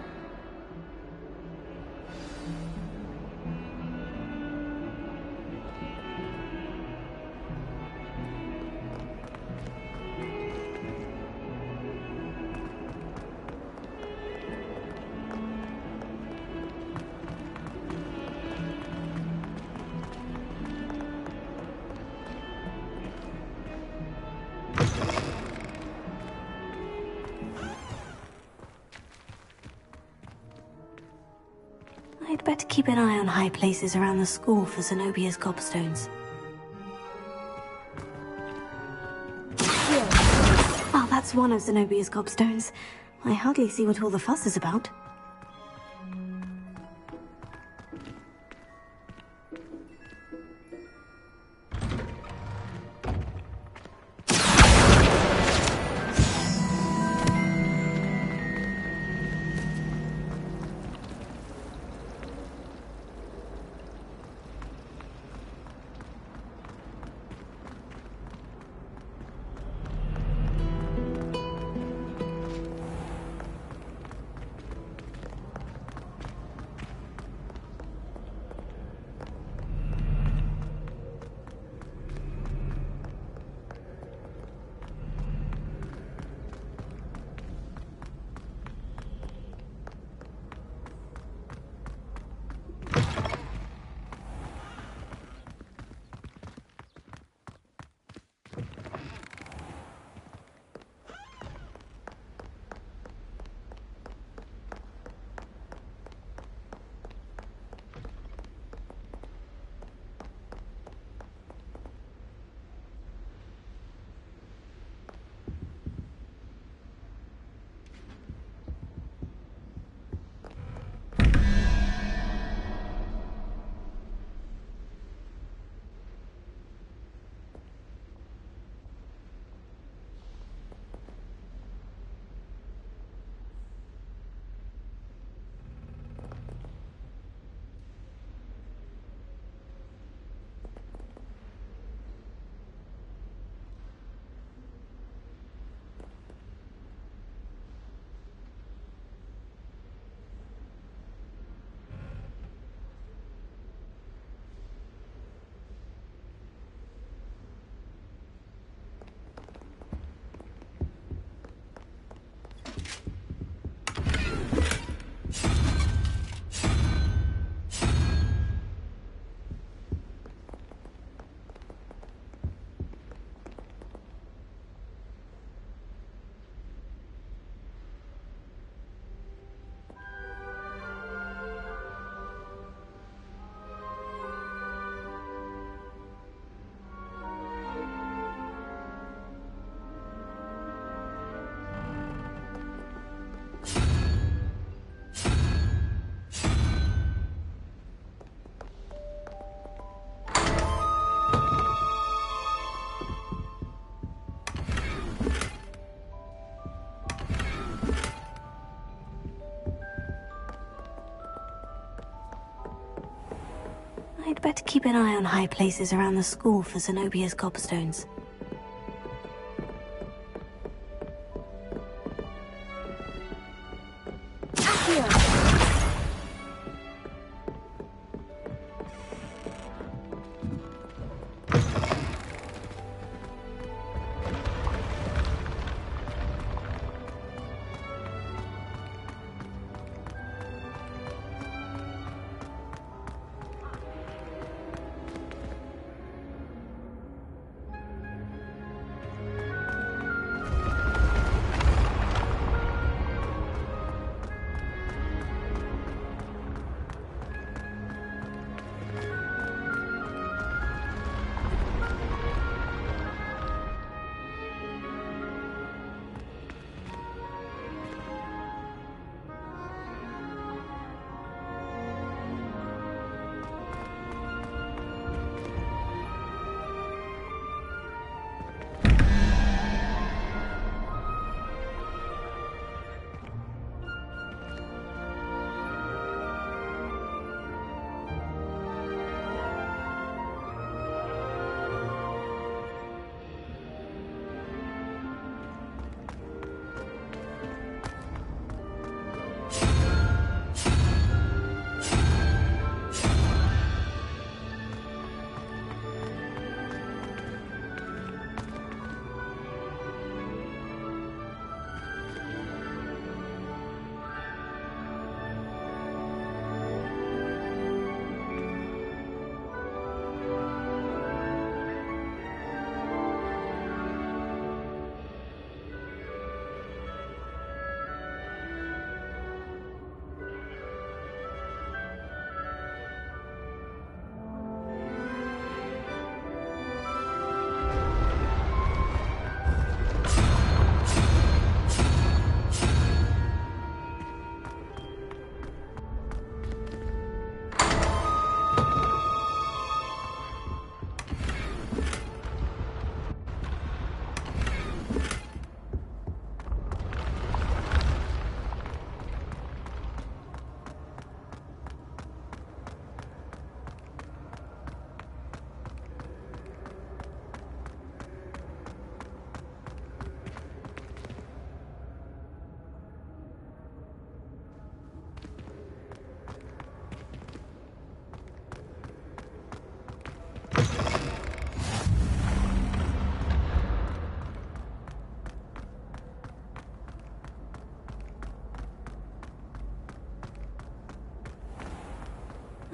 Speaker 2: I'd better keep an eye on high places around the school for Zenobia's gobstones. Oh, that's one of Zenobia's gobstones. I hardly see what all the fuss is about.
Speaker 3: I'd better keep an eye on high places around the school for Zenobia's cobblstones.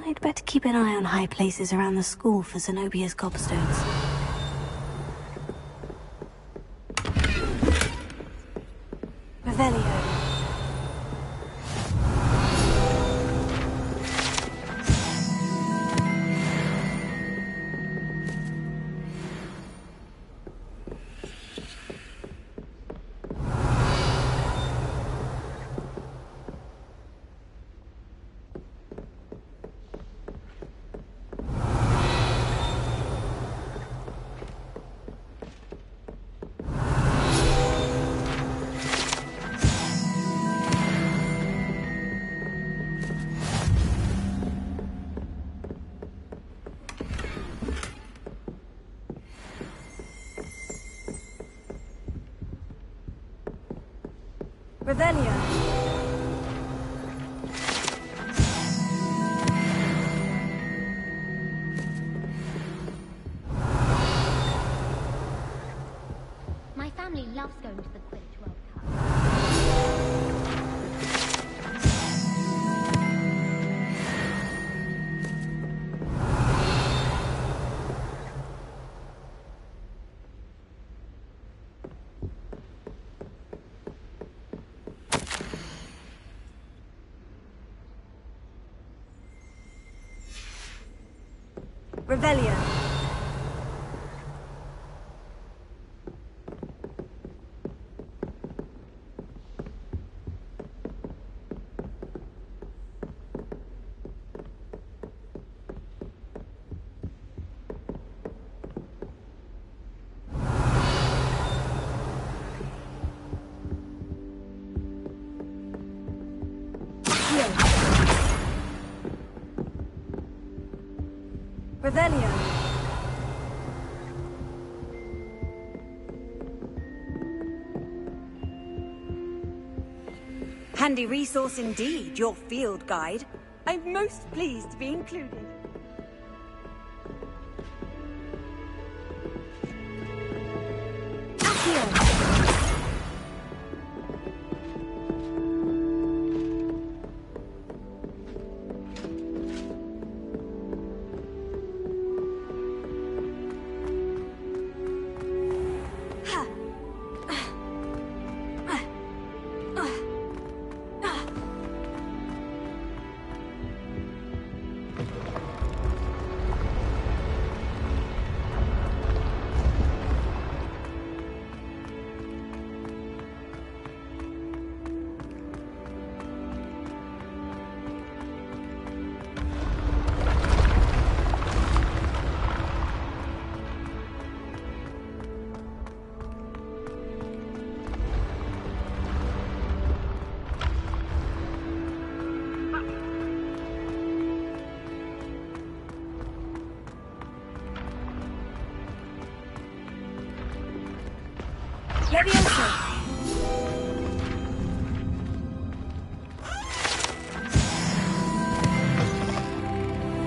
Speaker 3: I'd better keep an eye on high places around the school for Zenobia's cobblstones. Revelio. Revelio.
Speaker 5: My family loves going to the Quidditch World Cup.
Speaker 3: Revelio.
Speaker 22: Revelio. Handy resource indeed, your field guide. I'm most pleased to be included.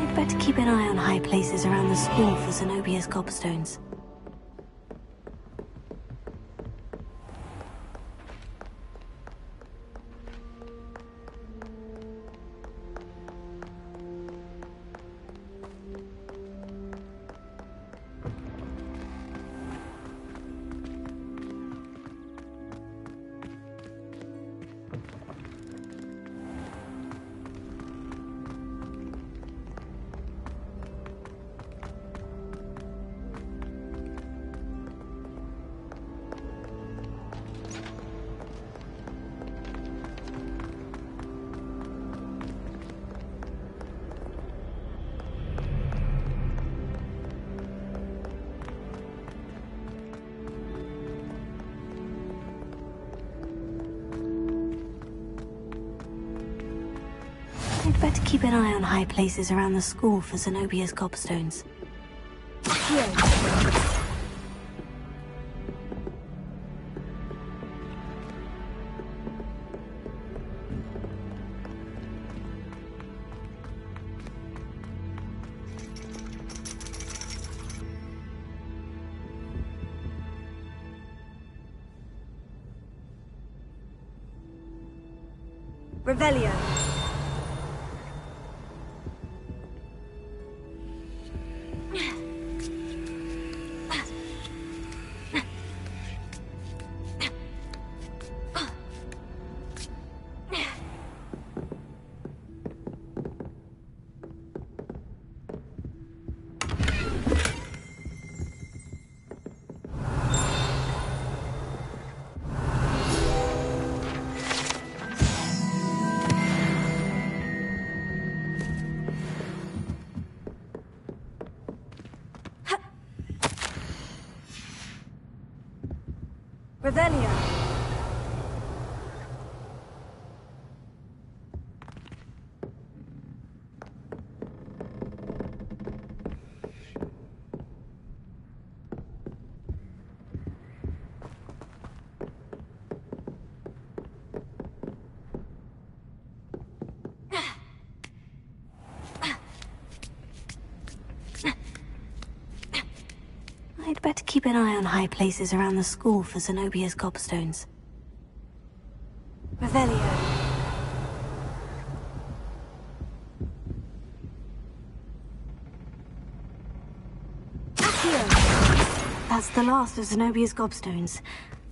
Speaker 3: I'd better keep an eye on high places around the school for Zenobia's gobstones. I'd better keep an eye on high places around the school for Zenobia's gobstones.
Speaker 22: Revelio. Revelio.
Speaker 3: I'd better keep an eye on high places around the school for Zenobia's gobstones.
Speaker 22: Revelio.
Speaker 3: That's the last of Zenobia's gobstones.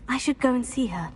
Speaker 3: I should go and see her.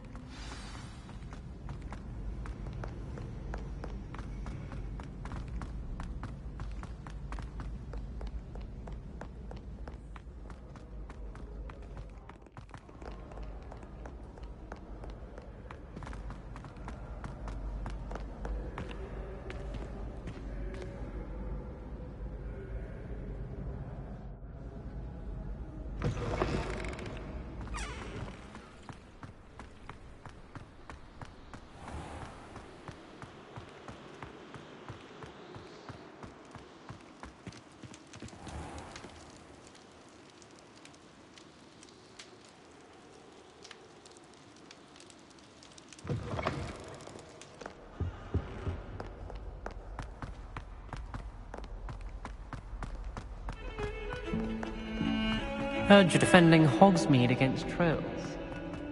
Speaker 17: Heard you're defending Hogsmeade against trolls.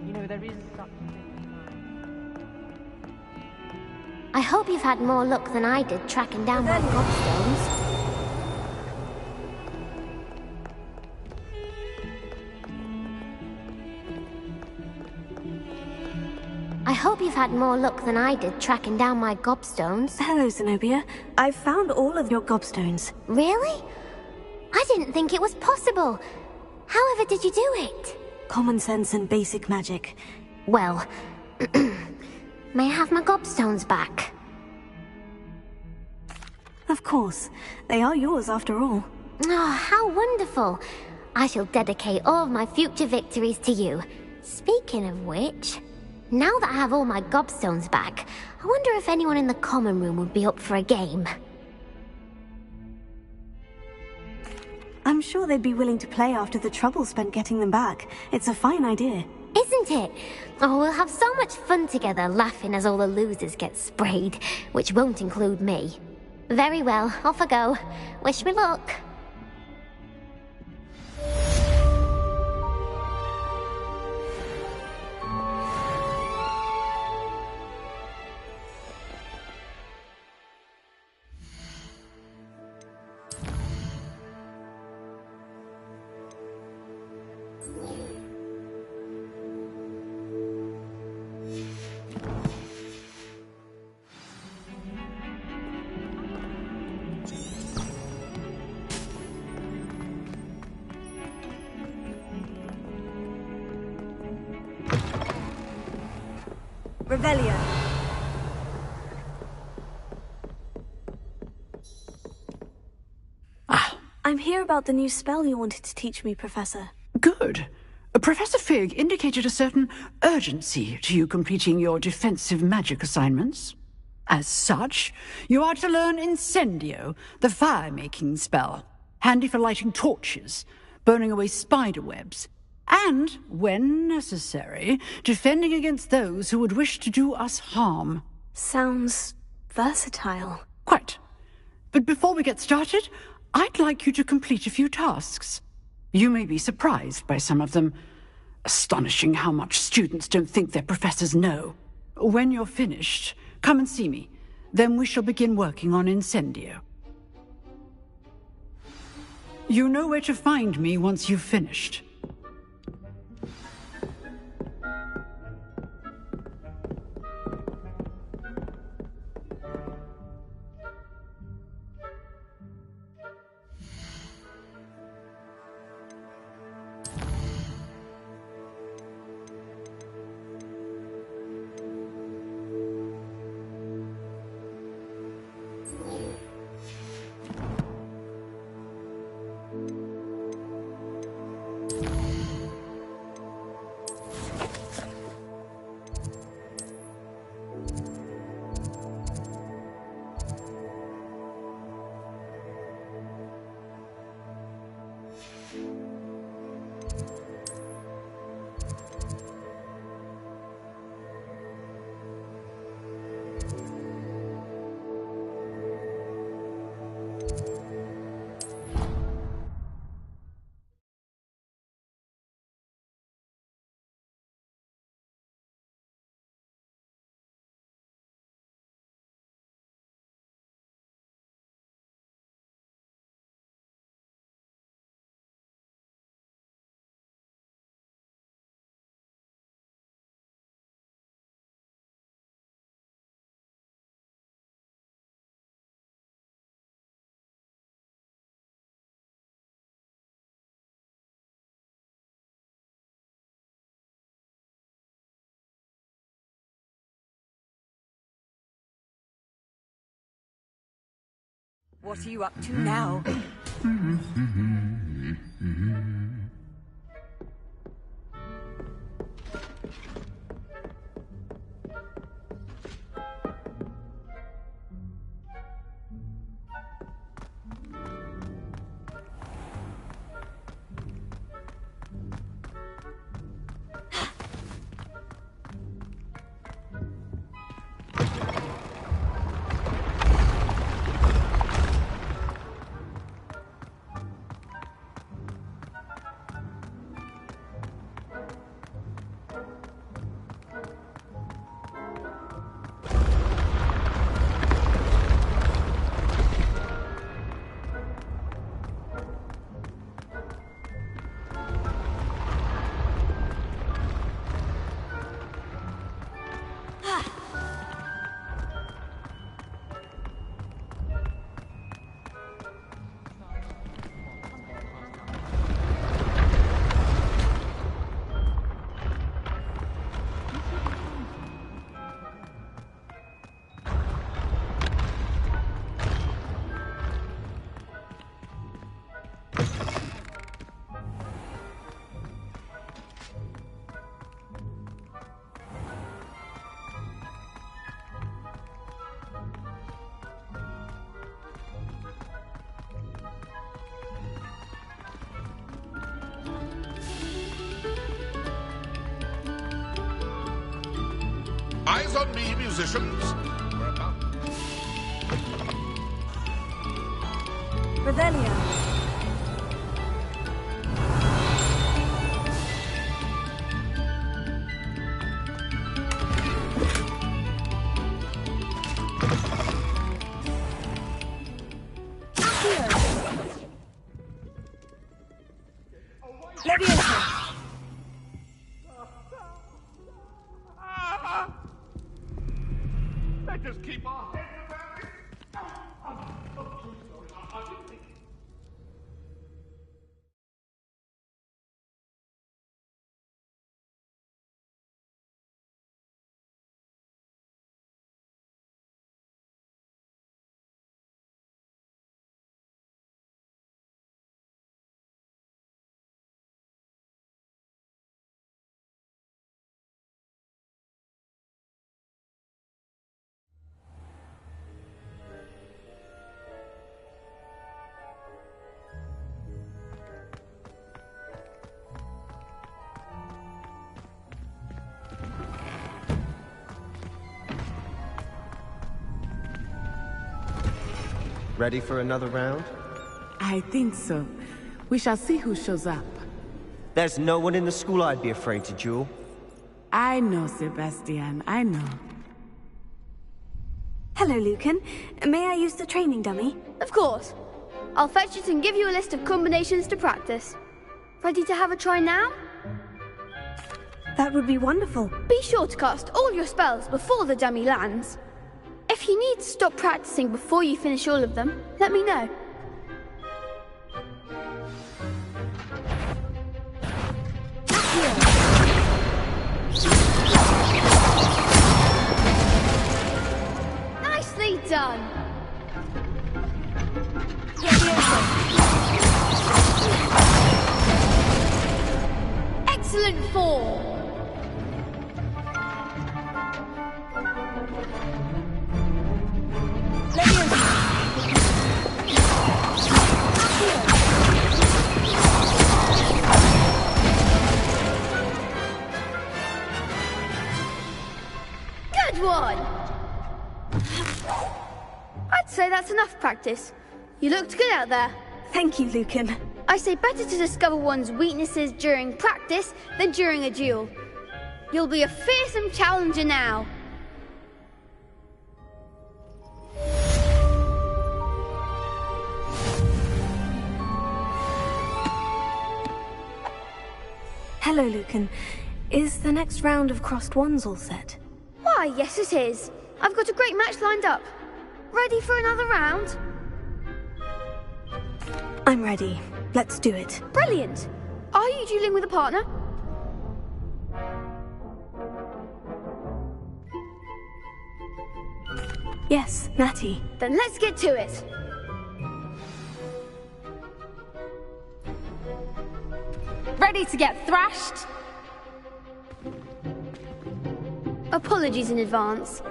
Speaker 17: You know, there is such a thing.
Speaker 5: I hope you've had more luck than I did tracking down my gobstones. I hope you've had more luck than I did tracking down my gobstones.
Speaker 2: Hello, Zenobia. I've found all of your gobstones.
Speaker 5: Really? I didn't think it was possible. However did you do it?
Speaker 2: Common sense and basic magic.
Speaker 5: Well, may I have my gobstones back?
Speaker 2: Of course. They are yours after all.
Speaker 5: Oh, how wonderful. I shall dedicate all of my future victories to you. Speaking of which, now that I have all my gobstones back, I wonder if anyone in the common room would be up for a game.
Speaker 2: I'm sure they'd be willing to play after the trouble spent getting them back. It's a fine idea.
Speaker 5: Isn't it? Oh, we'll have so much fun together, laughing as all the losers get sprayed, which won't include me. Very well, off I go. Wish me luck.
Speaker 2: Revelio. I'm here about the new spell you wanted to teach me, Professor.
Speaker 1: Good. Professor Fig indicated a certain urgency to you completing your defensive magic assignments. As such, you are to learn Incendio, the fire-making spell, handy for lighting torches, burning away spider webs, and, when necessary, defending against those who would wish to do us harm.
Speaker 2: Sounds versatile.
Speaker 1: Quite. But before we get started, I'd like you to complete a few tasks. You may be surprised by some of them. Astonishing how much students don't think their professors know. When you're finished, come and see me. Then we shall begin working on Incendio. You know where to find me once you've finished.
Speaker 22: What are you up to now?
Speaker 20: is on me, musicians.
Speaker 3: Revelio.
Speaker 20: Let us keep our heads
Speaker 15: Ready for another round?
Speaker 16: I think so. We shall see who shows up.
Speaker 15: There's no one in the school I'd be afraid to duel.
Speaker 16: I know, Sebastian. I know.
Speaker 3: Hello, Lucan. May I use the training dummy?
Speaker 19: Of course. I'll fetch it and give you a list of combinations to practice. Ready to have a try now?
Speaker 3: That would be wonderful.
Speaker 19: Be sure to cast all your spells before the dummy lands. If you need to stop practicing before you finish all of them, let me know. Nicely done! Excellent form! Good one! I'd say that's enough practice. You looked good out there.
Speaker 3: Thank you, Lucan.
Speaker 19: I say better to discover one's weaknesses during practice than during a duel. You'll be a fearsome challenger now.
Speaker 3: Hello, Lucan. Is the next round of crossed wands all set?
Speaker 19: Why, yes it is. I've got a great match lined up. Ready for another round?
Speaker 3: I'm ready. Let's do it.
Speaker 19: Brilliant! Are you dueling with a partner?
Speaker 3: Yes, Natty.
Speaker 19: Then let's get to it.
Speaker 23: Ready to get thrashed?
Speaker 19: Apologies in advance.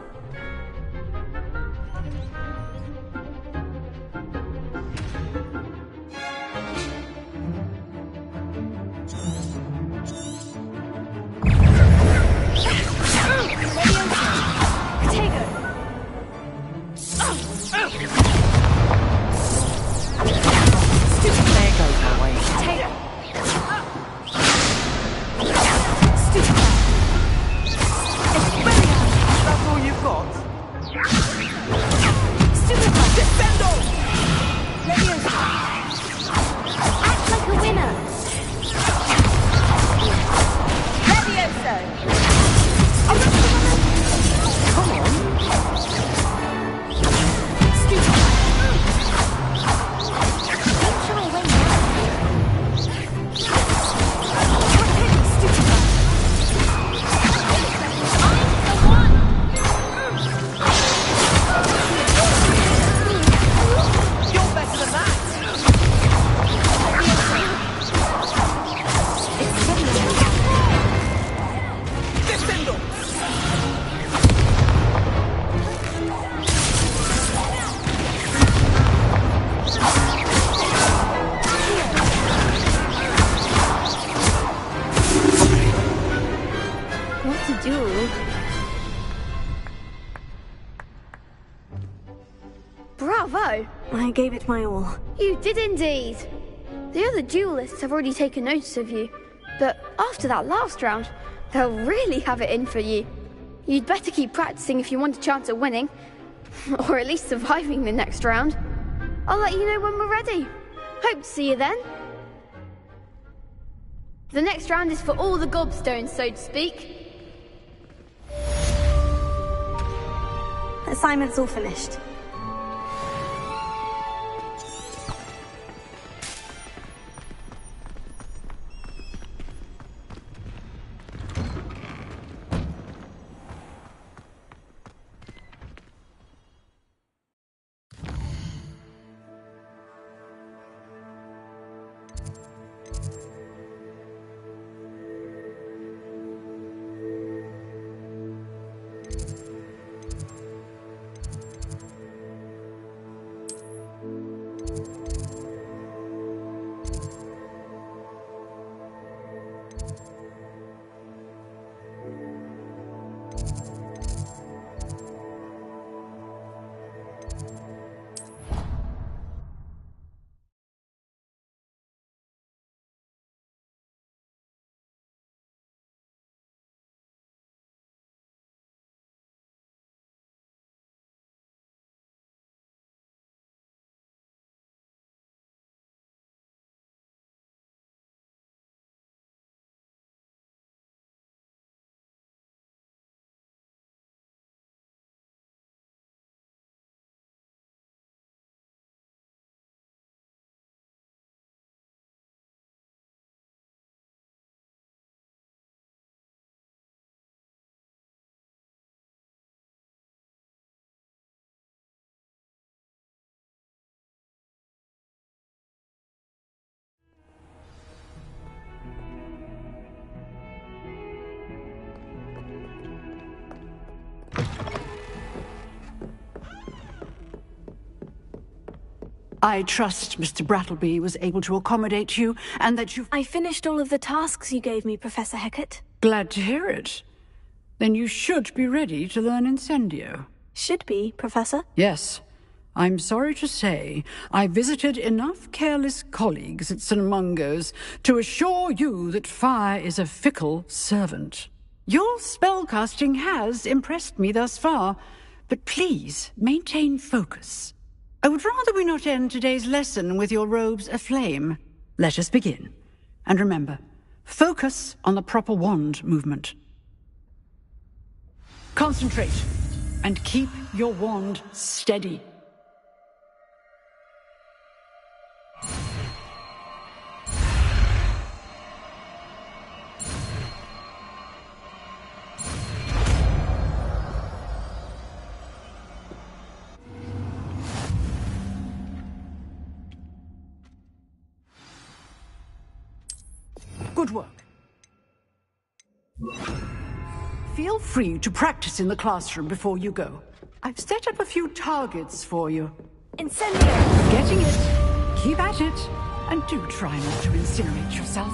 Speaker 2: I gave it my all.
Speaker 19: You did indeed. The other duelists have already taken notice of you, but after that last round, they'll really have it in for you. You'd better keep practicing if you want a chance at winning, or at least surviving the next round. I'll let you know when we're ready. Hope to see you then. The next round is for all the gobstones, so to speak.
Speaker 2: Assignment's all finished.
Speaker 1: I trust Mr. Brattleby was able to accommodate you, and that you...
Speaker 2: I finished all of the tasks you gave me, Professor Hecat.
Speaker 1: Glad to hear it. Then you should be ready to learn Incendio.
Speaker 2: Should be, Professor?
Speaker 1: Yes. I'm sorry to say, I visited enough careless colleagues at St. Mungo's to assure you that fire is a fickle servant. Your spellcasting has impressed me thus far, but please maintain focus. I would rather we not end today's lesson with your robes aflame. Let us begin. And remember, focus on the proper wand movement. Concentrate, and keep your wand steady. Good work. Feel free to practice in the classroom before you go. I've set up a few targets for you.
Speaker 2: Incendio!
Speaker 1: Getting it. Keep at it. And do try not to incinerate yourself.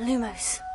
Speaker 2: Lumos.